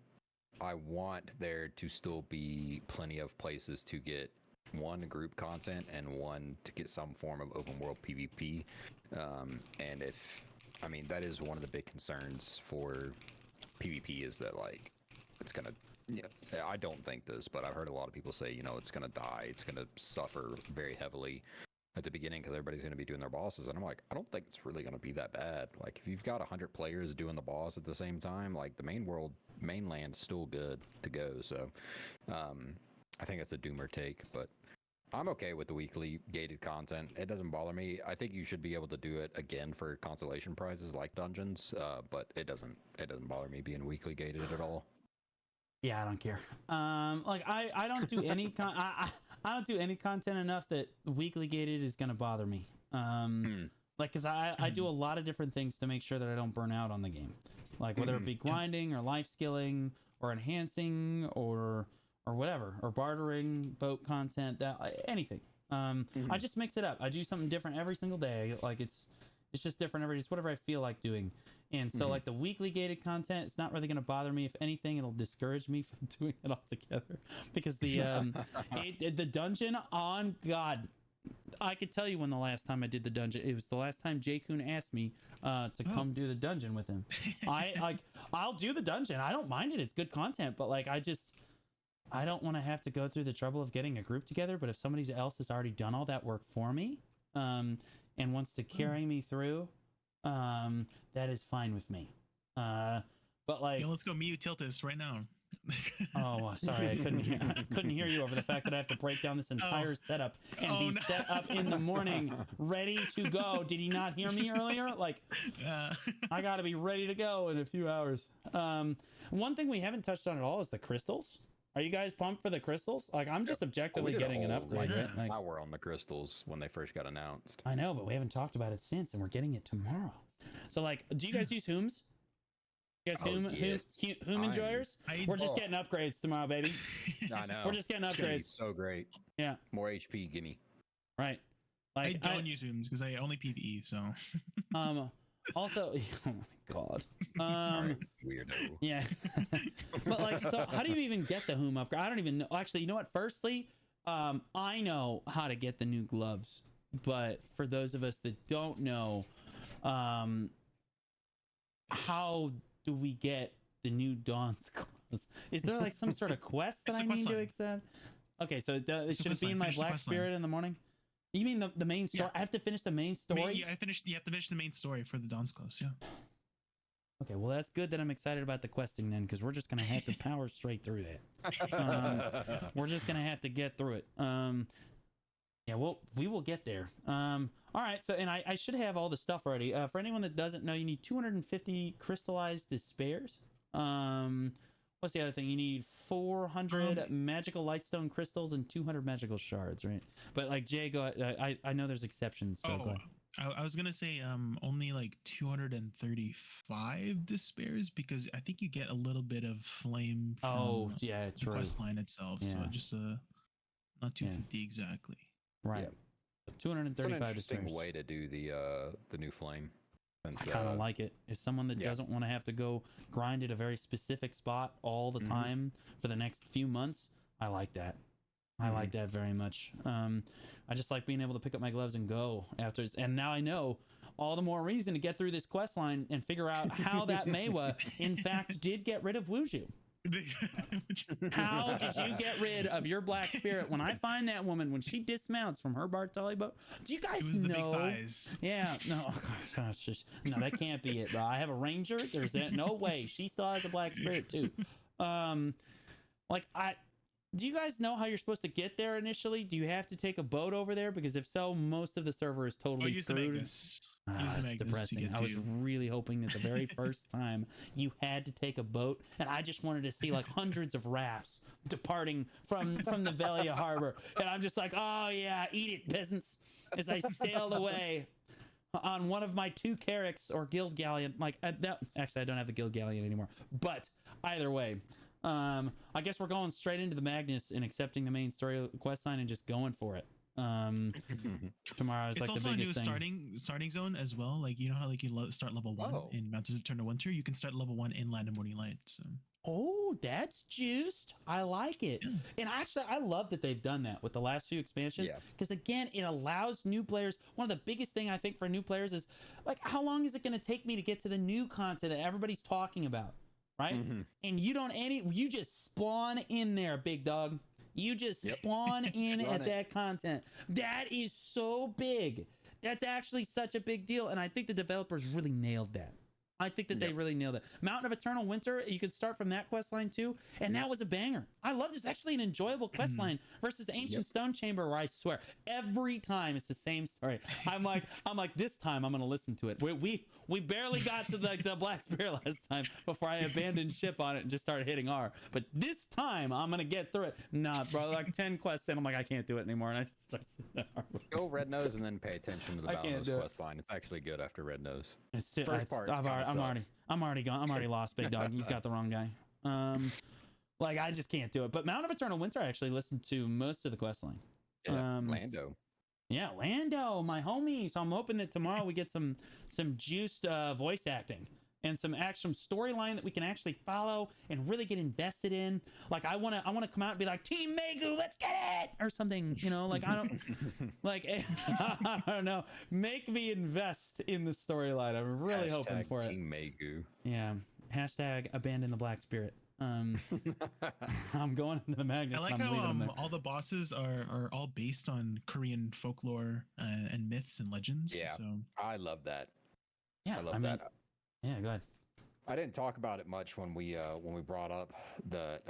I want there to still be plenty of places to get one, group content, and one, to get some form of open world PvP. And I mean, that is one of the big concerns for PvP, is that, like, it's gonna, I don't think this, but I've heard a lot of people say, you know, it's gonna die, it's gonna suffer very heavily at the beginning because everybody's going to be doing their bosses. And I'm like, I don't think it's really going to be that bad. Like, if you've got 100 players doing the boss at the same time, like, the mainland's still good to go. So I think it's a doomer take, but I'm okay with the weekly gated content. It doesn't bother me. I think you should be able to do it again for consolation prizes like dungeons, but it doesn't bother me being weekly gated at all. Yeah, I don't care. Like I don't do any I don't do any content enough that weekly gated is gonna bother me. Like, cause I do a lot of different things to make sure that I don't burn out on the game. Like, whether it be grinding or life skilling or enhancing or whatever, or bartering, boat content, that anything. I just mix it up. I do something different every single day. Like, it's just different every day. It's whatever I feel like doing. And so, like, the weekly gated content, it's not really going to bother me. If anything, it'll discourage me from doing it altogether. Because the dungeon, on God, I could tell you when the last time I did the dungeon. It was the last time Jay Kun asked me to come do the dungeon with him. I'll do the dungeon. I don't mind it. It's good content. But, like, I don't want to have to go through the trouble of getting a group together. But if somebody else has already done all that work for me and wants to carry me through, that is fine with me. But, like, yeah, let's go Miyu Tiltus right now. Oh, sorry, I couldn't hear you over the fact that I have to break down this entire setup and set up in the morning, ready to go. Did he not hear me earlier? Like, I got to be ready to go in a few hours. One thing we haven't touched on at all is the crystals. Are you guys pumped for the crystals? Like, I'm just objectively getting an upgrade. Like, now we're on the crystals when they first got announced. I know, but we haven't talked about it since, and we're getting it tomorrow. So, like, do you guys use Hooms? You guys Hoom enjoyers? We're just getting upgrades tomorrow, baby. I know. We're just getting upgrades. So great. Yeah. More HP, gimme. Right. Like, I don't use Hooms because I only PvE, so. Also, oh my God. Right, weirdo. Yeah. But, like, so how do you even get the Hoom upgrade? I don't even know. Actually, you know what? Firstly, I know how to get the new gloves, but for those of us that don't know, how do we get the new Dawn's gloves? Is there, like, some sort of quest that I need to accept? Okay, so should it be in my Black Spirit in the morning? You mean the main story? Yeah. I have to finish the main story. Yeah, you have to finish the main story for the Dawn's Close. Yeah. Okay, well that's good that I'm excited about the questing then, because we're just gonna have to power straight through that. We're just gonna have to get through it. Yeah, we will get there. All right, so and I should have all the stuff already. For anyone that doesn't know, you need 250 crystallized despairs. What's the other thing? You need 400 magical lightstone crystals and 200 magical shards, right? But like Jay, go. I know there's exceptions. So go ahead. I was gonna say only like 235 despairs because I think you get a little bit of flame from yeah, the true. quest line itself. Yeah. So just not 250 exactly. Right. Yeah. 235 It's an interesting despairs. way to do the new flame. I kind of like it. As someone that doesn't want to have to go grind at a very specific spot all the time for the next few months, I like that. I like that very much. I just like being able to pick up my gloves and go after. And now I know all the more reason to get through this quest line and figure out how that Maewa, in fact, did get rid of Wuju. How did you get rid of your black spirit? When I find that woman, when she dismounts from her Bartali boat, do you guys It was know? the big thighs. Yeah, no, oh gosh, just, no, that can't be it, bro. I have a ranger. There's that. No way. She still has a black spirit too. Do you guys know how you're supposed to get there initially? Do you have to take a boat over there? Because if so, most of the server is totally use the screwed. Magnus. That's depressing. I was really hoping that the very first time you had to take a boat, and I just wanted to see like hundreds of rafts departing from the Velia Harbor, and I'm just like, oh yeah, eat it, peasants, as I sailed away on one of my 2 carracks or guild galleon. Actually, I don't have the guild galleon anymore, but either way. I guess we're going straight into the Magnus and accepting the main story quest line and just going for it. Tomorrow is It's like also the a new biggest thing. starting zone as well. Like you know how like you start level 1 in Mountains of Turn to Winter, you can start level 1 in Land of Morning Light. So. Oh, that's juiced. I like it. Yeah. And actually, I love that they've done that with the last few expansions. Because again, it allows new players. One of the biggest thing I think for new players is like, how long is it going to take me to get to the new content that everybody's talking about? Right? And you just spawn in there, big dog. You just spawn in at that content. That is so big. That's actually such a big deal. And I think the developers really nailed that. I think that they really nailed it. Mountain of Eternal Winter, you could start from that quest line too, and that was a banger. I love this. Actually, an enjoyable quest line versus the Ancient Stone Chamber, where I swear every time it's the same story. I'm like, this time I'm gonna listen to it. We barely got to the Black Spear last time before I abandoned ship on it and just started hitting R. But this time I'm gonna get through it. Nah, bro, like 10 quests in, I'm like, I can't do it anymore, and I just start sitting there. Go Red Nose and then pay attention to the Boundless quest line. It's actually good after Red Nose. First part. I'm already gone. I'm already lost, big dog. You've got the wrong guy. Like I just can't do it. But Mountain of Eternal Winter, I actually listened to most of the quest line. Yeah, Lando. Yeah, Lando, my homie. So I'm hoping that tomorrow we get some juiced voice acting and some storyline that we can actually follow and really get invested in. Like I want to come out and be like, Team Megu, let's get it, or something. You know, like I don't like I don't know. Make me invest in the storyline. I'm really hoping for Team Megu. Yeah. Hashtag abandon the Black Spirit. I'm going into the Magnus. I like how all the bosses are all based on Korean folklore and myths and legends. Yeah, so. I love that. Yeah, I love that. Yeah, go ahead. I didn't talk about it much when we brought up the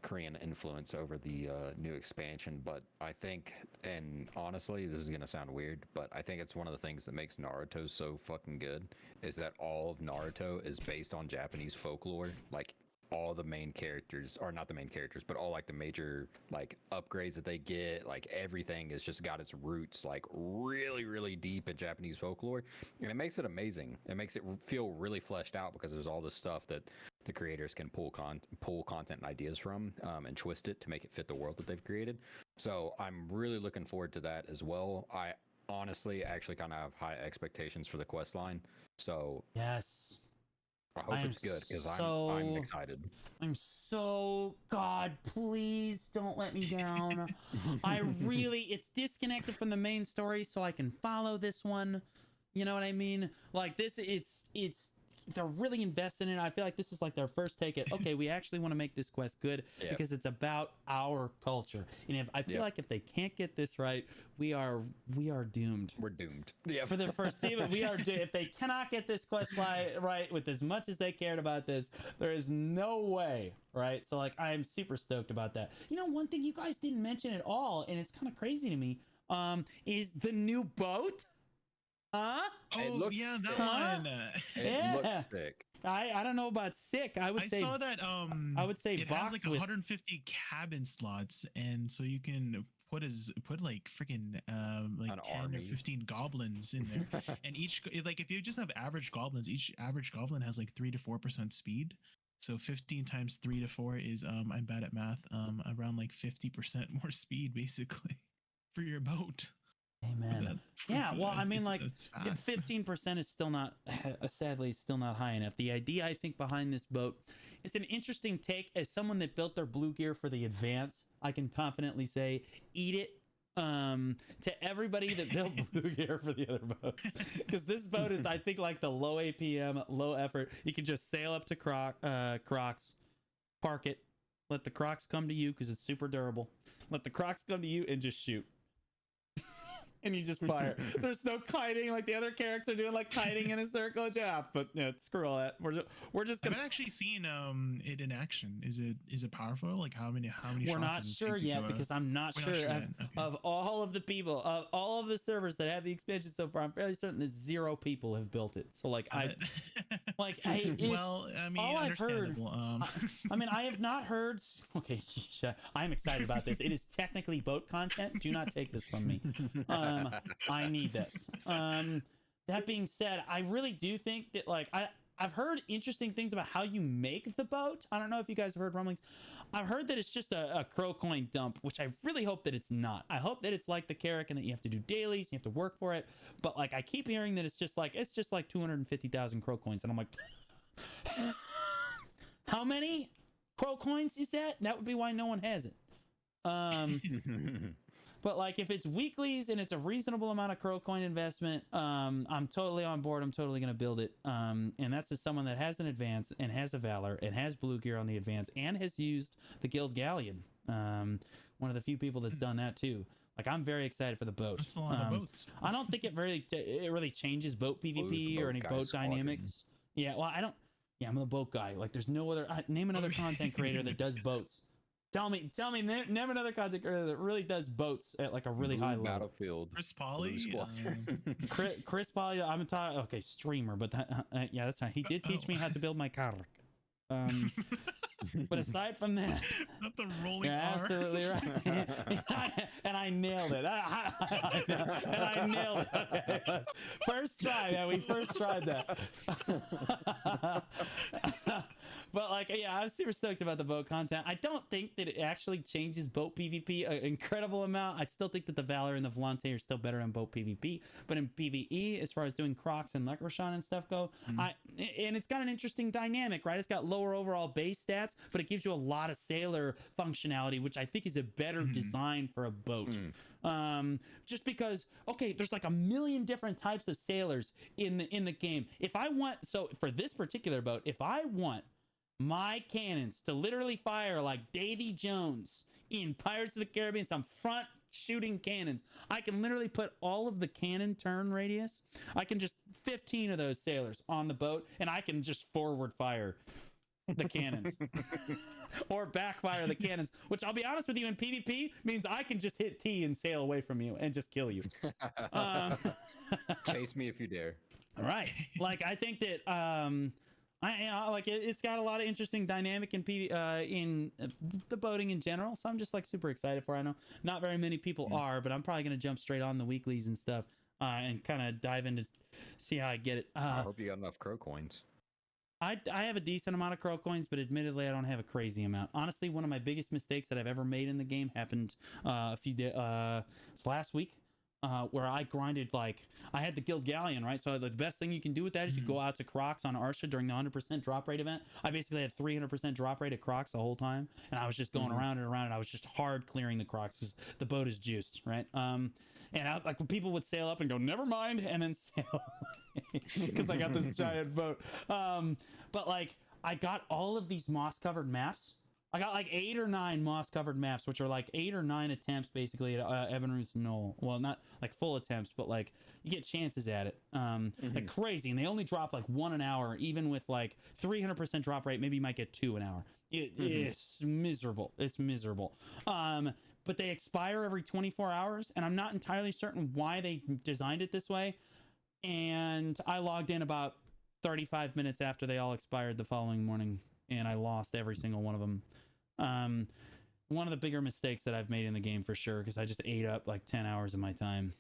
Korean influence over the new expansion, but I think, and honestly, this is gonna sound weird, but I think it's one of the things that makes Naruto so fucking good is that all of Naruto is based on Japanese folklore. Like all the main characters, or not the main characters, but all like the major like upgrades that they get, like everything has just got its roots like really, really deep in Japanese folklore, and it makes it amazing. It makes it feel really fleshed out because there's all this stuff that the creators can pull content and ideas from and twist it to make it fit the world that they've created. So I'm really looking forward to that as well. I honestly actually kind of have high expectations for the quest line. So yes. I hope it's good because I'm excited. I'm so, God, please don't let me down. It's disconnected from the main story so I can follow this one. You know what I mean? Like this, it's they're really invested in it. I feel like this is like their first take at, okay, we actually want to make this quest good because it's about our culture. And if I feel like if they can't get this right, we are doomed. We're doomed. Yeah. For the foreseeable, we are doomed. If they cannot get this quest right with as much as they cared about this, there is no way, right? So like, I am super stoked about that. You know, one thing you guys didn't mention at all, and it's kind of crazy to me, is the new boat. Huh? It looks sick. That one. It looks sick. I don't know about sick. I saw that I would say it box has like 150 cabin slots, and so you can put like freaking like An 10 army. or 15 goblins in there. And each, like, if you just have average goblins, each average goblin has like 3 to 4% speed. So 15 times 3 to 4 is I'm bad at math, around like 50% more speed basically for your boat. Amen. Yeah, well, I mean, like, it's fast. 15% is still not, sadly, still not high enough. The idea, I think, behind this boat, it's an interesting take. As someone that built their blue gear for the advance, I can confidently say, eat it. To everybody that built blue gear for the other boats, because this boat is, I think, like the low APM, low effort. You can just sail up to Crocs, park it, let the Crocs come to you because it's super durable. Let the Crocs come to you and just shoot. And you just fire. There's no kiting like the other characters are doing, like kiting in a circle. Yeah, but yeah, screw all that. We're just gonna. I've actually seen it in action. Is it powerful? Like how many We're shots? not sure yet because I'm not sure of all of the people, of all of the servers that have the expansion so far. I'm fairly certain that 0 people have built it. So like well, I mean, understandable. I mean, I have not heard. Okay, I'm excited about this. It is technically boat content. Do not take this from me. I need this. That being said, I really do think that, like, I've heard interesting things about how you make the boat. I don't know if you guys have heard rumblings. I've heard that it's just a crow coin dump, which I really hope that it's not. I hope that it's like the Carrack and that you have to do dailies, you have to work for it. But like, I keep hearing that it's just like 250,000 crow coins, and I'm like, how many crow coins is that? That would be why no one has it. But like, if it's weeklies and it's a reasonable amount of crow coin investment, I'm totally on board. I'm totally going to build it. And that's as someone that has an advance and has a valor and has blue gear on the advance and has used the guild galleon. One of the few people that's done that too. Like, I'm very excited for the boat. That's a lot of boats. I don't think it really changes boat PvP or any boat dynamics. Yeah, well, I'm the boat guy. Like, there's no other. Name another content creator that does boats. Tell me, name another content creator that really does boats at like a really high level. Battlefield. Chris Polly. Chris Polly. I'm talking. Okay, streamer, but yeah, that's fine. He did teach me how to build my car. But aside from that, not the rolling R. Absolutely right. And I nailed it. And I nailed it. First try, man. We first tried that. But like, yeah, I'm super stoked about the boat content. I don't think that it actually changes boat PvP an incredible amount. I still think that the Valor and the Volante are still better in boat PvP. But in PvE, as far as doing Crocs and Lekrashan and stuff go, and it's got an interesting dynamic, right? It's got lower overall base stats, but it gives you a lot of sailor functionality, which I think is a better design for a boat. Just because, okay, there's like a million different types of sailors in the game. If I want, so for this particular boat, if I want my cannons to literally fire like Davy Jones in Pirates of the Caribbean, some front shooting cannons, I can literally put all of the cannon turn radius. I can just 15 of those sailors on the boat, and I can just forward fire the cannons or backfire the cannons, which I'll be honest with you, in PvP means I can just hit T and sail away from you and just kill you. Chase me if you dare. All right. Like, I think that it's got a lot of interesting dynamic in the boating in general, so I'm just like super excited for it. I know not very many people are, but I'm probably gonna jump straight on the weeklies and stuff and kind of dive into see how I get it. I hope you got enough crow coins. I have a decent amount of crow coins, but admittedly I don't have a crazy amount. Honestly, one of my biggest mistakes that I've ever made in the game happened last week. Where I grinded, like, I had the guild galleon, right? So the best thing you can do with that is you go out to Crocs on Arsha during the 100% drop rate event. I basically had 300% drop rate at Crocs the whole time, and I was just going around and around, and I was just hard clearing the Crocs because the boat is juiced, right? And like people would sail up and go, never mind, and then sail because I got this giant boat. But like I got all of these moss covered maps. I got like 8 or 9 moss covered maps, which are like 8 or 9 attempts basically at Evanruth's Knoll. Well, not like full attempts, but like you get chances at it. Like crazy. And they only drop like 1 an hour, even with like 300% drop rate. Maybe you might get 2 an hour. It's miserable. It's miserable. But they expire every 24 hours, and I'm not entirely certain why they designed it this way. And I logged in about 35 minutes after they all expired the following morning, and I lost every single one of them. One of the bigger mistakes that I've made in the game for sure, because I just ate up like 10 hours of my time.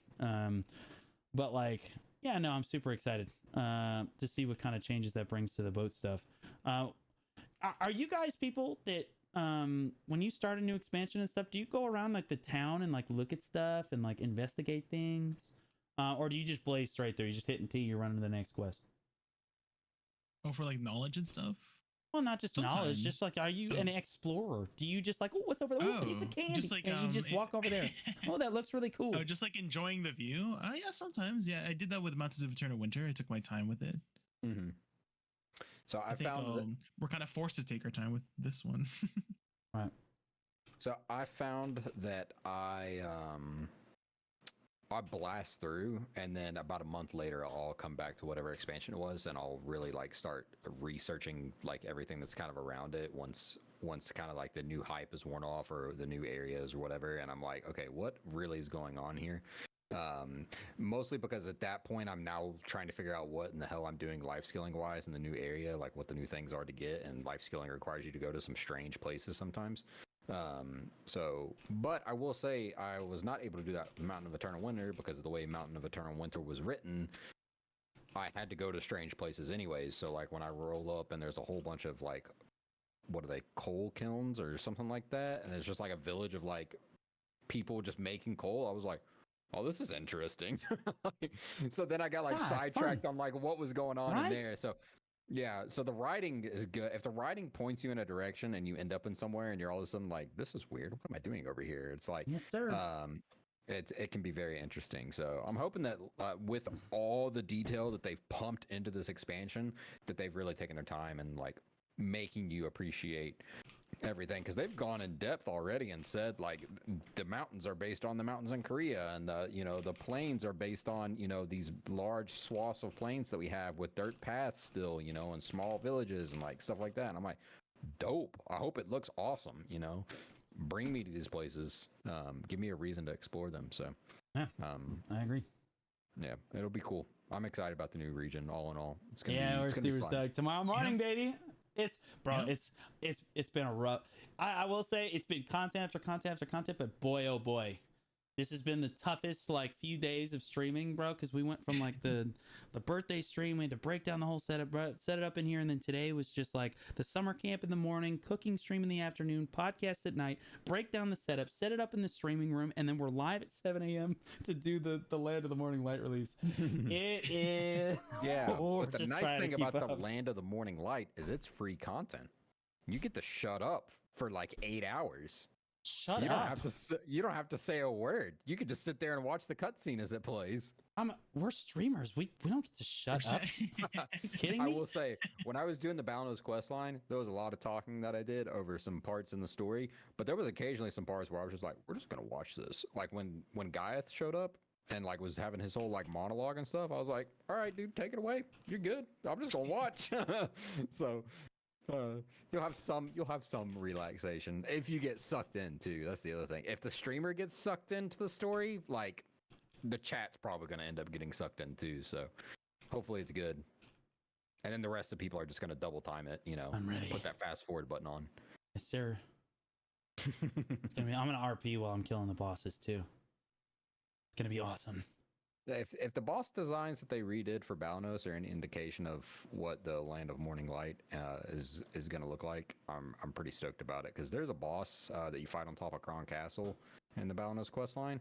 But like, yeah, no, I'm super excited to see what kind of changes that brings to the boat stuff. Are you guys people that when you start a new expansion and stuff, do you go around like the town and like look at stuff and like investigate things? Or do you just blaze straight through? You just hit until you run to the next quest? Oh, for like knowledge and stuff? Well, not just Sometimes. knowledge, just like, are you an explorer? Do you just like, oh, what's over there? Oh, piece of candy. Just like, and you just walk over there. Oh, that looks really cool. Oh, just like enjoying the view? Yeah, sometimes. Yeah, I did that with Mountains of Eternal Winter. I took my time with it. So I think found we're kind of forced to take our time with this one. Right. So I found that I blast through, and then about a month later, I'll come back to whatever expansion it was, and I'll really like start researching like everything that's kind of around it once kind of like the new hype is worn off or the new areas or whatever, and I'm like, okay, what really is going on here? Mostly because at that point I'm now trying to figure out what in the hell I'm doing life skilling wise in the new area, like what the new things are to get, and life skilling requires you to go to some strange places sometimes. But I will say I was not able to do that with Mountain of Eternal Winter because of the way Mountain of Eternal Winter was written. I had to go to strange places anyways. So like when I roll up and there's a whole bunch of like, what are they, coal kilns or something like that, and it's just like a village of like people just making coal, I was like, oh, this is interesting. So then I got like sidetracked on like what was going on in there. So yeah, so the writing is good. If the writing points you in a direction and you end up in somewhere and you're all of a sudden like, this is weird. What am I doing over here? It's like, yes, sir. It can be very interesting. So I'm hoping that with all the detail that they've pumped into this expansion, that they've really taken their time and like making you appreciate everything, because they've gone in depth already and said like the mountains are based on the mountains in Korea, and the plains are based on these large swaths of plains that we have with dirt paths still, and small villages and like stuff like that. And I'm like, dope. I hope it looks awesome. Bring me to these places. Give me a reason to explore them. So yeah, I agree. Yeah, it'll be cool. I'm excited about the new region. All in all, it's gonna be super stoked. Tomorrow morning, baby. It's been a rough. I will say it's been content after content after content, but boy, oh boy, this has been the toughest like few days of streaming, bro. Because we went from like the birthday stream, we had to break down the whole setup, bro, set it up in here, and then today was just like the summer camp in the morning, cooking stream in the afternoon, podcast at night, break down the setup, set it up in the streaming room, and then we're live at 7 a.m. to do the Land of the Morning Light release. It is but the nice thing about the Land of the Morning Light is it's free content. You get to shut up for like 8 hours. Shut up. You don't have to say a word. You could just sit there and watch the cutscene as it plays. We're streamers. We don't get to shut up. Are you kidding me? I will say, when I was doing the Balnos quest line, there was a lot of talking that I did over some parts in the story, but there was occasionally some parts where I was just like, we're just gonna watch this. Like when Gaiath showed up and like was having his whole like monologue and stuff, I was like, all right, dude, take it away. You're good. I'm just gonna watch. So you'll have some relaxation if you get sucked in too. That's the other thing. If the streamer gets sucked into the story, like the chat's probably going to end up getting sucked in too. So hopefully it's good. And then the rest of the people are just going to double time it. I'm ready. Put that fast forward button on. Yes, sir. I'm gonna RP while I'm killing the bosses too. It's gonna be awesome. If the boss designs that they redid for Balnos are any indication of what the Land of Morning Light is going to look like, I'm pretty stoked about it, because there's a boss that you fight on top of Kron Castle in the Balnos questline.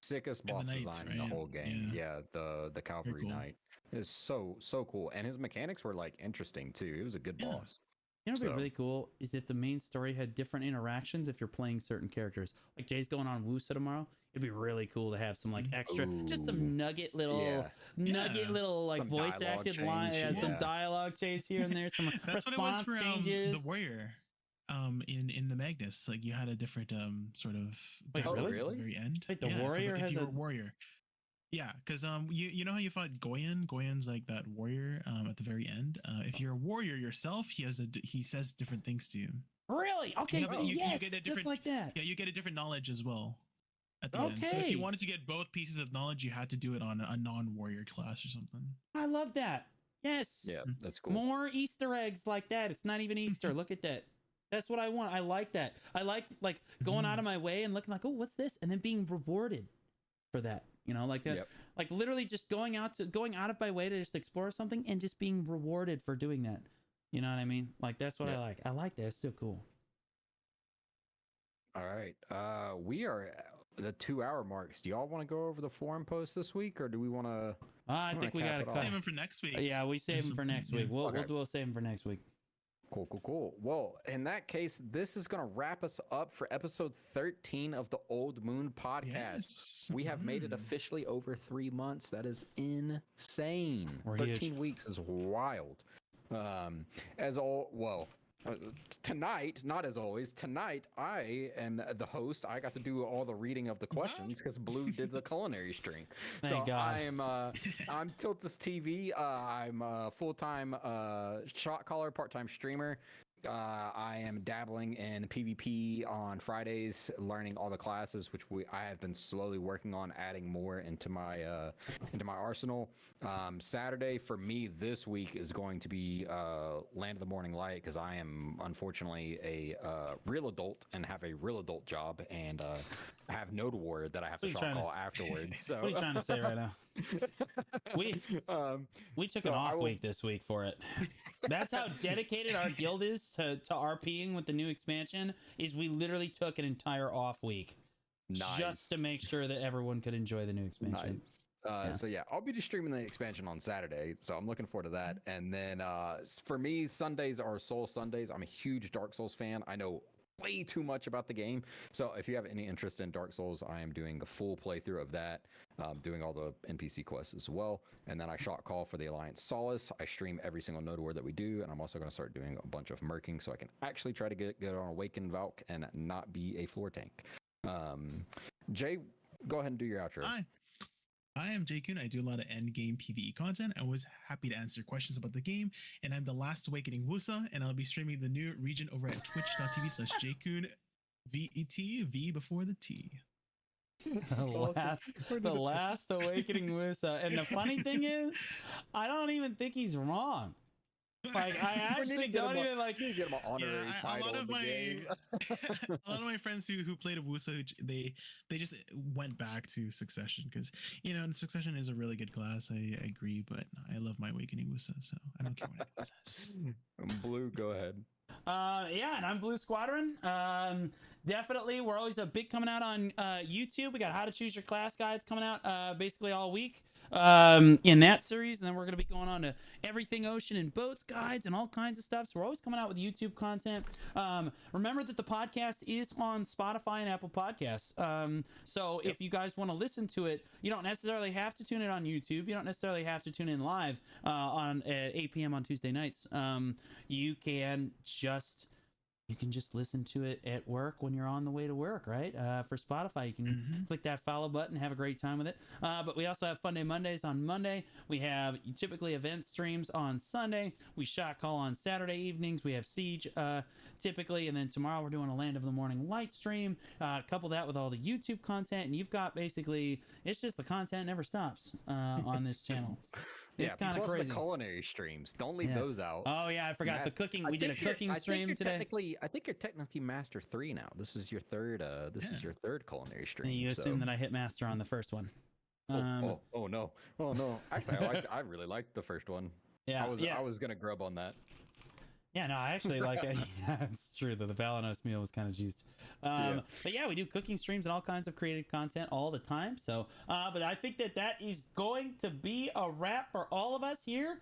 Sickest boss design in the whole game. Yeah, the Cavalry cool. Knight is so cool, and his mechanics were like interesting too. It was a good boss. You know, what'd be So- really cool is if the main story had different interactions if you're playing certain characters. Like Jay's going on Wusa tomorrow. It'd be really cool to have some like extra, just Ooh. some nugget little, Yeah. like Some voice dialogue acted line, change, some yeah. dialogue change here and there, some That's what it was response for changes. the warrior. In the Magnus, like you had a different sort of Wait, dialogue really? at the very end. Wait, the Yeah, warrior if has you were a- a warrior. Yeah, because you know how you fought Goyen? Goyen's like that warrior at the very end. If you're a warrior yourself, he says different things to you. Really? Okay, Yeah, so but you yes, get a just different- like that. Yeah, you get a different knowledge as well at the end. So if Okay. you wanted to get both pieces of knowledge, you had to do it on a non-warrior class or something. I love that. Yes. Yeah, that's cool. More Easter eggs like that. It's not even Easter. Look at that. That's what I want. I like that. I like going out of my way and looking like, oh, what's this? And then being rewarded for that. You know, like that. Yep. Like literally just going out of my way to just explore something and just being rewarded for doing that. You know what I mean? Like that's what I Yep. like. I like that. It's so cool. All right. We are at the 2-hour marks. Do y'all want to go over the forum post this week, or do we want to? I I'm think gonna we cap gotta it off. cut. Save him for next week. Yeah, we save them for something, next yeah. week. Okay. We'll save them for next week. Cool. Well, in that case, this is going to wrap us up for episode 13 of the Old Moon podcast. Yes. We have made it Mm. officially over 3 months. That is insane. We're 13 huge. weeks is wild. Tonight, not as always, tonight I am the host. I got to do all the reading of the questions because Blue did the culinary stream. Thank so God. I'm Tiltus TV. I'm a full-time shot caller, part-time streamer. I am dabbling in PvP on Fridays, learning all the classes, which I have been slowly working on adding more into my arsenal. Saturday for me this week is going to be Land of the Morning Light because I am unfortunately a real adult and have a real adult job and I have Node War that I have to What are you shot trying to- call afterwards. So What are you trying to say right now? We took So an I off will- week this week for it. That's how dedicated our guild is to RPing with the new expansion. Is we literally took an entire off week just to make sure that everyone could enjoy the new expansion. Nice. Yeah. So yeah, I'll be just streaming the expansion on Saturday, so I'm looking forward to that. And then for me, Sundays are Soul Sundays. I'm a huge Dark Souls fan. I know way too much about the game, so if you have any interest in Dark Souls, I am doing a full playthrough of that, doing all the NPC quests as well. And then I shot call for the Alliance Solace. I stream every single Node War that we do, and I'm also going to start doing a bunch of merking so I can actually try to get on Awakened Valk and not be a floor tank. Jay, go ahead and do your outro. Hi. I am Jay Kuhn. I do a lot of end game PvE content. I was happy to answer questions about the game. And I'm the Last Awakening Wusa, and I'll be streaming the new region over at twitch.tv/JKoon VET, V before the T. The last awakening Wusa. And the funny thing is, I don't even think he's wrong. Like I actually don't even like. You get him an honorary Yeah, title a lot in of the my game. a lot of my friends who played a Wusa, they just went back to Succession because Succession is a really good class. I agree, but I love my Awakening Wusa, so I don't care what anyone says. Blue, go ahead. Yeah, and I'm Blue Squadron. Definitely, we're always a big coming out on YouTube. We got How to Choose Your Class guides coming out basically all week in that series, and then we're going to be going on to Everything Ocean and Boats guides and all kinds of stuff. So we're always coming out with YouTube content. Remember that the podcast is on Spotify and Apple Podcasts. So if you guys want to listen to it, you don't necessarily have to tune it on YouTube. You don't necessarily have to tune in live on at 8 p.m. on Tuesday nights. You can just listen to it at work when you're on the way to work, right? For Spotify, you can click that follow button, have a great time with it. But we also have Fun Day Mondays on Monday. We have typically event streams on Sunday. We shot call on Saturday evenings. We have Siege typically. And then tomorrow we're doing a Land of the Morning Light stream. Couple that with all the YouTube content. And you've got basically, it's just the content never stops on this channel. It's kind of plus crazy. the culinary streams. Don't leave Yeah. those out. Oh yeah, I forgot the cooking. We did a cooking stream today. I think you're technically Master 3 now. This is your third. This is your third culinary stream. And you assume that I hit master on the first one. Oh no! Actually, I really liked the first one. Yeah, I was gonna grub on that. Yeah, no, I actually like it. Yeah, it's true that the Valanos meal was kind of juiced. But yeah, we do cooking streams and all kinds of creative content all the time. So, but I think that is going to be a wrap for all of us here